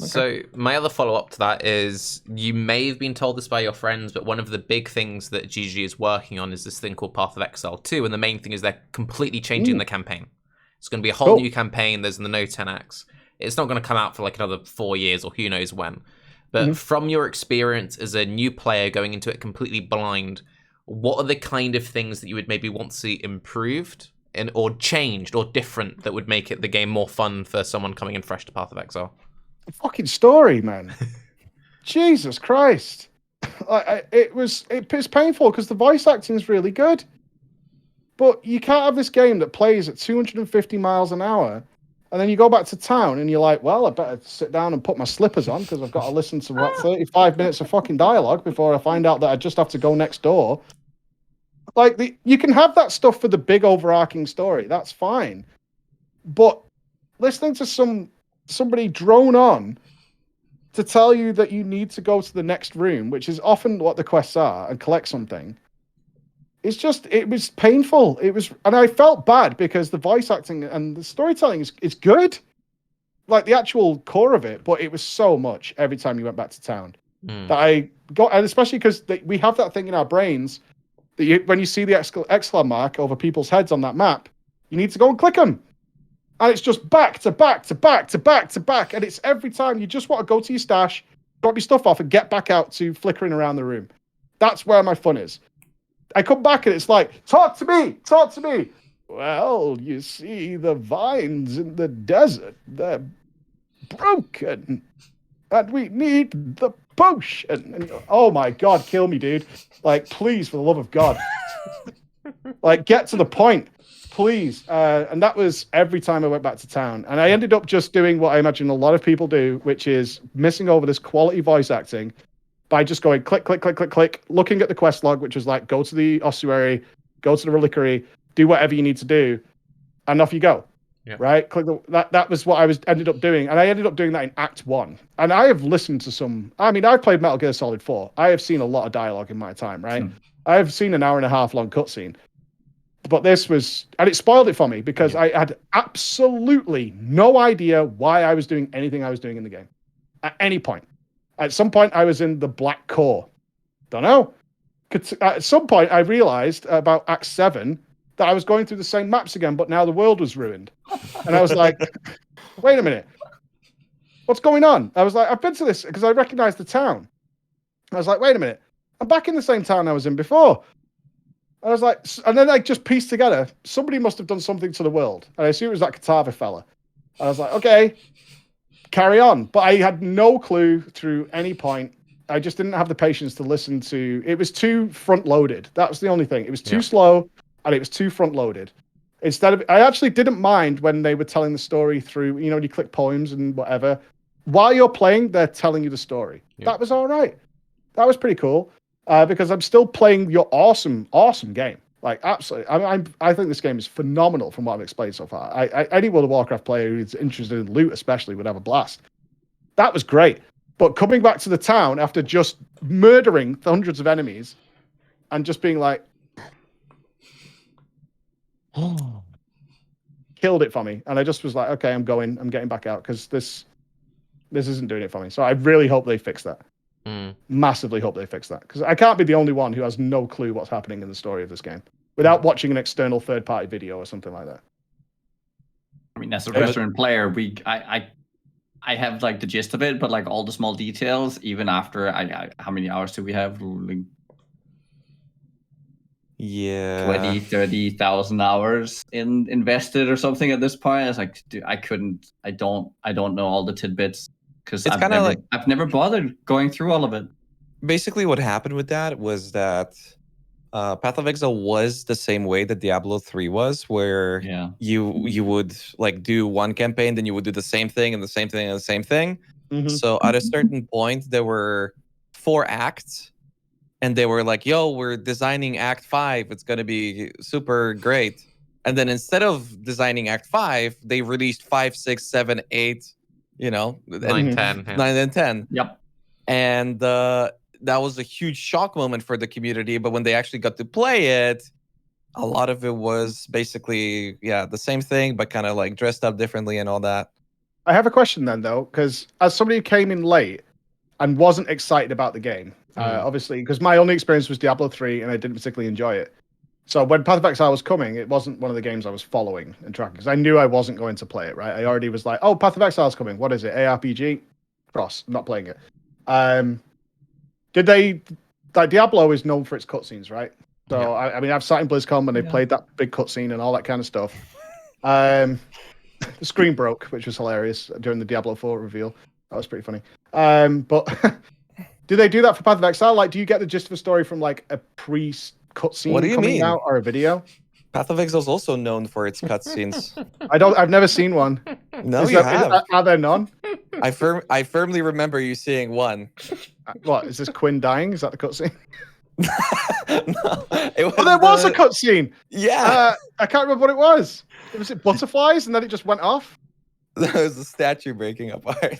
Okay. So my other follow-up to that is, you may have been told this by your friends, but one of the big things that GG is working on is this thing called Path of Exile 2, and the main thing is they're completely changing the campaign. It's going to be a whole new campaign. There's the no 10 acts. It's not going to come out for like another 4 years or who knows when. But from your experience as a new player going into it completely blind, what are the kind of things that you would maybe want to see improved or changed or different that would make it the game more fun for someone coming in fresh to Path of Exile? Fucking story, man. Jesus Christ. It's painful because the voice acting is really good. But you can't have this game that plays at 250 miles an hour, and then you go back to town and you're like, well, I better sit down and put my slippers on because I've got to listen to, 35 minutes of fucking dialogue before I find out that I just have to go next door. Like, you can have that stuff for the big overarching story. That's fine. But listening to somebody drone on to tell you that you need to go to the next room, which is often what the quests are, and collect something, it was painful. And I felt bad because the voice acting and the storytelling is good, like the actual core of it, but it was so much every time you went back to town that I got, and especially because we have that thing in our brains that when you see the Exile mark over people's heads on that map, you need to go and click them. And it's just back to back to back to back to back. And it's every time you just want to go to your stash, drop your stuff off, and get back out to flickering around the room. That's where my fun is. I come back and it's like, talk to me, talk to me. Well, you see the vines in the desert, they're broken. and we need the potion. And, oh my God, kill me, dude. Like, please, for the love of God. Like, get to the point, please. And that was every time I went back to town. And I ended up just doing what I imagine a lot of people do, which is missing over this quality voice acting by just going click, click, click, click, click, looking at the quest log, which was like, go to the ossuary, go to the reliquary, do whatever you need to do, and off you go. Yeah. Right? Click that was what I ended up doing. And I ended up doing that in Act 1. And I have listened to some, I mean, I've played Metal Gear Solid 4. I have seen a lot of dialogue in my time, right? I've seen an 1.5 hour long cutscene. But this was, and it spoiled it for me because I had absolutely no idea why I was doing anything I was doing in the game at any point. At some point, I was in the Black Core. Don't know. At some point, I realized about Act 7 that I was going through the same maps again, but now the world was ruined. And I was like, wait a minute. What's going on? I was like, I've been to this because I recognized the town. I was like, wait a minute. I'm back in the same town I was in before. I was like, and then I just pieced together, somebody must have done something to the world. And I assume it was that Katava fella. I was like, okay, carry on. But I had no clue through any point. I just didn't have the patience to listen to, it was too front loaded. That was the only thing. It was too slow and it was too front loaded. Instead of, I actually didn't mind when they were telling the story through, you know, when you click poems and whatever. While you're playing, they're telling you the story. Yeah. That was all right. That was pretty cool. Because I'm still playing your awesome game. Like, absolutely. I think this game is phenomenal from what I've explained so far. Any World of Warcraft player who's interested in loot, especially, would have a blast. That was great. But coming back to the town after just murdering hundreds of enemies and just being like, killed it for me. And I just was like, okay, I'm getting back out because this isn't doing it for me. So I really hope they fix that. Massively hope they fix that because I can't be the only one who has no clue what's happening in the story of this game without watching an external third-party video or something like that. I mean, as a veteran player, I have like the gist of it, but like all the small details, even after how many hours do we have? Like, 20, 30,000 hours invested or something at this point. It's like, dude, I don't know all the tidbits. Because I've never bothered going through all of it. Basically, what happened with that was that Path of Exile was the same way that Diablo 3 was, where you would like do one campaign, then you would do the same thing and the same thing and the same thing. Mm-hmm. So at a certain point, there were 4 acts, and they were like, "Yo, we're designing Act 5. It's gonna be super great." And then instead of designing Act 5, they released 5, 6, 7, 8. You know, 9, 10. 9 and 10. Yep. And that was a huge shock moment for the community. But when they actually got to play it, a lot of it was basically, the same thing, but kind of like dressed up differently and all that. I have a question then, though, because as somebody who came in late and wasn't excited about the game, obviously, because my only experience was Diablo 3 and I didn't particularly enjoy it. So when Path of Exile was coming, it wasn't one of the games I was following and tracking because I knew I wasn't going to play it, right? I already was like, oh, Path of Exile is coming. What is it? ARPG? Cross. I'm not playing it. Did they... Like, Diablo is known for its cutscenes, right? So, I mean, I've sat in BlizzCon when they played that big cutscene and all that kind of stuff. The screen broke, which was hilarious during the Diablo 4 reveal. That was pretty funny. But do they do that for Path of Exile? Like, do you get the gist of a story from, like, a cutscene coming out or a video? Path of Exile is also known for its cutscenes. I've never seen one. No, you have. Are there none? I firmly remember you seeing one. What is this? Quinn dying? Is that the cutscene? No, there was a cutscene. Yeah, I can't remember what it was. Was it butterflies and then it just went off? There was a statue breaking apart.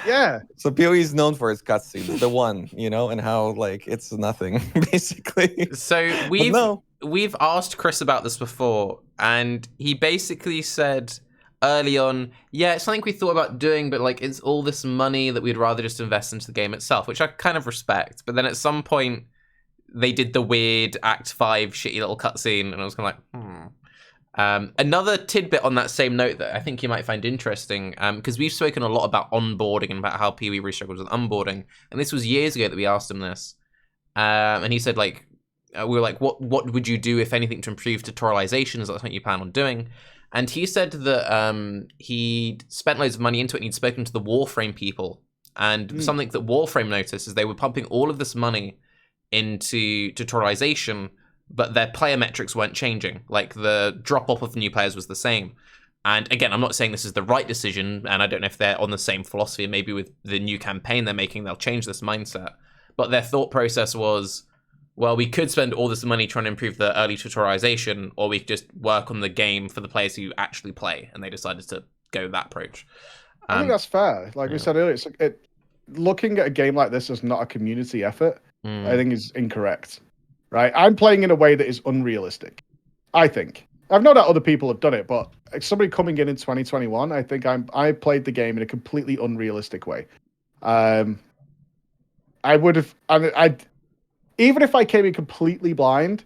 Yeah. So PoE is known for its cutscenes, the one, you know, and how like it's nothing basically. So we've asked Chris about this before, and he basically said early on, it's something we thought about doing, but like it's all this money that we'd rather just invest into the game itself, which I kind of respect. But then at some point, they did the weird Act 5 shitty little cutscene, and I was kind of like, Another tidbit on that same note that I think you might find interesting, because we've spoken a lot about onboarding and about how PoE really struggles with onboarding, and this was years ago that we asked him this, and he said, like, we were like, what would you do, if anything, to improve tutorialization? Is that something you plan on doing? And he said that he spent loads of money into it, and he'd spoken to the Warframe people And something that Warframe noticed is they were pumping all of this money into tutorialization, but their player metrics weren't changing. Like the drop-off of new players was the same. And again, I'm not saying this is the right decision, and I don't know if they're on the same philosophy. Maybe with the new campaign they're making, they'll change this mindset. But their thought process was, well, we could spend all this money trying to improve the early tutorialization, or we could just work on the game for the players who actually play. And they decided to go that approach. I think that's fair. Like we said earlier, looking at a game like this as not a community effort, I think is incorrect. Right? I'm playing in a way that is unrealistic. I think. I've no doubt other people have done it, but somebody coming in 2021, I think I played the game in a completely unrealistic way. I would have, even if I came in completely blind,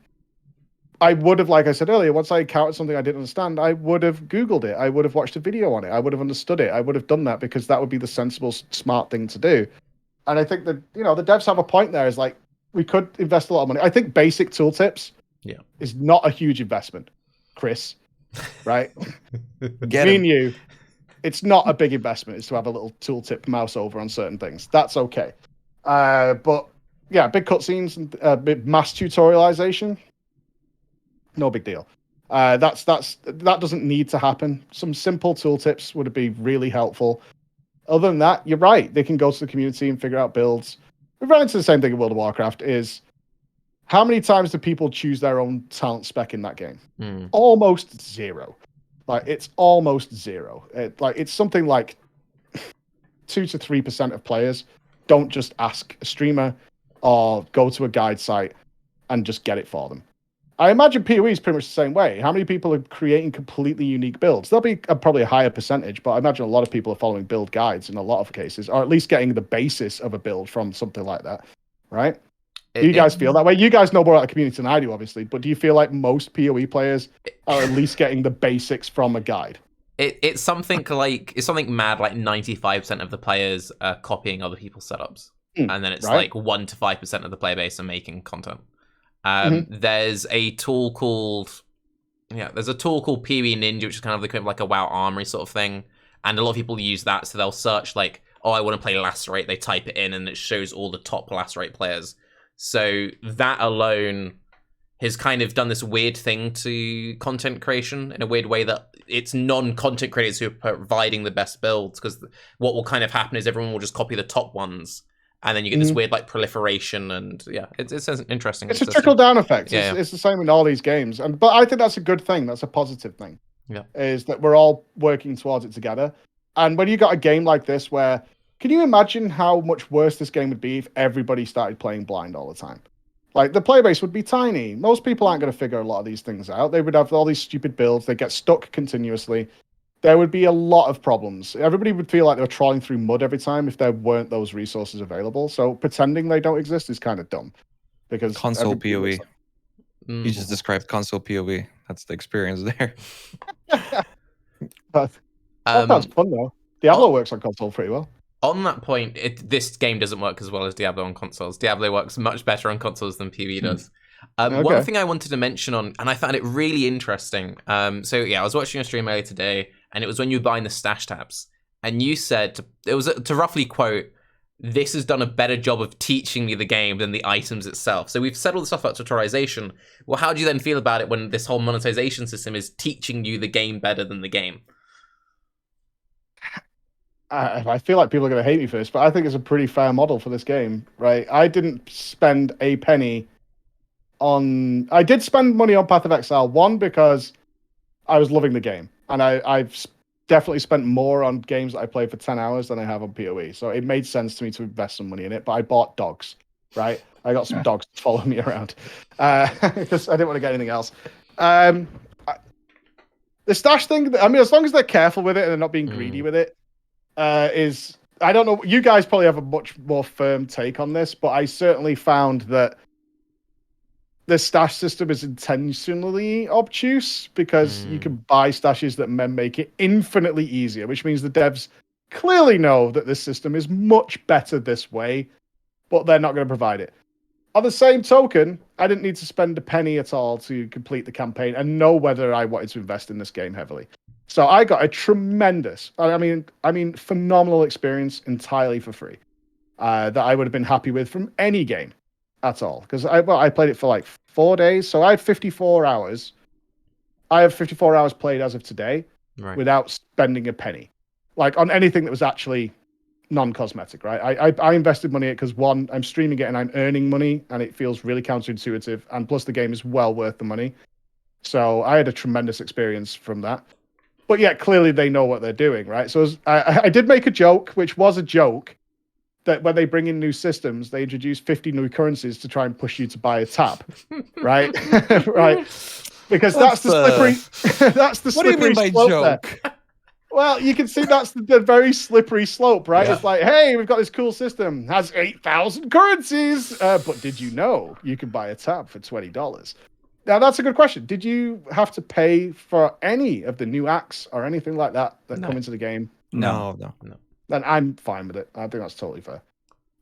I would have, like I said earlier, once I encountered something I didn't understand, I would have Googled it. I would have watched a video on it. I would have understood it. I would have done that because that would be the sensible, smart thing to do. And I think that, the devs have a point there. Is like, we could invest a lot of money. I think basic tooltips is not a huge investment. Chris, right? Me and you, it's not a big investment. It's to have a little tooltip mouse over on certain things. That's okay. But yeah, big cutscenes and big mass tutorialization, no big deal. That doesn't need to happen. Some simple tooltips would be really helpful. Other than that, you're right. They can go to the community and figure out builds. We've run into the same thing in World of Warcraft. Is how many times do people choose their own talent spec in that game? Almost zero. Like, it's almost zero. It's something like 2 to 3% of players don't just ask a streamer or go to a guide site and just get it for them. I imagine PoE is pretty much the same way. How many people are creating completely unique builds? There'll be probably a higher percentage, but I imagine a lot of people are following build guides in a lot of cases, or at least getting the basis of a build from something like that, right? Do you guys feel that way? You guys know more about the community than I do, obviously, but do you feel like most PoE players are at least getting the basics from a guide? It's something mad, like 95% of the players are copying other people's setups. And then it's like 1 to 5% of the player base are making content. There's a tool called PoE Ninja, which is kind of the equivalent of like a WoW Armory sort of thing. And a lot of people use that, so they'll search like, oh, I want to play Lacerate. They type it in and it shows all the top Lacerate players. So that alone has kind of done this weird thing to content creation in a weird way that it's non-content creators who are providing the best builds, because what will kind of happen is everyone will just copy the top ones, and then you get this weird like proliferation, and it's interesting. It's a trickle-down effect. It's the same in all these games, but I think that's a good thing. That's a positive thing. Is that we're all working towards it together. And when you got a game like this where, can you imagine how much worse this game would be if everybody started playing blind all the time? Like, the player base would be tiny. Most people aren't going to figure a lot of these things out. They would have all these stupid builds. They get stuck continuously. There would be a lot of problems. Everybody would feel like they were trawling through mud every time if there weren't those resources available. So pretending they don't exist is kind of dumb. Because console PoE. You just described console PoE. That's the experience there. That sounds fun, though. Diablo works on console pretty well. On that point, this game doesn't work as well as Diablo on consoles. Diablo works much better on consoles than PoE does. One thing I wanted to mention on, and I found it really interesting. I was watching your stream earlier today, and it was when you were buying the stash tabs, and you said to roughly quote, "This has done a better job of teaching me the game than the items itself." So we've said all the stuff about tutorialization. Well, how do you then feel about it when this whole monetization system is teaching you the game better than the game? I feel like people are going to hate me for this, but I think it's a pretty fair model for this game, right? I didn't spend a penny on... I did spend money on Path of Exile, one, because I was loving the game. And I've definitely spent more on games that I played for 10 hours than I have on PoE. So it made sense to me to invest some money in it, but I bought dogs, right? I got some dogs to follow me around because I didn't want to get anything else. The stash thing, I mean, as long as they're careful with it and they're not being greedy with it, I don't know, you guys probably have a much more firm take on this, but I certainly found that the stash system is intentionally obtuse because you can buy stashes that make it infinitely easier, which means the devs clearly know that this system is much better this way, but they're not going to provide it. On the same token, I didn't need to spend a penny at all to complete the campaign and know whether I wanted to invest in this game heavily. So I got a tremendous, I mean, phenomenal experience entirely for free that I would have been happy with from any game at all. Because I played it for like 4 days. So I had 54 hours. I have 54 hours played as of today without spending a penny. Like on anything that was actually non-cosmetic, right? I invested money in it because one, I'm streaming it and I'm earning money and it feels really counterintuitive. And plus the game is well worth the money. So I had a tremendous experience from that. But yet clearly they know what they're doing, right? So I did make a joke, which was a joke, that when they bring in new systems, they introduce 50 new currencies to try and push you to buy a tab, right? Right. Because that's the slippery. That's the slippery. What do you mean by slope joke? there. Well, you can see that's the very slippery slope, right? Yeah. It's like, hey, we've got this cool system, has 8,000 currencies, but did you know you can buy a tab for $20? Now that's a good question. Did you have to pay for any of the new acts or anything like that come into the game? No. Then I'm fine with it. I think that's totally fair.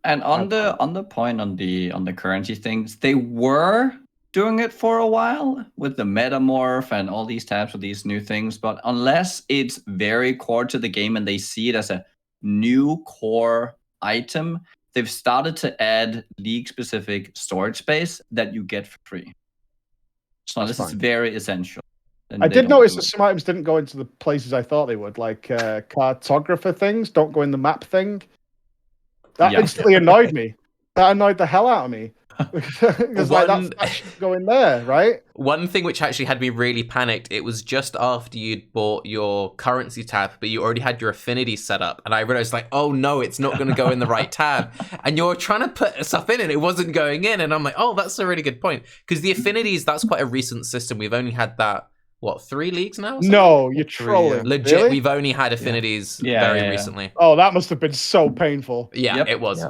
And on the point on the currency things, they were doing it for a while with the metamorph and all these tabs with these new things, but unless it's very core to the game and they see it as a new core item, they've started to add league specific storage space that you get for free. So this is very essential. I did notice that some items didn't go into the places I thought they would, like cartographer things don't go in the map thing. That instantly annoyed me. That annoyed the hell out of me. Because that should go in there, right? One thing which actually had me really panicked, it was just after you'd bought your currency tab, but you already had your affinity set up. And I realized like, oh no, it's not going to go in the right tab. And you're trying to put stuff in and it wasn't going in. And I'm like, oh, that's a really good point. Because the affinities, that's quite a recent system. We've only had that, 3 leagues now? No, you're trolling. Legit, really? we've only had affinities very recently. Oh, that must have been so painful. Yeah, it was.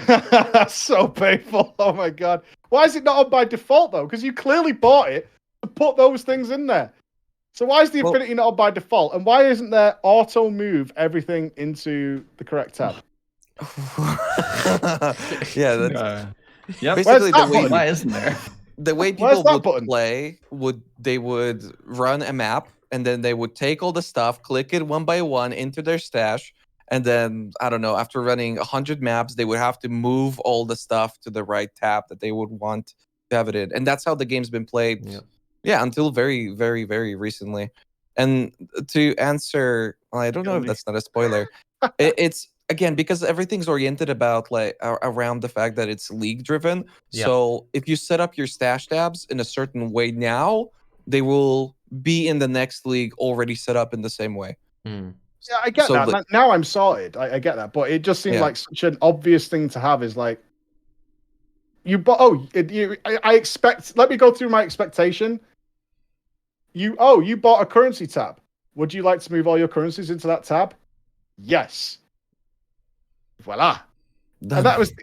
That's so painful. Oh my god. Why is it not on by default though? Because you clearly bought it to put those things in there. So why is the affinity not on by default? And why isn't there auto move everything into the correct tab? Yeah, that's basically the way. Why isn't there? The way people would play they would run a map and then they would take all the stuff, click it one by one into their stash. And then, I don't know, after running 100 maps, they would have to move all the stuff to the right tab that they would want to have it in. And that's how the game's been played, until very, very, very recently. And to answer, I don't know if that's not a spoiler. It's, again, because everything's oriented about, like, around the fact that it's league-driven. Yeah. So if you set up your stash tabs in a certain way now, they will be in the next league already set up in the same way. Yeah, I get that. Now I'm sorted. I get that, but it just seems like such an obvious thing to have. Is like you bought. I expect. Let me go through my expectation. You bought a currency tab. Would you like to move all your currencies into that tab? Yes. Voila. And that was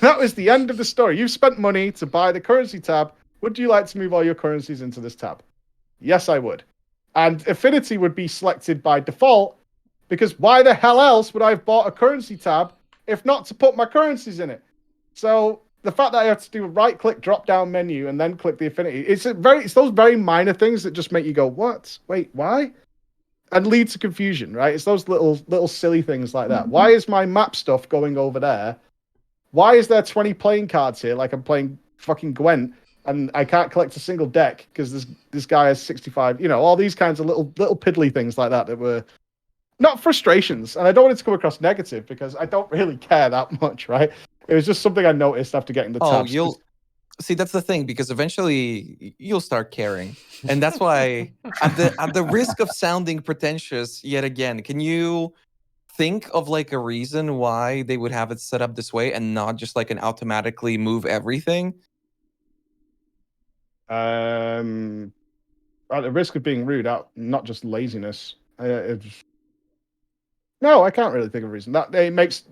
that was the end of the story. You've spent money to buy the currency tab. Would you like to move all your currencies into this tab? Yes, I would. And affinity would be selected by default. Because why the hell else would I have bought a currency tab if not to put my currencies in it? So the fact that I have to do a right-click drop-down menu and then click the affinity, it's those very minor things that just make you go, what? Wait, why? And lead to confusion, right? It's those little silly things like that. Why is my map stuff going over there? Why is there 20 playing cards here like I'm playing fucking Gwent and I can't collect a single deck because this guy has 65, all these kinds of little piddly things like that were not frustrations, and I don't want it to come across negative because I don't really care that much, right? It was just something I noticed after getting the tabs. See, that's the thing, because eventually you'll start caring, and that's why, at the risk of sounding pretentious yet again, can you think of like a reason why they would have it set up this way and not just like an automatically move everything? At the risk of being rude, not just laziness. No, I can't really think of a reason. That it makes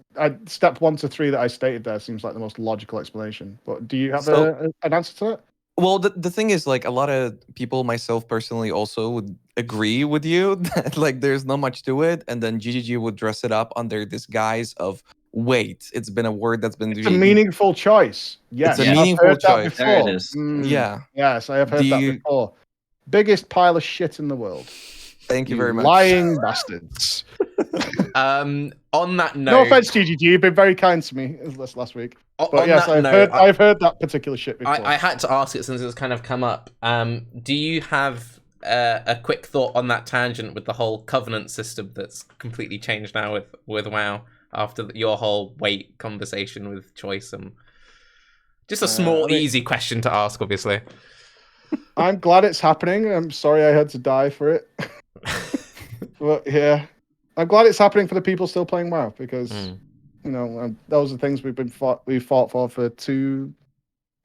step 1 to 3 that I stated there seems like the most logical explanation. But do you have an answer to it? Well, the thing is, like, a lot of people, myself personally, also would agree with you that like there's not much to it, and then GGG would dress it up under this guise of wait. It's been a word that's been. It's a meaningful choice. Yes, it's a meaningful choice. There it is. Yeah. Yes, I have heard that before. Biggest pile of shit in the world. Thank you very much. Lying bastards. On that note, No offense, GGG. You've been very kind to me this last week. But on yes, that I've heard that particular shit before. I had to ask it since it's kind of come up. Do you have a quick thought on that tangent with the whole covenant system that's completely changed now with WoW after your whole weight conversation with Choice? And just a small, easy question to ask, obviously. I'm glad it's happening. I'm sorry I had to die for it. But yeah, I'm glad it's happening for the people still playing WoW because you know those are things we've fought for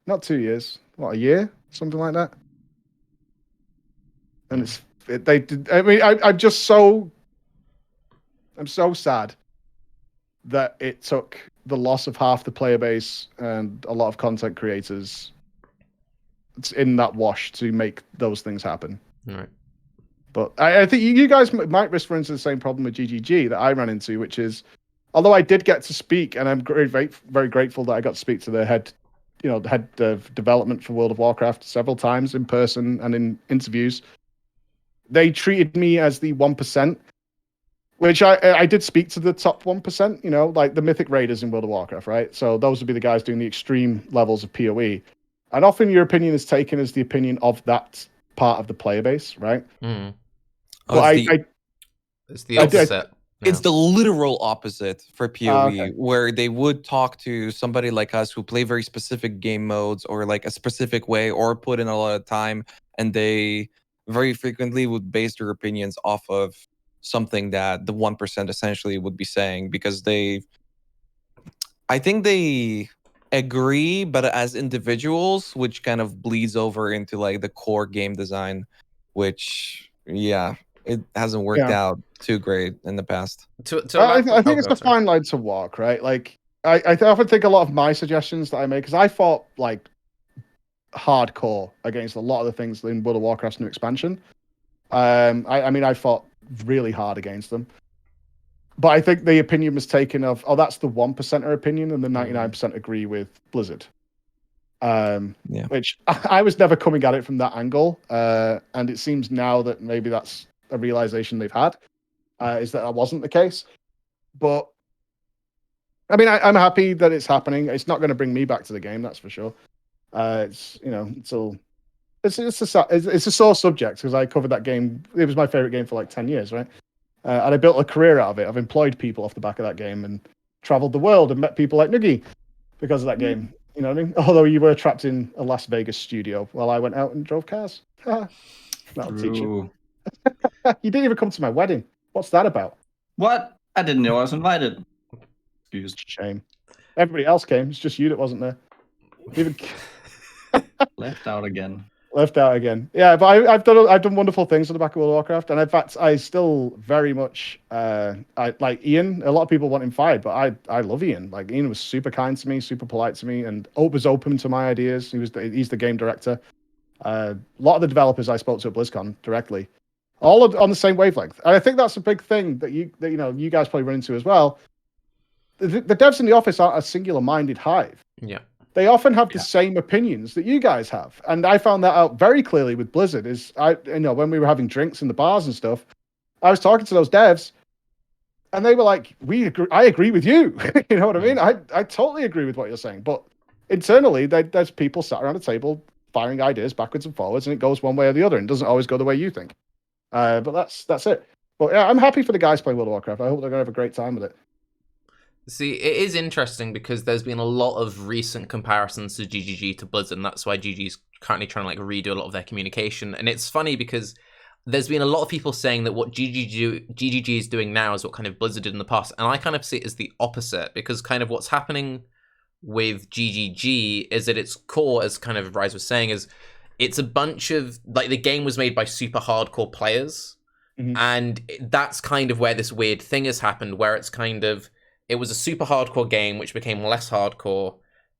not 2 years, what, a year, something like that. And I'm so sad that it took the loss of half the player base and a lot of content creators in that wash to make those things happen. Right. But I think you guys might risk running into the same problem with GGG that I ran into, which is, although I did get to speak, and I'm very grateful that I got to speak to the head of development for World of Warcraft several times in person and in interviews, they treated me as the 1%, which I did speak to the top 1%, you know, like the Mythic Raiders in World of Warcraft, right? So those would be the guys doing the extreme levels of PoE. And often your opinion is taken as the opinion of that part of the player base, right? Mm. It's the opposite. It's the literal opposite for PoE, where they would talk to somebody like us who play very specific game modes or like a specific way or put in a lot of time, and they very frequently would base their opinions off of something that the 1% essentially would be saying, because I think they agree, but as individuals, which kind of bleeds over into like the core game design, which it hasn't worked out too great in the past. I think it's a fine line to walk, right? Like I often think a lot of my suggestions that I make, because I fought like hardcore against a lot of the things in World of Warcraft's new expansion. I fought really hard against them. But I think the opinion was taken of, that's the 1%er opinion, and the 99% agree with Blizzard. Which I was never coming at it from that angle. And it seems now that maybe that's a realization they've had, is that wasn't the case. But I mean, I'm happy that it's happening. It's not going to bring me back to the game, that's for sure. It's a sore subject because I covered that game. It was my favorite game for like 10 years, right? And I built a career out of it. I've employed people off the back of that game and traveled the world and met people like Nugiyen because of that game. You know what I mean? Although you were trapped in a Las Vegas studio while I went out and drove cars. That'll teach you. You didn't even come to my wedding. What's that about? What? I didn't know I was invited. Excused. Shame. Everybody else came. It's just you that wasn't there. Even Left out again. Left out again. Yeah, but I've done wonderful things on the back of World of Warcraft, and in fact, I still very much I like Ian. A lot of people want him fired, but I love Ian. Like Ian was super kind to me, super polite to me, and was open to my ideas. He's the game director. A lot of the developers I spoke to at BlizzCon directly, all on the same wavelength, and I think that's a big thing that you guys probably run into as well. The devs in the office aren't a singular-minded hive. Yeah. They often have the same opinions that you guys have. And I found that out very clearly with Blizzard when we were having drinks in the bars and stuff, I was talking to those devs and they were like, I agree with you. You know what I mean? I totally agree with what you're saying. But internally, there's people sat around a table firing ideas backwards and forwards, and it goes one way or the other and doesn't always go the way you think. But that's it. But yeah, I'm happy for the guys playing World of Warcraft. I hope they're going to have a great time with it. See, it is interesting because there's been a lot of recent comparisons to GGG to Blizzard, and that's why GG's currently trying to like redo a lot of their communication. And it's funny because there's been a lot of people saying that what GGG is doing now is what kind of Blizzard did in the past, and I kind of see it as the opposite, because kind of what's happening with GGG is at its core, as kind of Raiz was saying, is it's a bunch of like the game was made by super hardcore players, and that's kind of where this weird thing has happened, where it's kind of it was a super hardcore game which became less hardcore,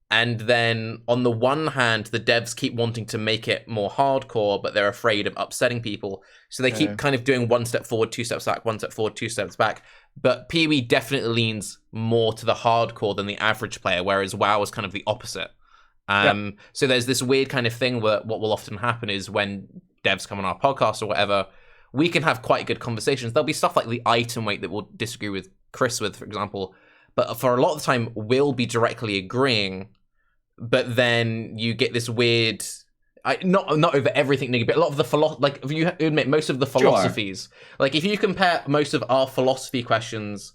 and then on the one hand the devs keep wanting to make it more hardcore, but they're afraid of upsetting people, so they keep kind of doing one step forward, two steps back, one step forward, two steps back. But PoE definitely leans more to the hardcore than the average player, whereas WoW is kind of the opposite. So there's this weird kind of thing where what will often happen is when devs come on our podcast or whatever, we can have quite good conversations. There'll be stuff like the item weight that we'll disagree with Chris with, for example. But for a lot of the time, we'll be directly agreeing. But then you get this weird... not over everything, Niggy, but a lot of the like if you admit most of the philosophies, like if you compare most of our philosophy questions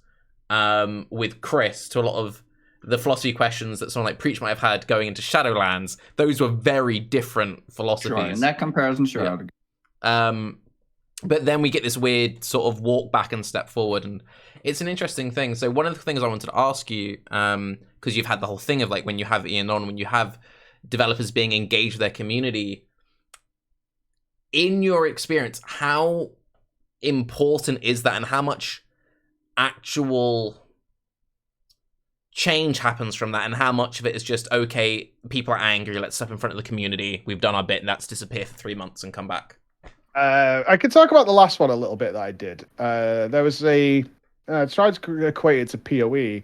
with Chris to a lot of the philosophy questions that someone like Preach might have had going into Shadowlands, those were very different philosophies. Sure, in that comparison, sure. Yeah. But then we get this weird sort of walk back and step forward, and it's an interesting thing. So one of the things I wanted to ask you, because you've had the whole thing of like when you have Ian on, when you have developers being engaged with their community, in your experience, how important is that, and how much actual change happens from that, and how much of it is just, okay, people are angry, let's step in front of the community, we've done our bit, and let's disappear for 3 months and come back? I could talk about the last one a little bit that I did. There was a tried to equate it to PoE.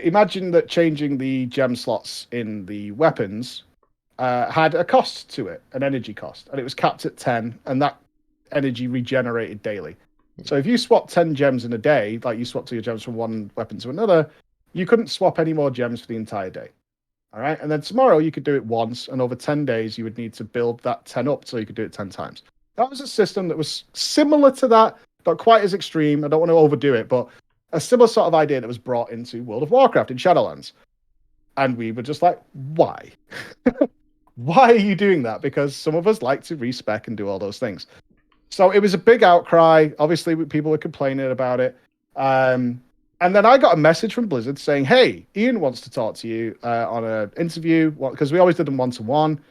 Imagine that changing the gem slots in the weapons had a cost to it, an energy cost, and it was capped at 10, and that energy regenerated daily. So if you swap 10 gems in a day, like you swap your gems from one weapon to another, you couldn't swap any more gems for the entire day. All right, and then tomorrow you could do it once, and over 10 days you would need to build that 10 up so you could do it 10 times. That was a system that was similar to that, not quite as extreme. I don't want to overdo it, but a similar sort of idea that was brought into World of Warcraft in Shadowlands. And we were just like, why? Why are you doing that? Because some of us like to respec and do all those things. So it was a big outcry. Obviously, people were complaining about it. And then I got a message from Blizzard saying, hey, Ian wants to talk to you on an interview, because we always did them one-to-one.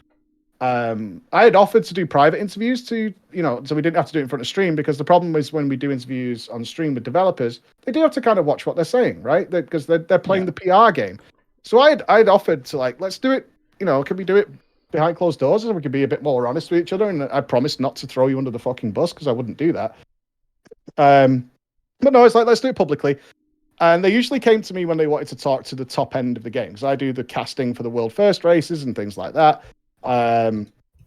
I had offered to do private interviews so we didn't have to do it in front of stream, because the problem is when we do interviews on stream with developers, they do have to kind of watch what they're saying, right? Because they're playing the PR game. So I'd offered to let's do it, can we do it behind closed doors so we can be a bit more honest with each other? And I promised not to throw you under the fucking bus, because I wouldn't do that. But no, it's like, let's do it publicly. And they usually came to me when they wanted to talk to the top end of the game, because I do the casting for the world first races and things like that.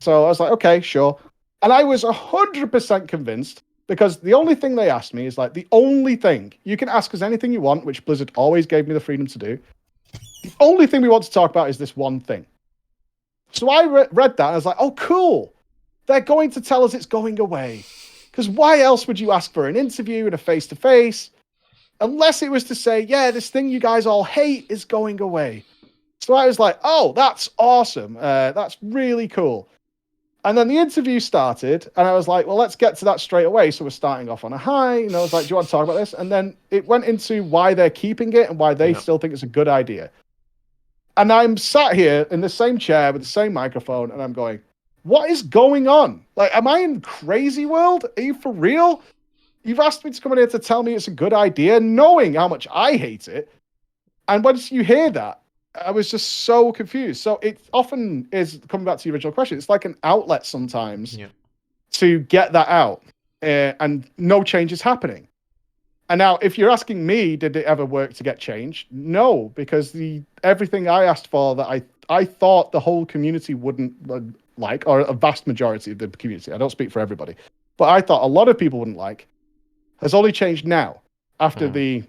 So I was like, okay, sure. And I was 100% convinced, because the only thing they asked me is the only thing, you can ask us anything you want, which Blizzard always gave me the freedom to do. The only thing we want to talk about is this one thing. So I read that and I was like, oh, cool. They're going to tell us it's going away. Because why else would you ask for an interview and a face-to-face? Unless it was to say, yeah, this thing you guys all hate is going away. So I was like, oh, that's awesome. That's really cool. And then the interview started, and I was like, well, let's get to that straight away. So we're starting off on a high. I was like, do you want to talk about this? And then it went into why they're keeping it and why they still think it's a good idea. And I'm sat here in the same chair with the same microphone, and I'm going, what is going on? Am I in crazy world? Are you for real? You've asked me to come in here to tell me it's a good idea, knowing how much I hate it. And once you hear that, I was just so confused. So it often is, coming back to the original question, it's like an outlet sometimes to get that out, and no change is happening. And now, if you're asking me, did it ever work to get change? No, because everything I asked for that I thought the whole community wouldn't like, or a vast majority of the community, I don't speak for everybody, but I thought a lot of people wouldn't like, has only changed now after the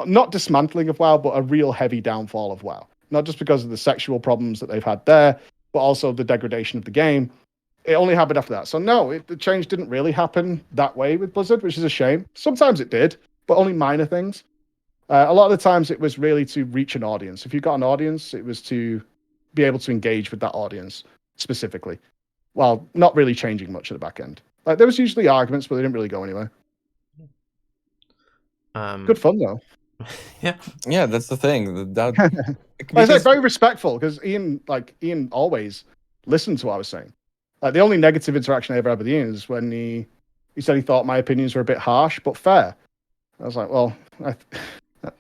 not dismantling of WoW, but a real heavy downfall of WoW. Not just because of the sexual problems that they've had there, but also the degradation of the game. It only happened after that. So no, the change didn't really happen that way with Blizzard, which is a shame. Sometimes it did, but only minor things. A lot of the times it was really to reach an audience. If you got an audience, it was to be able to engage with that audience specifically, while not really changing much at the back end. There was usually arguments, but they didn't really go anywhere. Good fun though. Yeah, that's the thing. I was very respectful, because Ian always listened to what I was saying. The only negative interaction I ever had with Ian is when he said he thought my opinions were a bit harsh but fair. I was like, well,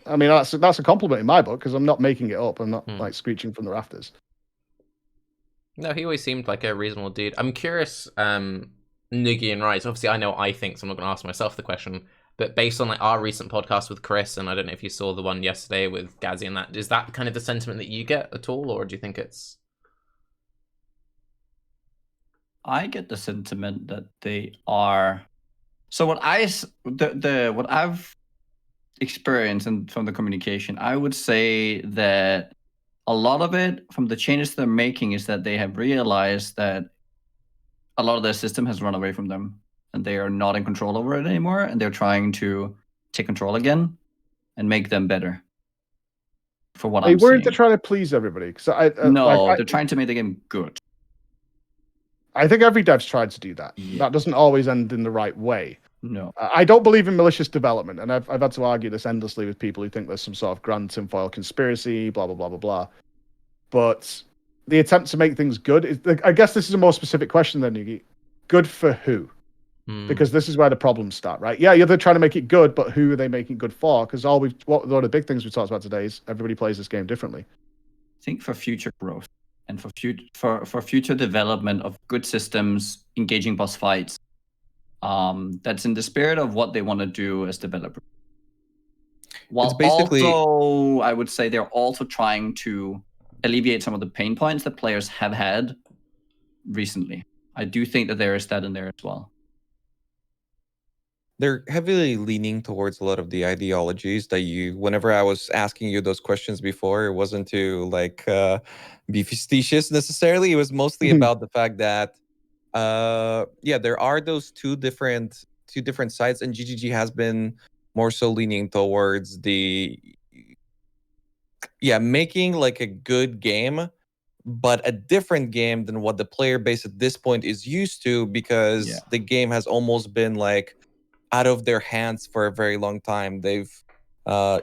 I mean that's a compliment in my book, because I'm not making it up. I'm not screeching from the rafters. No, he always seemed like a reasonable dude. I'm curious, Nugiyen and Raiz. Obviously, I know what I think, so I'm not going to ask myself the question. But based on our recent podcast with Chris, and I don't know if you saw the one yesterday with Gazzy and that, is that kind of the sentiment that you get at all, or do you think it's... I get the sentiment that they are. So what what I've experienced and from the communication, I would say that a lot of it from the changes they're making is that they have realized that a lot of their system has run away from them and they are not in control over it anymore, and they're trying to take control again and make them better. For what They I'm weren't seeing. trying to please everybody. Because No, they're trying to make the game good. I think every dev's tried to do that. Yeah. That doesn't always end in the right way. No. I don't believe in malicious development, and I've had to argue this endlessly with people who think there's some sort of grand tinfoil conspiracy, blah blah blah blah blah. But the attempt to make things good is, I guess, this is a more specific question than Nugi. Good for who? Because this is where the problems start, right? Yeah, they're trying to make it good, but who are they making good for? Because one of the big things we talked about today is everybody plays this game differently. I think for future growth and for future development of good systems, engaging boss fights, that's in the spirit of what they want to do as developers. While It's basically- also, I would say they're also trying to alleviate some of the pain points that players have had recently. I do think that there is that in there as well. They're heavily leaning towards a lot of the ideologies that whenever I was asking you those questions before, it wasn't to like be facetious necessarily. It was mostly about the fact that there are those two different sides, and GGG has been more so leaning towards the making like a good game, but a different game than what the player base at this point is used to, because the game has almost been like out of their hands for a very long time. They've I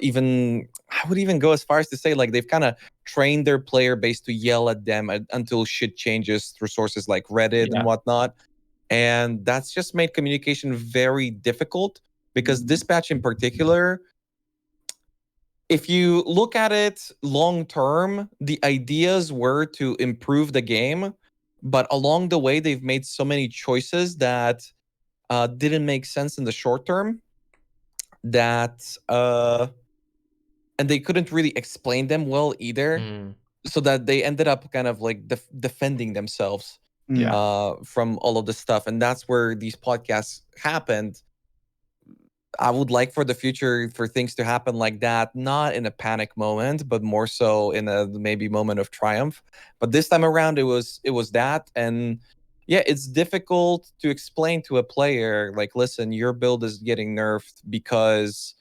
would even go as far as to say, like, they've kind of trained their player base to yell at them until shit changes through sources like Reddit and whatnot. And that's just made communication very difficult, because this patch in particular, if you look at it long term, the ideas were to improve the game, but along the way, they've made so many choices that didn't make sense in the short term, that and they couldn't really explain them well either, so that they ended up kind of like defending themselves from all of this stuff. And that's where these podcasts happened. I would like for the future for things to happen like that, not in a panic moment, but more so in a maybe moment of triumph. But this time around, it was that. And yeah, it's difficult to explain to a player, like, listen, your build is getting nerfed because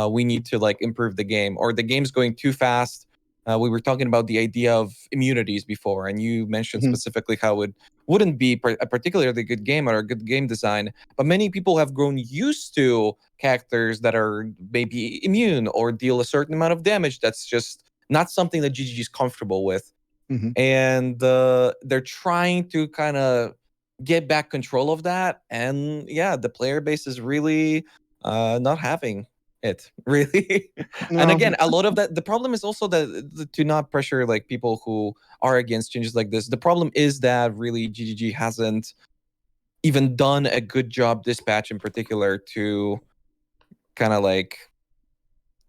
we need to like improve the game, or the game's going too fast. We were talking about the idea of immunities before, and you mentioned specifically how it wouldn't be a particularly good game or a good game design, but many people have grown used to characters that are maybe immune or deal a certain amount of damage. That's just not something that GG is comfortable with. And they're trying to kind of get back control of that. And yeah, the player base is really not having it, really. And again, a lot of that, the problem is also that to not pressure like people who are against changes like this. The problem is that really GGG hasn't even done a good job this patch in particular to kind of like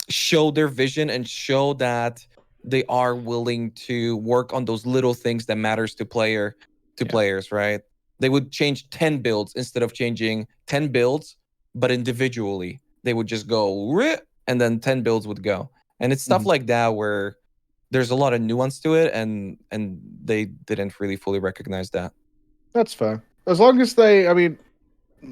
show their vision and show that they are willing to work on those little things that matters to players, right? They would change 10 builds instead of changing 10 builds, but individually. They would just go, and then 10 builds would go. And it's stuff like that where there's a lot of nuance to it, and they didn't really fully recognize that. That's fair. As long as I mean,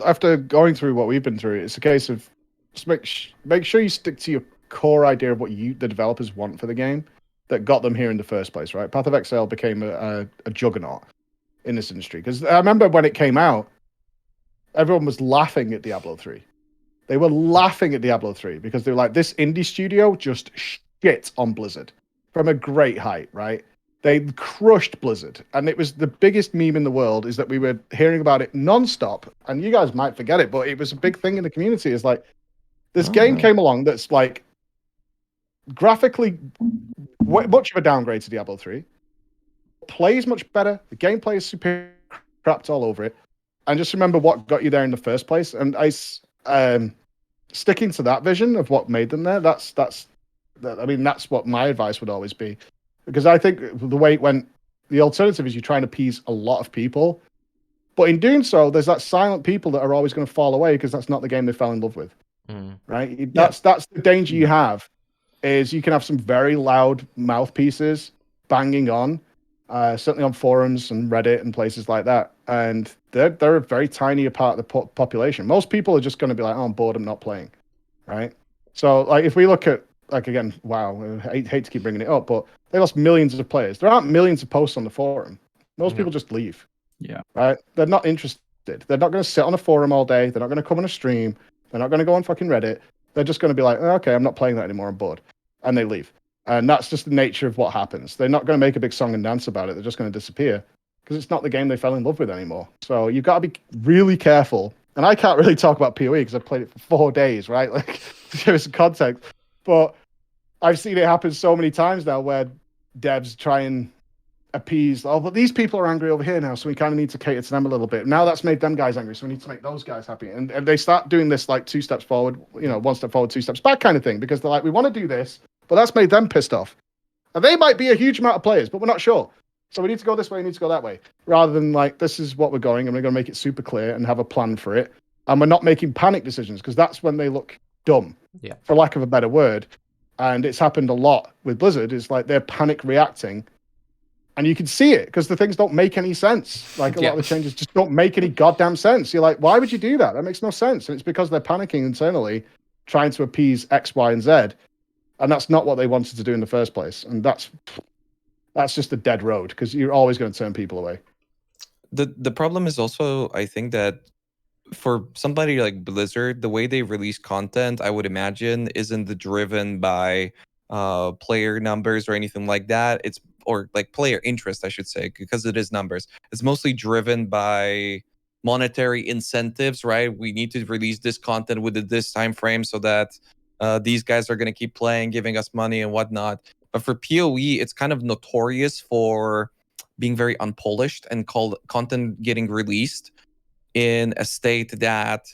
after going through what we've been through, it's a case of just make sure you stick to your core idea of what the developers want for the game that got them here in the first place, right? Path of Exile became a juggernaut in this industry. Because I remember when it came out, everyone was laughing at Diablo 3. They were laughing at Diablo 3 because they were like, this indie studio just shit on Blizzard from a great height, right? They crushed Blizzard. And it was the biggest meme in the world, is that we were hearing about it nonstop. And you guys might forget it, but it was a big thing in the community. It's like, this game came along that's like graphically much of a downgrade to Diablo 3. Plays much better. The gameplay is superior, crapped all over it. And just remember what got you there in the first place. And sticking to that vision of what made them there, that's what my advice would always be. Because I think the way it went, the alternative is you try and appease a lot of people But in doing so, there's that silent people that are always going to fall away because that's not the game they fell in love with. Right? That's the danger you have. Is you can have some very loud mouthpieces banging on, certainly on forums and Reddit and places like that, and they're a very tiny part of the population. Most people are just going to be like, "Oh, I'm bored. I'm not playing." Right? So, like, if we look at again, WoW, I hate to keep bringing it up, but they lost millions of players. There aren't millions of posts on the forum. Most people just leave. Yeah. Right? They're not interested. They're not going to sit on a forum all day. They're not going to come on a stream. They're not going to go on fucking Reddit. They're just going to be like, oh, okay, I'm not playing that anymore. I'm bored. And they leave. And that's just the nature of what happens. They're not going to make a big song and dance about it. They're just going to disappear because it's not the game they fell in love with anymore. So you've got to be really careful. And I can't really talk about PoE because I've played it for 4 days, right? Like, to give some context. But I've seen it happen so many times now where devs try and appease, oh, but these people are angry over here now, so we kind of need to cater to them a little bit. Now that's made them guys angry, so we need to make those guys happy. And they start doing this like 2 steps forward, 1 step forward, 2 steps back kind of thing, because they're like, we want to do this, but that's made them pissed off. And they might be a huge amount of players, but we're not sure. So we need to go this way, we need to go that way. Rather than like, this is what we're going, and we're going to make it super clear and have a plan for it. And we're not making panic decisions, because that's when they look dumb, for lack of a better word. And it's happened a lot with Blizzard, is like they're panic reacting. And you can see it because the things don't make any sense. Like a lot of the changes just don't make any goddamn sense. You're like, why would you do that? That makes no sense. And it's because they're panicking internally, trying to appease X, Y, and Z. And that's not what they wanted to do in the first place. And that's just a dead road because you're always going to turn people away. The problem is also, I think that for somebody like Blizzard, the way they release content, I would imagine, isn't driven by player numbers or anything like that. Or like player interest, I should say, because it is numbers. It's mostly driven by monetary incentives, right? We need to release this content within this time frame so that these guys are going to keep playing, giving us money and whatnot. But for PoE, it's kind of notorious for being very unpolished and called content getting released in a state that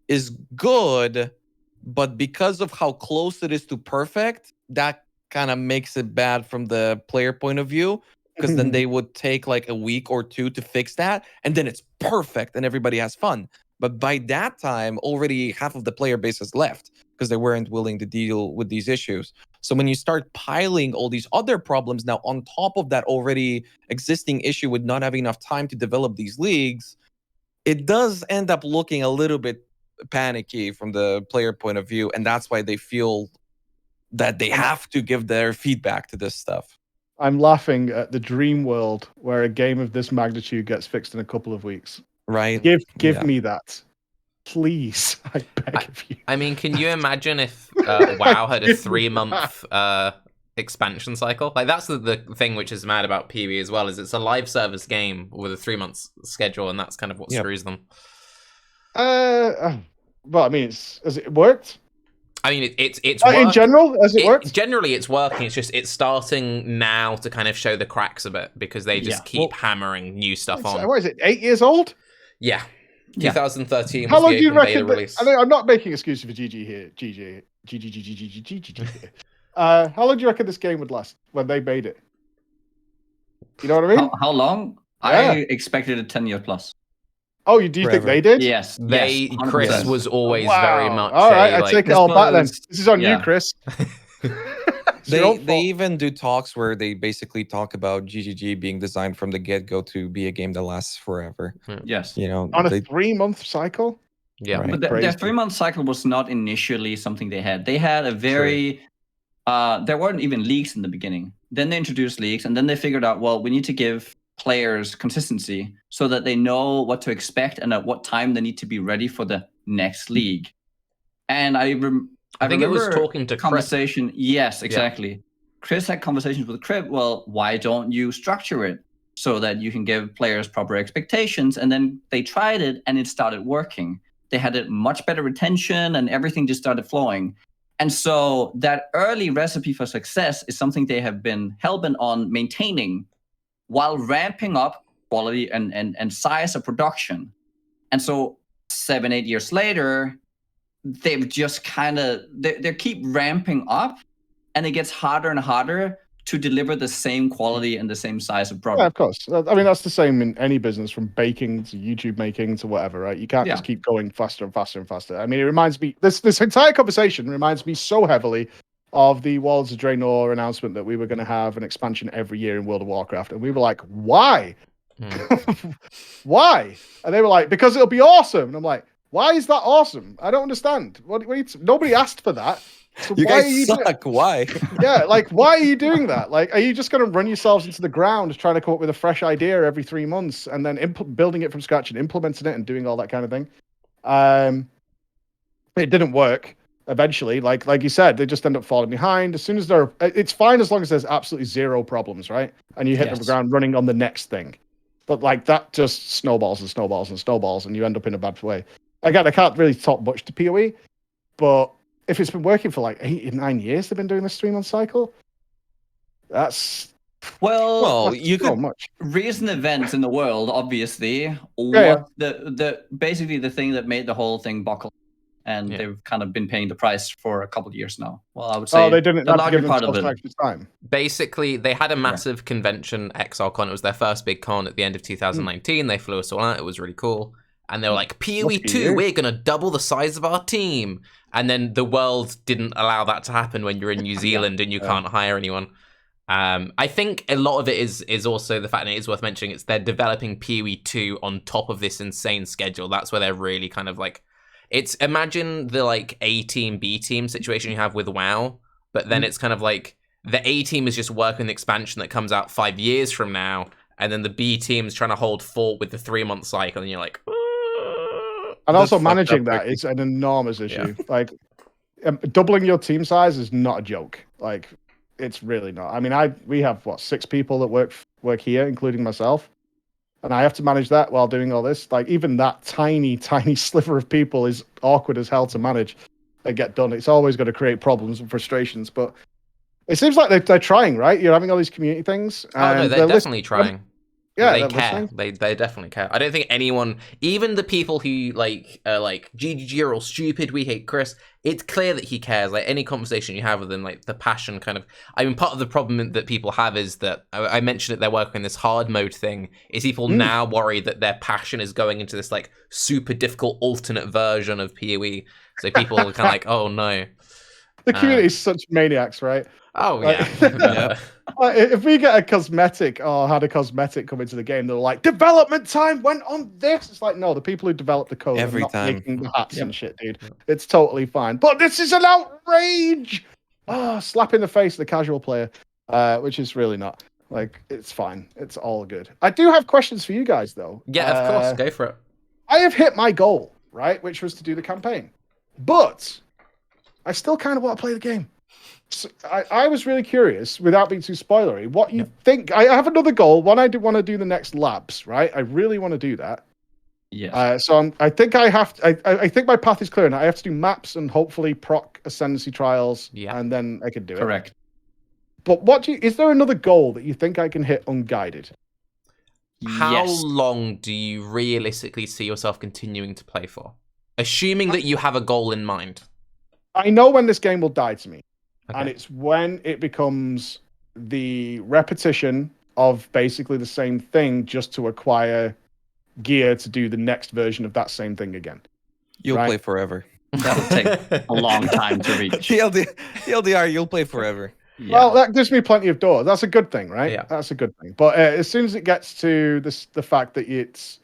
is good, but because of how close it is to perfect, that kind of makes it bad from the player point of view, because then they would take like a week or 2 to fix that, and then it's perfect and everybody has fun. But by that time, already half of the player base has left because they weren't willing to deal with these issues. So when you start piling all these other problems now on top of that already existing issue with not having enough time to develop these leagues, it does end up looking a little bit panicky from the player point of view, and that's why they feel that they have to give their feedback to this stuff. I'm laughing at the dream world where a game of this magnitude gets fixed in a couple of weeks. Right? Give me that. Please. I beg of you. I mean, can you imagine if WoW had a 3-month expansion cycle? Like, that's the thing which is mad about PoE as well, is it's a live service game with a 3-month schedule, and that's kind of what screws them. Well, I mean, has it worked? I mean, it's in general, has it worked? Generally, it's working. It's just it's starting now to kind of show the cracks a bit because they just keep hammering new stuff on. What is it? 8 years old? Yeah, 2013. How long was do you the reckon? release. I'm not making excuses for GG here. GG. How long do you reckon this game would last when they made it? You know what I mean? How long? Yeah. I expected a 10-year plus. Oh, do you think they did? Yes. Chris was always very much. All right, I take it all back then. This is on you, Chris. They even do talks where they basically talk about GGG being designed from the get-go to be a game that lasts forever. Yes. On a 3-month cycle? Yeah. Right. But their 3-month cycle was not initially something they had. They had a very... there weren't even leagues in the beginning. Then they introduced leagues, and then they figured out, well, we need to give players consistency so that they know what to expect and at what time they need to be ready for the next league. And I think it was talking to conversation. Chris. Yes, exactly. Yeah. Chris had conversations with Crib. Well, why don't you structure it so that you can give players proper expectations? And then they tried it and it started working. They had a much better retention and everything just started flowing. And so that early recipe for success is something they have been hell-bent on maintaining while ramping up quality and size of production. And so 7-8 years later, they've just kind of, they keep ramping up, and it gets harder and harder to deliver the same quality and the same size of Yeah, product. of course. I mean, that's the same in any business, from baking to YouTube making to whatever, right? You can't Yeah. just keep going faster and faster and faster. I mean, it reminds me, this entire conversation reminds me so heavily of the Worlds of Draenor announcement that we were going to have an expansion every year in World of Warcraft. And we were like, why? Why? And they were like, because it'll be awesome. And I'm like, why is that awesome? I don't understand. Nobody asked for that. So You why guys are you suck. Why? yeah, like, why are you doing that? Like, are you just going to run yourselves into the ground trying to come up with a fresh idea every 3 months and then building it from scratch and implementing it and doing all that kind of thing? It didn't work eventually. Like you said, they just end up falling behind. As soon as it's fine as long as there's absolutely zero problems, right? And you hit the ground running on the next thing. But like that just snowballs and snowballs and snowballs, and you end up in a bad way. Again, I can't really talk much to PoE, but if it's been working for like 8 or 9 years, they've been doing this 3-month cycle. That's Well, you so could. much. recent events in the world, obviously, Yeah. the basically the thing that made the whole thing buckle, and they've kind of been paying the price for a couple of years now. Well, I would say they didn't the have to larger give part of themselves it. extra time. Basically, they had a massive convention, Exile Con. It was their first big con at the end of 2019. They flew us all out. It was really cool. And they were like, PoE Lucky 2, you. we're going to double the size of our team. And then the world didn't allow that to happen when you're in New Zealand and you can't hire anyone. I think a lot of it is also the fact, and it is worth mentioning, it's they're developing PoE 2 on top of this insane schedule. That's where they're really kind of like, it's imagine the like A team, B team situation you have with WoW, but then it's kind of like the A team is just working the expansion that comes out 5 years from now, and then the B team's trying to hold fort with the 3-month cycle, and you're like, and That's also fucked managing up, that Ricky. is an enormous issue. Like doubling your team size is not a joke. Like it's really not. I mean, we have 6 people that work here, including myself, and I have to manage that while doing all this. Like even that tiny sliver of people is awkward as hell to manage and get done. It's always going to create problems and frustrations, but it seems like they're trying, right? You're having all these community things. oh no, And they're definitely trying. Yeah, they they're care. listening. They definitely care. I don't think anyone, even the people who like GGG are all stupid, we hate Chris. It's clear that he cares. Like any conversation you have with him, like the passion kind of. I mean, part of the problem that people have is that I mentioned that they're working this hard mode thing. Is people now worried that their passion is going into this like super difficult alternate version of PoE? So people are kind of like, oh no. The community is such maniacs, right? Oh Like- yeah. If we get a cosmetic or had a cosmetic come into the game, they're like, development time went on this. It's like, no, the people who developed the code Every are not time. making the hats and shit, dude. It's totally fine. But this is an outrage. Slap in the face of the casual player, which is really not. Like, it's fine. It's all good. I do have questions for you guys, though. Yeah, of course. Go for it. I have hit my goal, right? Which was to do the campaign. But I still kind of want to play the game. So I was really curious, without being too spoilery, what you think. I have another goal. One, I do want to do the next labs, right? I really want to do that. Yes. So I think I have to, I think my path is clear now. I have to do maps and hopefully proc ascendancy trials, and then I can do it. Correct. But is there another goal that you think I can hit unguided? How Yes. long do you realistically see yourself continuing to play for? Assuming that you have a goal in mind. I know when this game will die to me. Okay. And it's when it becomes the repetition of basically the same thing just to acquire gear to do the next version of that same thing again. You'll Right. play forever. That'll take a long time to reach. TLDR, you'll play forever. Yeah. Well, that gives me plenty of doors. That's a good thing, right? Yeah. That's a good thing. But as soon as it gets to the fact that it's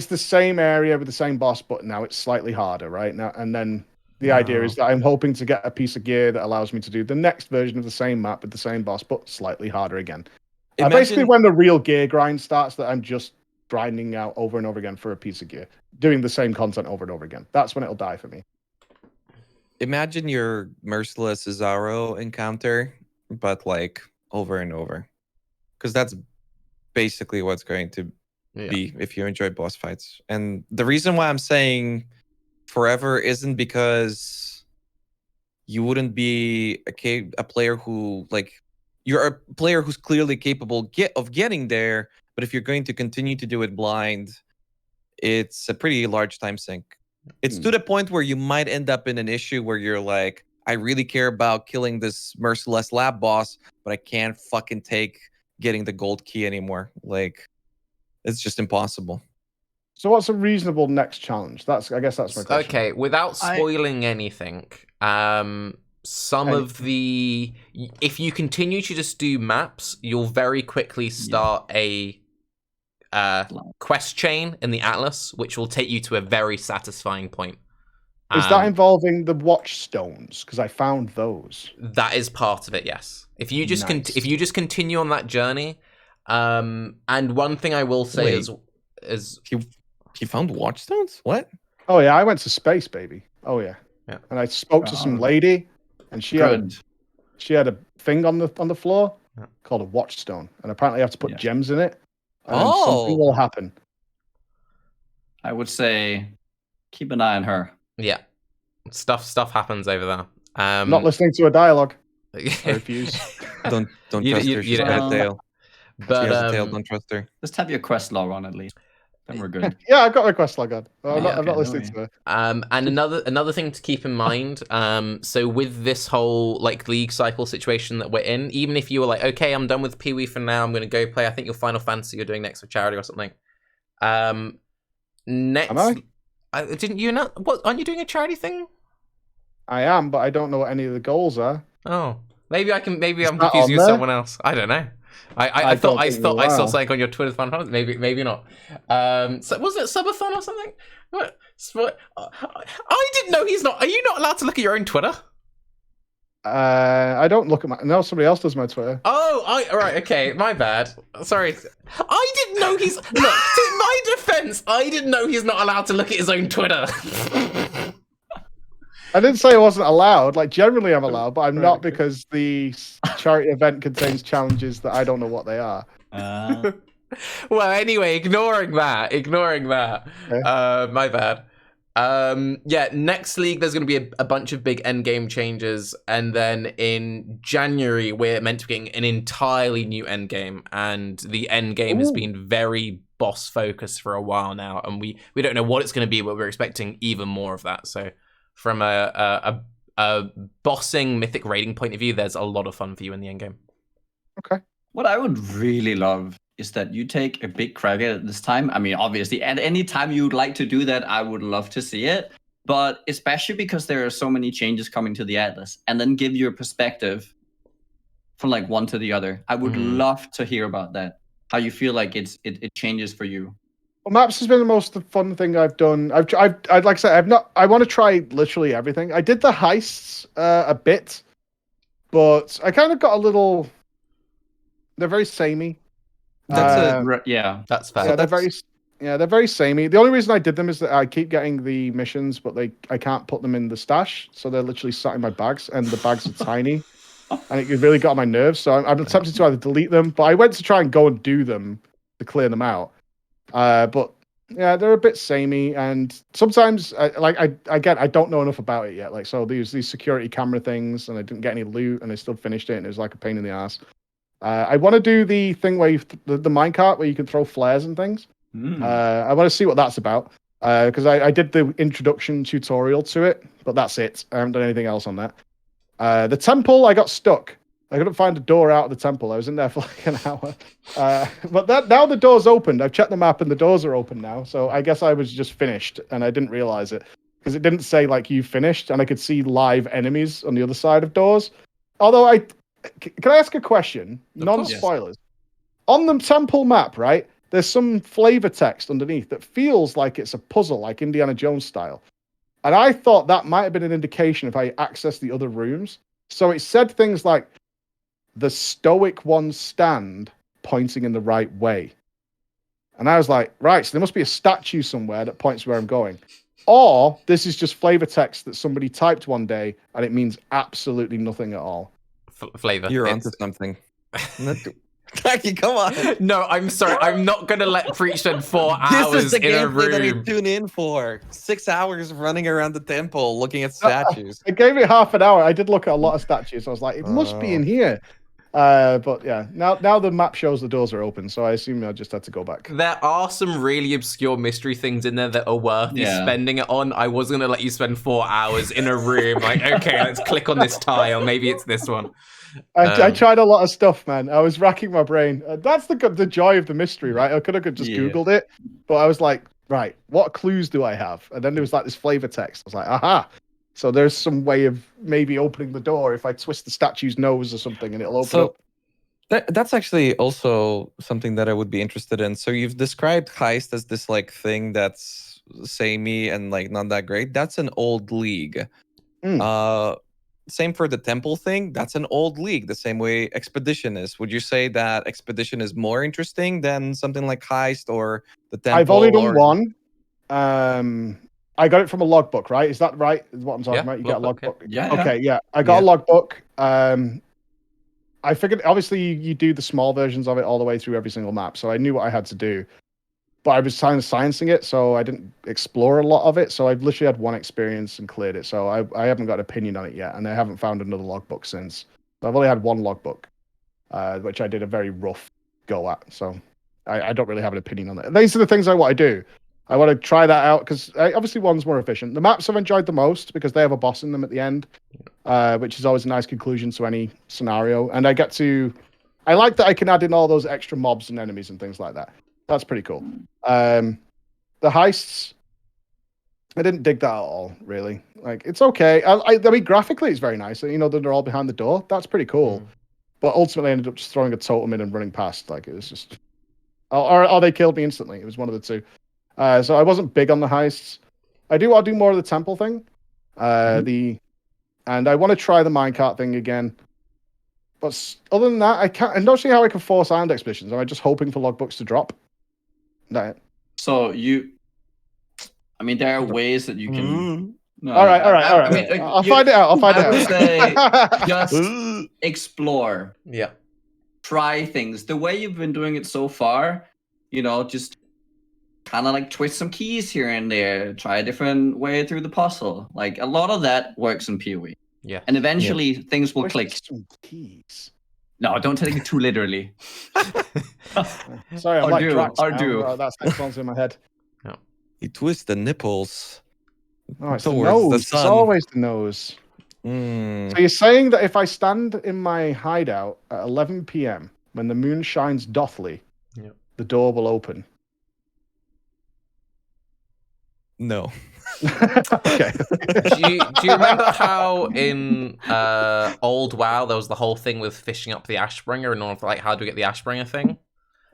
the same area with the same boss, but now it's slightly harder, right? Now and then the idea is that I'm hoping to get a piece of gear that allows me to do the next version of the same map with the same boss, but slightly harder again. Basically, when the real gear grind starts, that I'm just grinding out over and over again for a piece of gear, doing the same content over and over again. That's when it'll die for me. Imagine your merciless Cesaro encounter, but like over and over. Because that's basically what's going to be if you enjoy boss fights. And the reason why I'm saying forever isn't because you wouldn't be a player who, like, you're a player who's clearly capable of getting there, but if you're going to continue to do it blind, it's a pretty large time sink. It's to the point where you might end up in an issue where you're like, I really care about killing this merciless lab boss, but I can't fucking take getting the gold key anymore. Like, it's just impossible. So what's a reasonable next challenge? I guess that's my question. Okay, without spoiling anything, of the... If you continue to just do maps, you'll very quickly start a quest chain in the Atlas, which will take you to a very satisfying point. Is that involving the watchstones? Because I found those. That is part of it, yes. If you just if you just continue on that journey, and one thing I will say is he found watchstones? What? Oh yeah, I went to space, baby. Oh yeah. Yeah. And I spoke to some lady, and she had a thing on the floor called a watchstone, and apparently you have to put gems in it, and something will happen. I would say keep an eye on her. Yeah, stuff happens over there. Not listening to a dialogue. I refuse. Don't trust her. She's got a tail. But she has a tail. Don't trust her. Just have your quest log on at least. Then we're good. Yeah, I've got my quest log on. I'm not listening to her. And another thing to keep in mind. So with this whole like league cycle situation that we're in, even if you were like, okay, I'm done with Pee-wee for now, I'm going to go play. I think your Final Fantasy you're doing next for charity or something. Next. Am I? Didn't you not? What, aren't you doing a charity thing? I am, but I don't know what any of the goals are. Oh, maybe I'm confusing with someone else. I don't know. I thought I saw something on your Twitter fan. Maybe not. So was it subathon or something? What? I didn't know he's not. Are you not allowed to look at your own Twitter? I don't look at my. No, somebody else does my Twitter. Oh, right, okay, my bad. Sorry, I didn't know he's. Look, to my defense, I didn't know he's not allowed to look at his own Twitter. I didn't say I wasn't allowed. Like generally, I'm allowed, but I'm not because the charity event contains challenges that I don't know what they are. Well, anyway, ignoring that. Okay. My bad. Yeah, next league there's going to be a bunch of big endgame changes, and then in January we're meant to be getting an entirely new endgame, and the endgame has been very boss focused for a while now, and we don't know what it's going to be, but we're expecting even more of that. So from a bossing mythic raiding point of view, there's a lot of fun for you in the endgame. Okay. What I would really love is that you take a big crack at it this time. I mean, obviously, at any time you'd like to do that, I would love to see it. But especially because there are so many changes coming to the Atlas, and then give your perspective from like one to the other. I would love to hear about that. How you feel like it changes for you. Well, maps has been the most fun thing I've done. I'd like I said, I want to try literally everything. I did the heists a bit, but I kind of got a little. They're very samey. That's fair. Yeah, they're very samey. The only reason I did them is that I keep getting the missions, but I can't put them in the stash, so they're literally sat in my bags, and the bags are tiny, and it really got on my nerves. So I'm tempted to either delete them, but I went to try and go and do them to clear them out. But yeah, they're a bit samey, and sometimes I don't know enough about it yet. Like, so these security camera things, and I didn't get any loot, and I still finished it, and it was like a pain in the ass. I want to do the thing where the minecart where you can throw flares and things. I want to see what that's about, because I did the introduction tutorial to it, but that's it. I haven't done anything else on that. The temple, I got stuck. I couldn't find a door out of the temple. I was in there for like an hour. But now the door's opened. I've checked the map and the doors are open now. So I guess I was just finished and I didn't realize it, because it didn't say like you finished, and I could see live enemies on the other side of doors. Although can I ask a question? Non-spoilers. On the temple map, right? There's some flavor text underneath that feels like it's a puzzle, like Indiana Jones style. And I thought that might have been an indication if I accessed the other rooms. So it said things like, the stoic ones stand pointing in the right way. And I was like, right, so there must be a statue somewhere that points where I'm going. Or this is just flavor text that somebody typed one day and it means absolutely nothing at all. Flavor. You're onto something. Taki, come on. No, I'm sorry. I'm not going to let Preach spend 4 hours this is the in a gameplay that you room. tune in for. 6 hours running around the temple looking at statues. I gave it half an hour. I did look at a lot of statues. I was like, it must be in here. But yeah, now the map shows the doors are open, so I assume I just had to go back. There are some really obscure mystery things in there that are worth you spending it on. I wasn't gonna let you spend 4 hours in a room like, okay, let's click on this tile. Maybe it's this one. I tried a lot of stuff, man. I was racking my brain. That's the joy of the mystery, right? I could have just Googled it, but I was like, right, what clues do I have? And then there was like this flavor text. I was like, aha. So there's some way of maybe opening the door if I twist the statue's nose or something and it'll open up. That's actually also something that I would be interested in. So you've described Heist as this like thing that's samey and like not that great. That's an old league. Same for the temple thing. That's an old league, the same way Expedition is. Would you say that Expedition is more interesting than something like Heist or the temple? I've only done one. I got it from a logbook, right? Is that right? Is what I'm talking about? You get a logbook. Yeah. Okay, yeah. I got a logbook. I figured obviously you do the small versions of it all the way through every single map, so I knew what I had to do. But I was kind of sciencing it, so I didn't explore a lot of it. So I've literally had one experience and cleared it. So I haven't got an opinion on it yet, and I haven't found another logbook since. So I've only had one logbook, which I did a very rough go at. So I don't really have an opinion on it. These are the things I want to do. I want to try that out because obviously one's more efficient. The maps I've enjoyed the most because they have a boss in them at the end, which is always a nice conclusion to any scenario. And I like that I can add in all those extra mobs and enemies and things like that. That's pretty cool. The heists, I didn't dig that at all, really. Like, it's okay. I mean, graphically, it's very nice. You know, they're all behind the door. That's pretty cool. But ultimately, I ended up just throwing a totem in and running past. Like, it was just... Or they killed me instantly. It was one of the two. So I wasn't big on the heists. I'll do more of the temple thing. And I want to try the minecart thing again. But other than that, I'm not sure how I can force island expeditions. Am I just hoping for logbooks to drop? No. So I mean, there are ways that you can. No, all right. I mean, I'll find it out. I would say just explore. Yeah. Try things the way you've been doing it so far. You know, just kind of like twist some keys here and there. Try a different way through the puzzle. Like a lot of that works in PoE. Yeah. And eventually things will click. Some keys. No, don't take it too literally. Sorry, I'm like Drax. That's next in my head. No. You twist the nipples. Oh, it's the nose. It's always the nose. So you're saying that if I stand in my hideout at 11 p.m. when the moon shines dothly, the door will open? No. Okay. do you remember how in old WoW there was the whole thing with fishing up the Ashbringer and all of like how do we get the Ashbringer thing?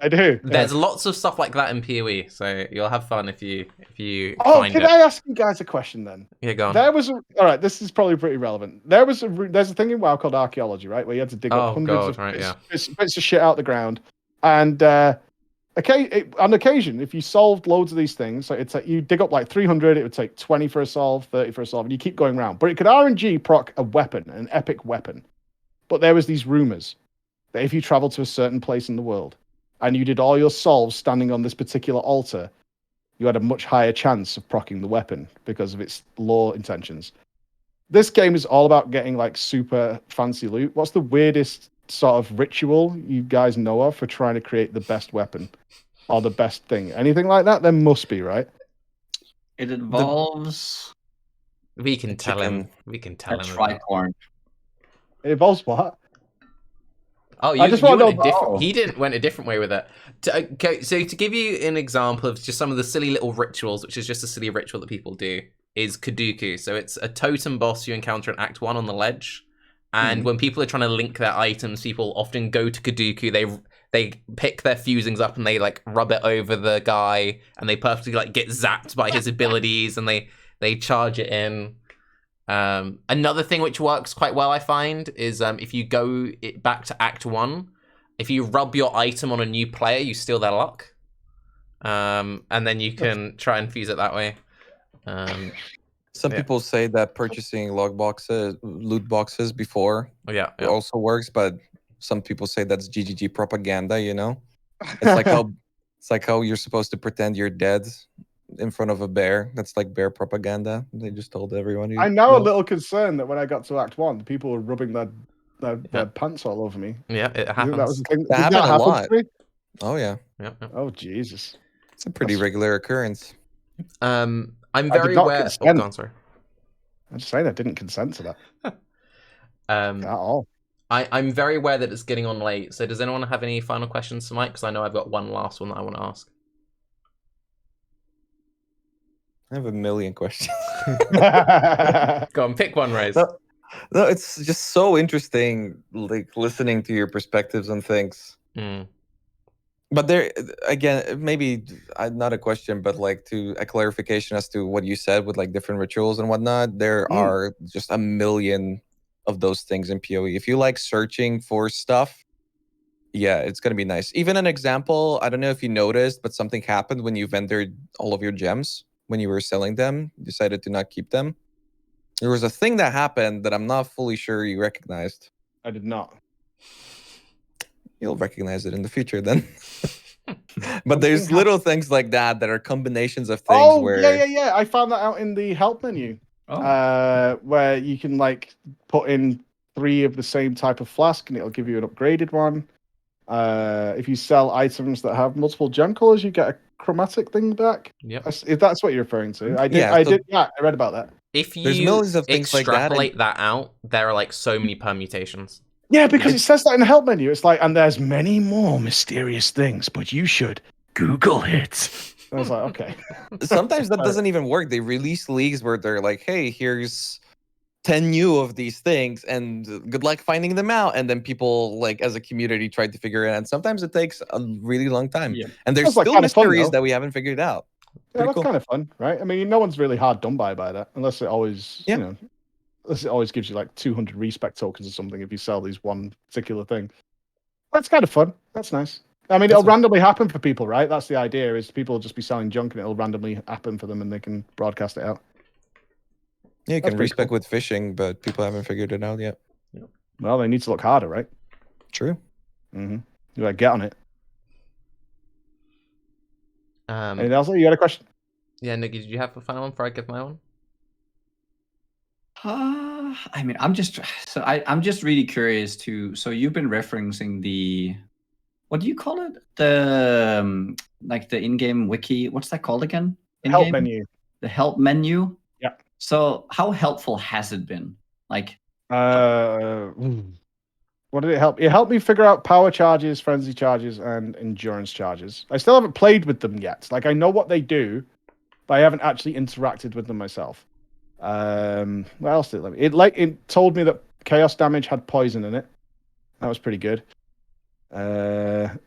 I do. There's lots of stuff like that in PoE, so you'll have fun if you find it. Can I ask you guys a question then? Yeah, go on. All right, this is probably pretty relevant. There's a thing in WoW called archaeology, right, where you had to dig up hundreds of bits of shit out the ground, and on occasion, if you solved loads of these things, so you dig up like 300, it would take 20 for a solve, 30 for a solve, and you keep going around. But it could RNG proc a weapon, an epic weapon. But there was these rumors that if you traveled to a certain place in the world and you did all your solves standing on this particular altar, you had a much higher chance of proccing the weapon because of its lore intentions. This game is all about getting like super fancy loot. What's the weirdest sort of ritual you guys know of for trying to create the best weapon or the best thing? Anything like that? There must be, right? It involves. We can tell him. We can tell him. Tricorn. It involves what? Oh, you went a different. He went a different way with it. So to give you an example of just some of the silly little rituals, which is just a silly ritual that people do, is Kaduku. So it's a totem boss you encounter in Act 1 on the ledge. And when people are trying to link their items, people often go to Kaduku. They pick their fusings up and they like rub it over the guy, and they perfectly like get zapped by his abilities, and they charge it in. Another thing which works quite well, I find, is if you go back to Act 1, if you rub your item on a new player, you steal their luck. And then you can try and fuse it that way. Some people say that purchasing loot boxes before also works, but some people say that's GGG propaganda, you know? It's like how you're supposed to pretend you're dead in front of a bear. That's like bear propaganda. They just told everyone. I'm now a little concerned that when I got to Act 1, people were rubbing their Their pants all over me. Yeah, it You think that was happens. the thing? That Did happened a happen lot. to me? Oh yeah, Yeah, yeah. Oh Jesus! it's a pretty That's- regular occurrence. I'm I very did not aware. Oh, go on, sorry. I'm just saying I didn't consent to that Um, at all. I'm very aware that it's getting on late. So does anyone have any final questions for Mike? Because I know I've got one last one that I want to ask. I have a million questions. Go on, pick one, Raiz. No, it's just so interesting, like listening to your perspectives on things. Mm. But there, again, maybe not a question, but like to a clarification as to what you said with like different rituals and whatnot. There are just a million of those things in PoE. If you like searching for stuff, yeah, it's gonna be nice. Even an example, I don't know if you noticed, but something happened when you vendored all of your gems when you were selling them. You decided to not keep them. There was a thing that happened that I'm not fully sure you recognized. I did not. You'll recognize it in the future then. But there's little things like that are combinations of things where yeah. I found that out in the help menu. Oh. Where you can like put in 3 of the same type of flask and it'll give you an upgraded one. If you sell items that have multiple gem colors, you get a chromatic thing back. Yep. If that's what you're referring to. I Yeah, I read about that. If There's you millions of things like that, extrapolate that out, there are like so many permutations. Yeah, because it says that in the help menu. It's like, and there's many more mysterious things, but you should Google it. I was like, okay. sometimes that doesn't even work. They release leagues where they're like, hey, here's 10 new of these things and good luck finding them out. And then people like as a community try to figure it out. And sometimes it takes a really long time. Yeah. And there's Sounds like still kinda fun, mysteries though. that we haven't figured out. Yeah, Pretty that's cool. kind of fun, right? I mean, no one's really hard done by that, unless it always, unless it always gives you like 200 respect tokens or something if you sell these one particular thing. That's kind of fun. That's nice. I mean, it'll randomly happen for people, right? That's the idea. Is people will just be selling junk and it'll randomly happen for them, and they can broadcast it out. Yeah, you That's can pretty respec cool. with fishing, but people haven't figured it out yet. Well, they need to look harder, right? True. Mm-hmm. You gotta get on it. Anything else? You got a question? Yeah, Nicky, did you have a final one before I give my one? I mean, I'm just really curious to. So you've been referencing the, what do you call it? The like the in-game wiki. What's that called again? Help menu. The help menu. Yeah. So how helpful has it been? Like, what did it help? It helped me figure out power charges, frenzy charges, and endurance charges. I still haven't played with them yet. Like, I know what they do, but I haven't actually interacted with them myself. What else did it let me? It told me that chaos damage had poison in it. That was pretty good. It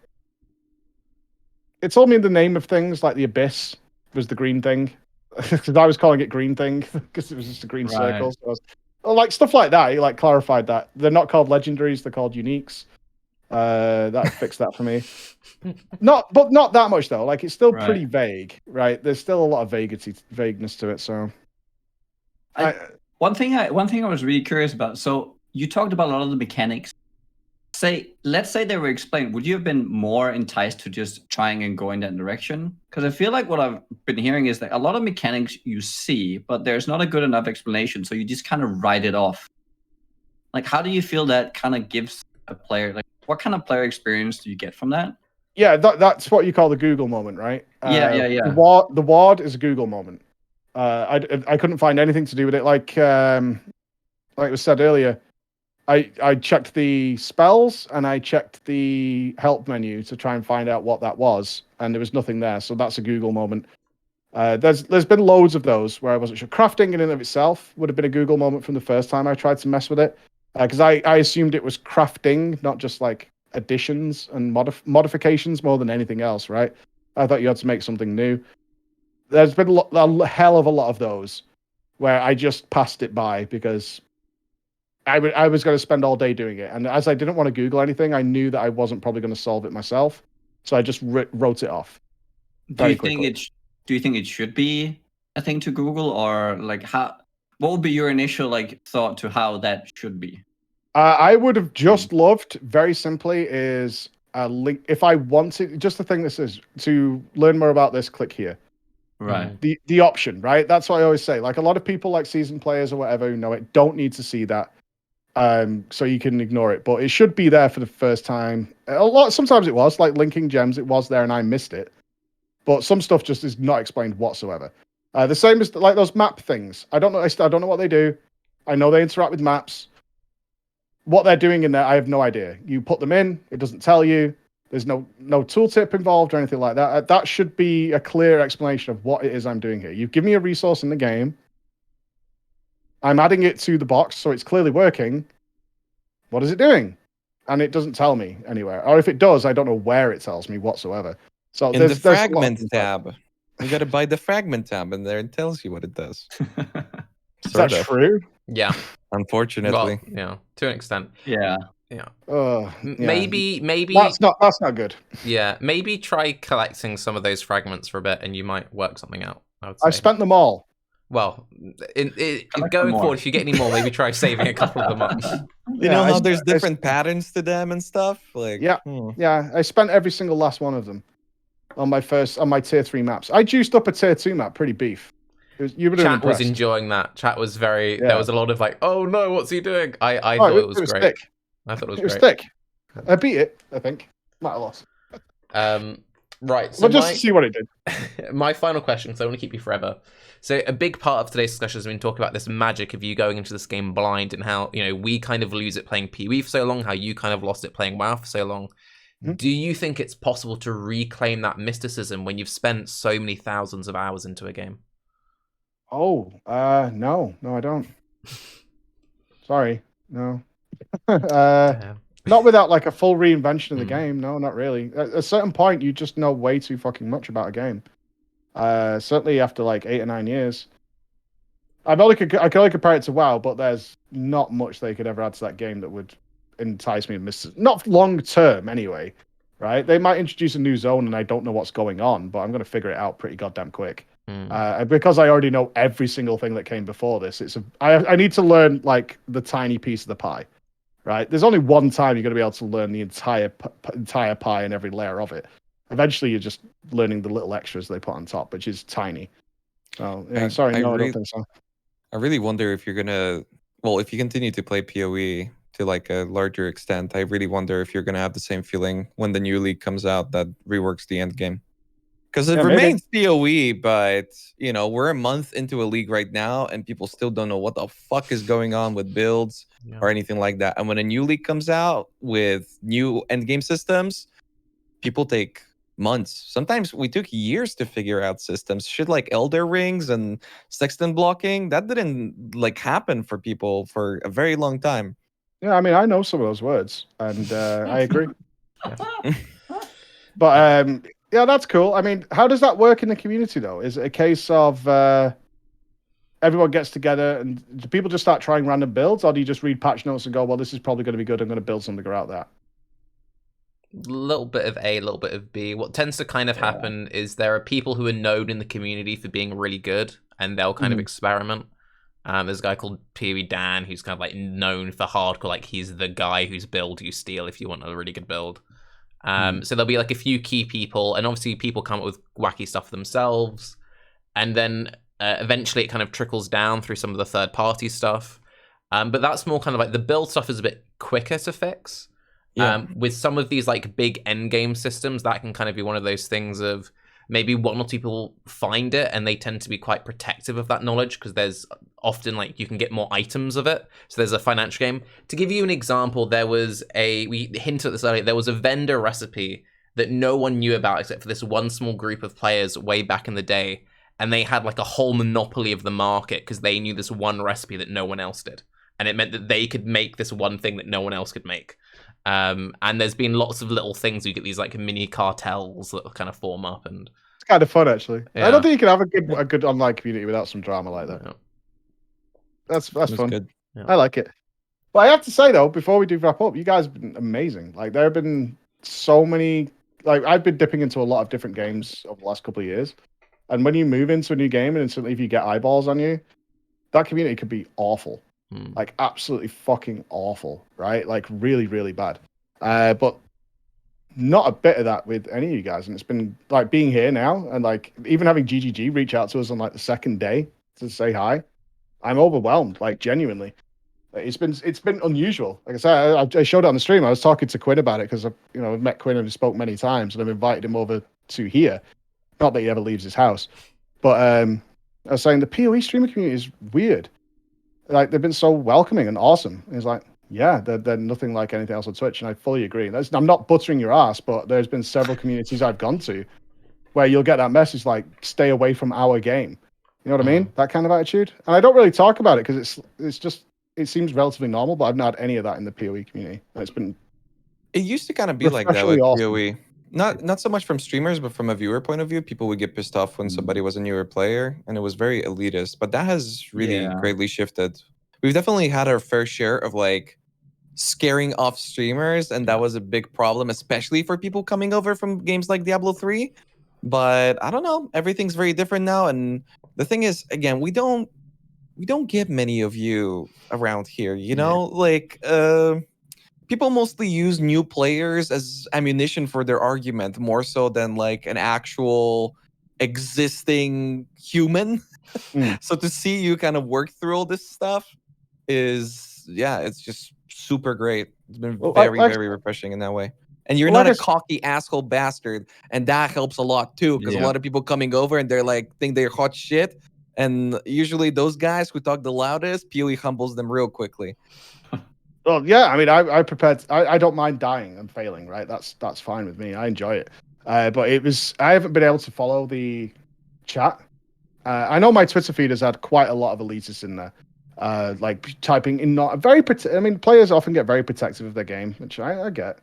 told me the name of things, like the abyss was the green thing. Because I was calling it green thing because it was just a green circle. So like stuff like that. He like clarified that they're not called legendaries; they're called uniques. That fixed that for me. Not that much though. Like it's still pretty vague, right? There's still a lot of vagueness to it. So, one thing I was really curious about. So you talked about a lot of the mechanics. Let's say they were explained. Would you have been more enticed to just trying and go in that direction? Because I feel like what I've been hearing is that a lot of mechanics you see, but there's not a good enough explanation, so you just kind of write it off. Like, how do you feel that kind of gives a player? Like, what kind of player experience do you get from that? Yeah, that's what you call the Google moment, right? Yeah. The ward is a Google moment. I couldn't find anything to do with it. Like it was said earlier, I checked the spells and I checked the help menu to try and find out what that was, and there was nothing there. So that's a Google moment. There's been loads of those where I wasn't sure. Crafting in and of itself would have been a Google moment from the first time I tried to mess with it, because I assumed it was crafting, not just like additions and modifications more than anything else, right? I thought you had to make something new. There's been a hell of a lot of those where I just passed it by because I was going to spend all day doing it. And as I didn't want to Google anything, I knew that I wasn't probably going to solve it myself. So I just wrote it off. Do you think it should be a thing to Google, or like what would be your initial like thought to how that should be? I would have just loved, very simply, is a link. If I wanted, just the thing that says to learn more about this, click here. Right. The option, right? That's what I always say. Like a lot of people, like seasoned players or whatever, who know it, don't need to see that. So you can ignore it, but it should be there for the first time. Sometimes it was like linking gems. It was there and I missed it, but some stuff just is not explained whatsoever. The same as like those map things. I don't know. I don't know what they do. I know they interact with maps. What they're doing in there, I have no idea. You put them in, it doesn't tell you. There's no tooltip involved or anything like that. That should be a clear explanation of what it is I'm doing here. You give me a resource in the game. I'm adding it to the box, so it's clearly working. What is it doing? And it doesn't tell me anywhere. Or if it does, I don't know where it tells me whatsoever. So In the fragment tab, you got to buy the fragment tab, and there it tells you what it does. Is that true? Yeah. Unfortunately. Well, yeah, to an extent. Yeah. Yeah. Yeah. Maybe that's not good. Yeah, maybe try collecting some of those fragments for a bit, and you might work something out. I spent them all. Well, going forward, if you get any more, maybe try saving a couple of them up. You know how there's different patterns to them and stuff? Like yeah, I spent every single last one of them on my tier 3 maps. I juiced up a tier 2 map pretty beef. Chat was enjoying that. Chat was very there was a lot of like, oh no, what's he doing? I thought it was great. Thick. I thought it was great. It was thick. I beat it, I think. Might have lost. Right. So well, just to see what it did. My final question, because I want to keep you forever. So a big part of today's discussion has been talking about this magic of you going into this game blind and how, we kind of lose it playing PoE for so long, how you kind of lost it playing WoW for so long. Mm-hmm. Do you think it's possible to reclaim that mysticism when you've spent so many thousands of hours into a game? Oh, no, I don't. Sorry, no. Not without like a full reinvention of the game. No, not really. At a certain point, you just know way too fucking much about a game. Certainly after like 8 or 9 years. I can only compare it to WoW, but there's not much they could ever add to that game that would entice me to miss it. Not long term, anyway. Right? They might introduce a new zone, and I don't know what's going on, but I'm going to figure it out pretty goddamn quick. Because I already know every single thing that came before this. I need to learn like the tiny piece of the pie. Right? There's only one time you're going to be able to learn the entire pie and every layer of it. Eventually, you're just learning the little extras they put on top, which is tiny. So, yeah, I don't think so. I really wonder if you're going to... Well, if you continue to play PoE to like a larger extent, I really wonder if you're going to have the same feeling when the new league comes out that reworks the end game. Because it remains PoE, but, we're a month into a league right now, and people still don't know what the fuck is going on with builds or anything like that. And when a new league comes out with new endgame systems, people take months. Sometimes we took years to figure out systems. Shit like Elder Rings and Sexton blocking, that didn't happen for people for a very long time. Yeah, I mean, I know some of those words, and I agree. But yeah, that's cool. I mean, how does that work in the community, though? Is it a case of everyone gets together and do people just start trying random builds, or do you just read patch notes and go, well, this is probably going to be good, I'm going to build something around that? Little bit of A, little bit of B. What tends to kind of happen is there are people who are known in the community for being really good, and they'll kind of experiment. There's a guy called PoE Dan who's kind of like known for hardcore, like he's the guy whose build you steal if you want a really good build. So there'll be like a few key people, and obviously people come up with wacky stuff themselves, and then eventually it kind of trickles down through some of the third-party stuff. But that's more kind of like the build stuff is a bit quicker to fix. With some of these like big endgame systems, that can kind of be one of those things of maybe one or two people find it and they tend to be quite protective of that knowledge because there's often like you can get more items of it. So there's a financial game. To give you an example, we hinted at this earlier, there was a vendor recipe that no one knew about except for this one small group of players way back in the day. And they had like a whole monopoly of the market because they knew this one recipe that no one else did. And it meant that they could make this one thing that no one else could make. And there's been lots of little things. You get these like mini cartels that kind of form up, and it's kind of fun actually. I don't think you can have a good online community without some drama like that. That's fun. Good. I like it. But I have to say though, before we do wrap up, you guys have been amazing. Like there have been so many. Like I've been dipping into a lot of different games over the last couple of years, and when you move into a new game, and instantly if you get eyeballs on you, that community could be awful. Like absolutely fucking awful, right? Like really, really bad. But not a bit of that with any of you guys. And it's been like being here now and like even having GGG reach out to us on like the second day to say hi. I'm overwhelmed, like genuinely. It's been unusual. Like I said, I showed it on the stream. I was talking to Quinn about it because I've met Quinn and spoke many times, and I've invited him over to here. Not that he ever leaves his house, but I was saying the PoE streamer community is weird. Like they've been so welcoming and awesome. And it's like, yeah, they're nothing like anything else on Twitch, and I fully agree. I'm not buttering your ass, but there's been several communities I've gone to where you'll get that message like, stay away from our game. You know what I mean? That kind of attitude. And I don't really talk about it because it seems relatively normal, but I've not had any of that in the PoE community. And it's been It used to kind of be like that with awesome. PoE. Not so much from streamers, but from a viewer point of view, people would get pissed off when somebody was a newer player, and it was very elitist. But that has really greatly shifted. We've definitely had our fair share of like scaring off streamers, and that was a big problem, especially for people coming over from games like Diablo 3. But I don't know, everything's very different now, and the thing is, again, we don't get many of you around here, you know? Like people mostly use new players as ammunition for their argument more so than like an actual existing human. So to see you kind of work through all this stuff is, yeah, it's just super great. It's been very refreshing in that way. And you're not a cocky asshole bastard, and that helps a lot too, because a lot of people coming over and they're like think they're hot shit, and usually those guys who talk the loudest, PoE humbles them real quickly. Well, yeah, I mean, I don't mind dying and failing, right? That's fine with me. I enjoy it. But I haven't been able to follow the chat. I know my Twitter feed has had quite a lot of elitists in there, like typing in players often get very protective of their game, which I get.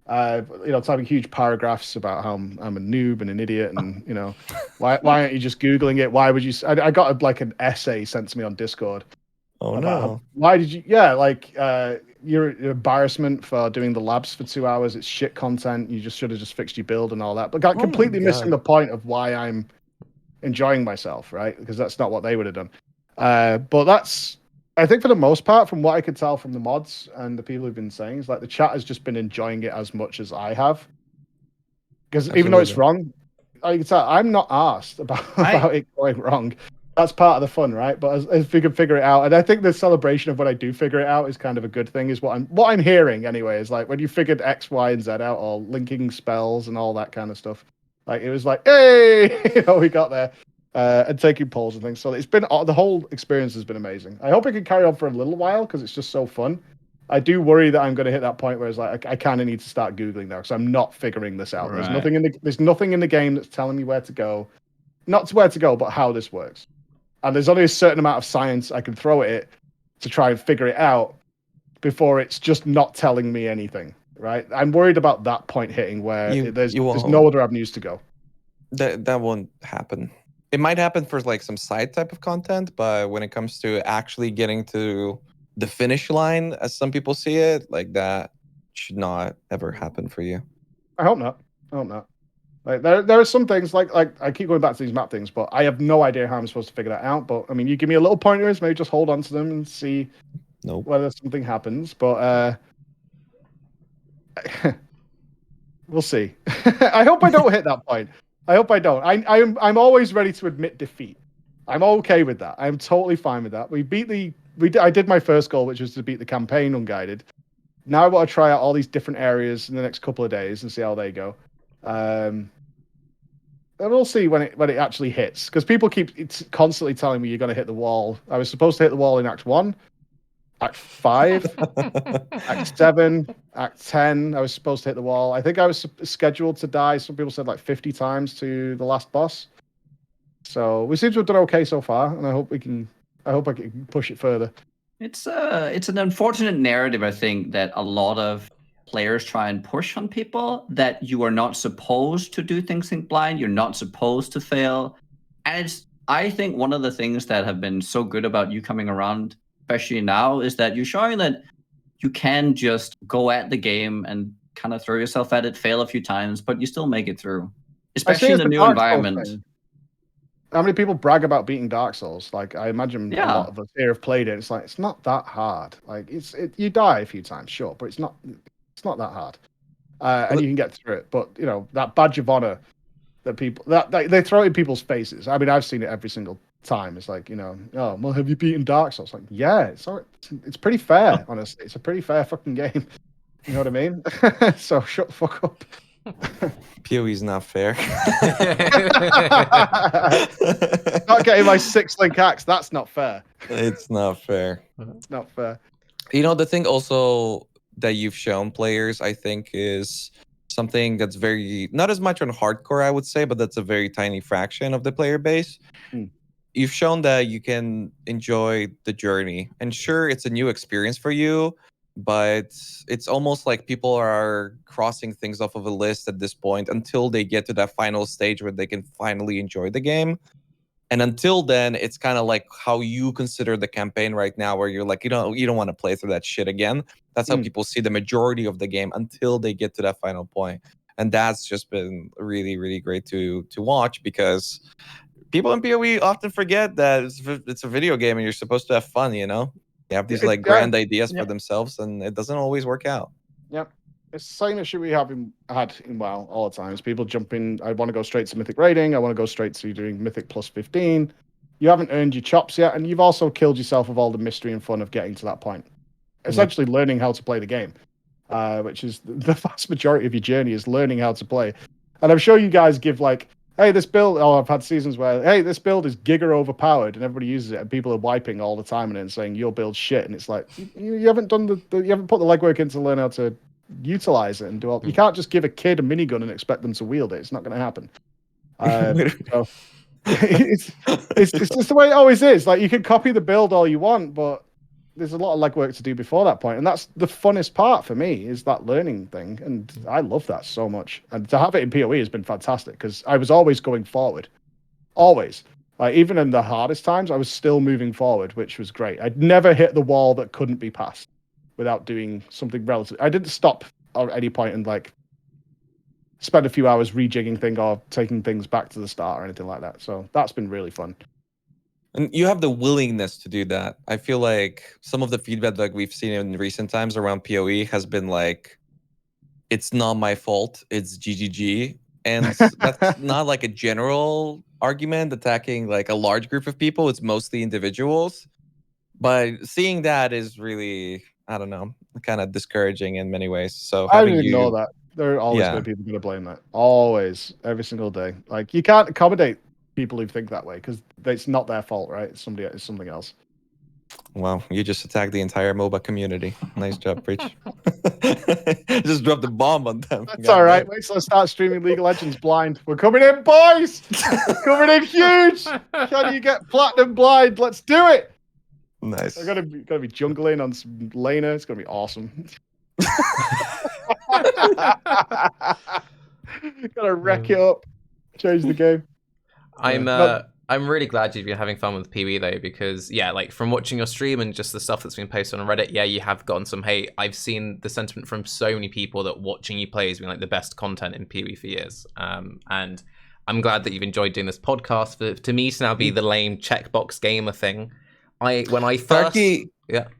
Typing huge paragraphs about how I'm a noob and an idiot, and why aren't you just Googling it? Why would you? I got an essay sent to me on Discord. Oh no! Why did you? Yeah, your embarrassment for doing the labs for 2 hours. It's shit content. You just should have just fixed your build and all that. But completely missing the point of why I'm enjoying myself, right? Because that's not what they would have done. But that's, I think, for the most part, from what I could tell from the mods and the people who've been saying, is like the chat has just been enjoying it as much as I have. Because even though it's wrong, you can tell I'm not asked about it going wrong. That's part of the fun, right? But as we can figure it out, and I think the celebration of when I do figure it out is kind of a good thing. Is what I'm hearing anyway. Is like when you figured X, Y, and Z out, or linking spells and all that kind of stuff. Like it was like, hey, we got there, and taking polls and things. So it's been the whole experience has been amazing. I hope it can carry on for a little while because it's just so fun. I do worry that I'm going to hit that point where it's like I kind of need to start Googling now because I'm not figuring this out. Right. There's nothing in the game that's telling me where to go, not to where to go, but how this works. And there's only a certain amount of science I can throw at it to try and figure it out before it's just not telling me anything, right? I'm worried about that point hitting where there's no other avenues to go. That won't happen. It might happen for like some side type of content, but when it comes to actually getting to the finish line, as some people see it, like that should not ever happen for you. I hope not. Like there are some things like I keep going back to these map things, but I have no idea how I'm supposed to figure that out. But I mean, you give me a little pointers, maybe just hold on to them and see whether something happens. But we'll see. I hope I don't hit that point. I hope I don't. I'm always ready to admit defeat. I'm okay with that. I'm totally fine with that. I did my first goal, which was to beat the campaign unguided. Now I want to try out all these different areas in the next couple of days and see how they go. And we'll see when it actually hits, because people keep constantly telling me you're going to hit the wall. I was supposed to hit the wall in Act 1, Act 5, Act 7, Act 10. I was supposed to hit the wall. I think I was scheduled to die. Some people said like 50 times to the last boss. So we seem to have done okay so far, and I hope I can push it further. It's an unfortunate narrative, I think, that a lot of players try and push on people, that you are not supposed to do things in blind, you're not supposed to fail. And I think one of the things that have been so good about you coming around, especially now, is that you're showing that you can just go at the game and kind of throw yourself at it, fail a few times, but you still make it through, especially in the new environment. How many people brag about beating Dark Souls? Like, I imagine a lot of us here have played it. It's like, it's not that hard. Like, you die a few times, sure, but it's not that hard. And you can get through it. But, that badge of honor that people, that they throw in people's faces. I mean, I've seen it every single time. It's like, oh, well, have you beaten Dark Souls? Like, yeah, it's pretty fair, honestly. It's a pretty fair fucking game. You know what I mean? So shut the fuck up. PoE's not fair. Not getting my 6-link axe. That's not fair. It's not fair. It's not fair. The thing also that you've shown players, I think, is something that's very, not as much on hardcore, I would say, but that's a very tiny fraction of the player base. You've shown that you can enjoy the journey. And sure, it's a new experience for you, but it's almost like people are crossing things off of a list at this point until they get to that final stage where they can finally enjoy the game. And until then, it's kind of like how you consider the campaign right now, where you're like, you don't want to play through that shit again. That's how people see the majority of the game until they get to that final point. And that's just been really, really great to watch, because people in PoE often forget that it's a video game and you're supposed to have fun, You have these like grand ideas for themselves, and it doesn't always work out. Yep. It's the same issue we had in WoW all the time. Is people jump in, I want to go straight to Mythic raiding, I want to go straight to doing Mythic plus 15. You haven't earned your chops yet, and you've also killed yourself of all the mystery and fun of getting to that point. Essentially learning how to play the game, which is the vast majority of your journey, is learning how to play. And I'm sure you guys give like, hey, this build, I've had seasons where, hey, this build is giga overpowered, and everybody uses it, and people are wiping all the time and then saying your build's shit, and it's like, you haven't done you haven't put the legwork in to learn how to utilize it and do all. You can't just give a kid a minigun and expect them to wield it. It's not going to happen. So it's just the way it always is. Like, you can copy the build all you want, but there's a lot of legwork to do before that point, and that's the funnest part for me, is that learning thing, and I love that so much. And to have it in PoE has been fantastic, because I was always going forward, always. Like, even in the hardest times, I was still moving forward, which was great. I'd never hit the wall that couldn't be passed without doing something relative. I didn't stop at any point and like spend a few hours rejigging things or taking things back to the start or anything like that. So that's been really fun. And you have the willingness to do that. I feel like some of the feedback that we've seen in recent times around PoE has been like, it's not my fault, it's GGG. And that's not like a general argument attacking like a large group of people. It's mostly individuals. But seeing that is really, I don't know, kind of discouraging in many ways. So I didn't know that. There are always going to be people going to blame that. Always, every single day. Like, you can't accommodate people who think that way, because it's not their fault, right? It's something else. Well, you just attacked the entire MOBA community. Nice job, Preach. Just dropped the bomb on them. That's all right. Wait till I start streaming League of Legends blind. We're coming in, boys! We're coming in huge! Can you get platinum blind? Let's do it! Nice. I'm gonna be jungling on some laner. It's gonna be awesome. Gotta wreck it up. Change the game. I'm really glad you've been having fun with PoE though, because like from watching your stream and just the stuff that's been posted on Reddit, you have gotten some hate. I've seen the sentiment from so many people that watching you play has been like the best content in PoE for years. And I'm glad that you've enjoyed doing this podcast. For to me to now be the lame checkbox gamer thing. When I first Tarke,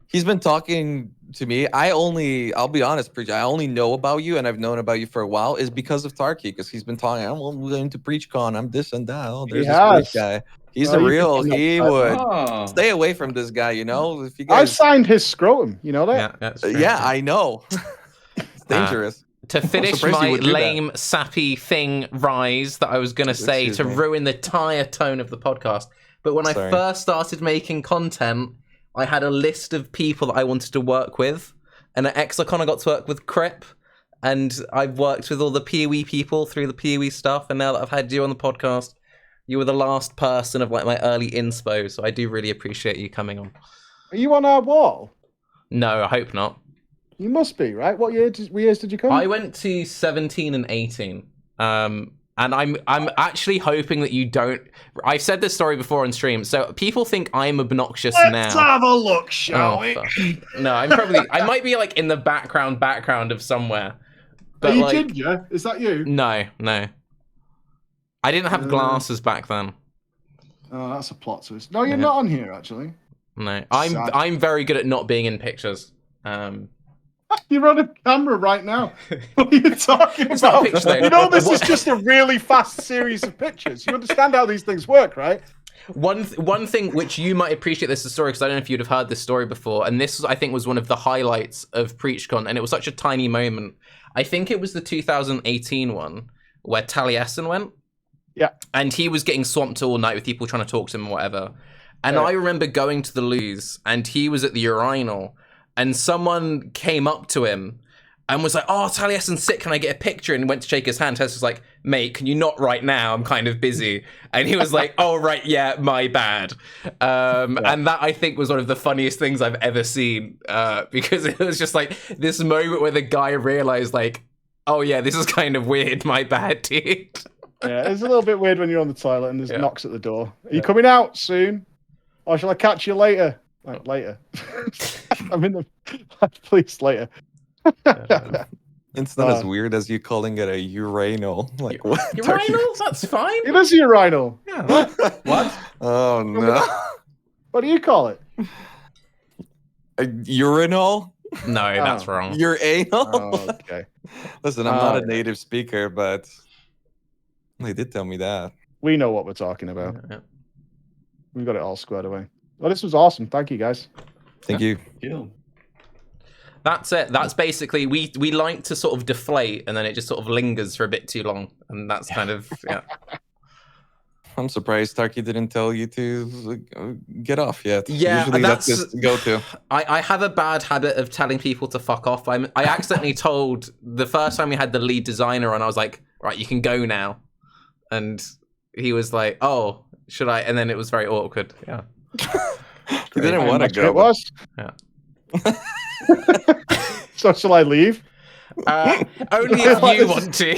he's been talking to me. I'll be honest, Preach, I only know about you, and I've known about you for a while, is because of Tarke, because he's been talking, I'm going to PreachCon, I'm this and that. Oh, there's this guy. He's he would stay away from this guy, If you guys... I've signed his scrotum, you know that? Yeah, I know. It's dangerous. To finish my lame, sappy thing, Raiz, that I was going to say to ruin the entire tone of the podcast. But when I first started making content, I had a list of people that I wanted to work with. And at Exile I got to work with Crip. And I've worked with all the PoE people through the PoE stuff. And now that I've had you on the podcast, you were the last person of like my early inspo. So I do really appreciate you coming on. Are you on our wall? No, I hope not. You must be, right? What years did you come? I went to 17 and 18. And I'm actually hoping that you don't... I've said this story before on stream, so people think I'm obnoxious now. Let's have a look, shall we? No, I might be like in the background of somewhere. But are you like, Ginger? Is that you? No. I didn't have glasses back then. Oh, that's a plot twist. No, you're not on here, actually. No, I'm very good at not being in pictures. You're on a camera right now. What are you talking It's not about? a picture, You know, this is just a really fast series of pictures. You understand how these things work, right? One thing which you might appreciate this story, because I don't know if you'd have heard this story before, and this I think was one of the highlights of PreachCon, and it was such a tiny moment. I think it was the 2018 one where Taliesin went. Yeah. And he was getting swamped all night with people trying to talk to him and whatever. And I remember going to the loos, and he was at the urinal, and someone came up to him and was like, "Oh, Taliesin's sick, can I get a picture?" And went to shake his hand. Tess was like, "Mate, can you not right now? I'm kind of busy." And he was like, "Oh, right, yeah, my bad." And that, I think, was one of the funniest things I've ever seen, because it was just like this moment where the guy realized, like, "Oh, yeah, this is kind of weird, my bad, dude." Yeah, it's a little bit weird when you're on the toilet and there's knocks at the door. Are you coming out soon? Or shall I catch you later? Like, later. I'm in the... Please, later. It's not as weird as you calling it a urinal. Like what? Urinal? That's fine. It is a urinal. Yeah. What? Oh no. What do you call it? A urinal? No, that's wrong. Uranal? Oh, okay. Listen, I'm not a native speaker, but they did tell me that. We know what we're talking about. Yeah. We've got it all squared away. Well, this was awesome. Thank you, guys. Thank you. That's it. That's basically, we like to sort of deflate, and then it just sort of lingers for a bit too long, and that's kind of I'm surprised Tarke didn't tell you to get off yet. Yeah, usually that's just go to. I have a bad habit of telling people to fuck off. I accidentally told the first time we had the lead designer on, I was like, "Right, you can go now," and he was like, "Oh, should I?" And then it was very awkward. Yeah. He didn't want to go. It was. Yeah. So shall I leave? Only if you want to.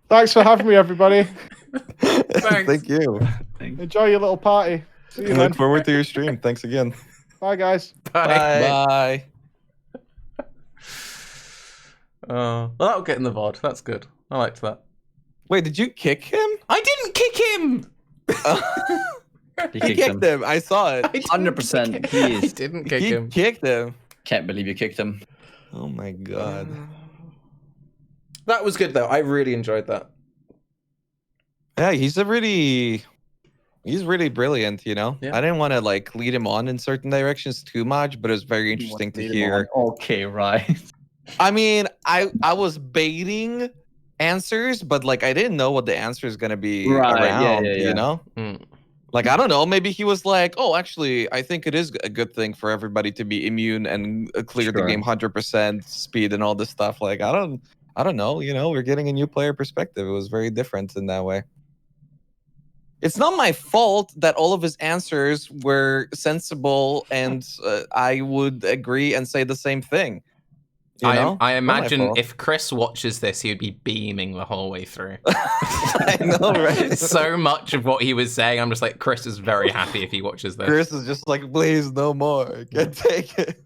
Thanks for having me, everybody. Thanks. Thank you. Enjoy your little party. See you I then. look forward to your stream. Thanks again. Bye, guys. Bye. Bye. Well, that'll get in the VOD. That's good. I liked that. Wait, did you kick him? I didn't kick him. He He kicked him. I saw it. 100%. He I is. didn't kick He him. kicked him. Can't believe you kicked him. Oh my god. That was good though. I really enjoyed that. Yeah, he's really brilliant, you know? Yeah. I didn't want to like lead him on in certain directions too much, but it was very interesting to hear. Okay, right. I mean, I was baiting answers, but like I didn't know what the answer is gonna be around, you know? Mm. Like I don't know, maybe he was like, "Oh, actually, I think it is a good thing for everybody to be immune and clear the game 100% speed and all this stuff." Like I don't know, you know, we're getting a new player perspective. It was very different in that way. It's not my fault that all of his answers were sensible and I would agree and say the same thing. You know? I imagine fault. if Chris watches this, he would be beaming the whole way through. I know, right? So much of what he was saying, I'm just like, Chris is very happy if he watches this. Chris is just like, please, no more. I can't take it.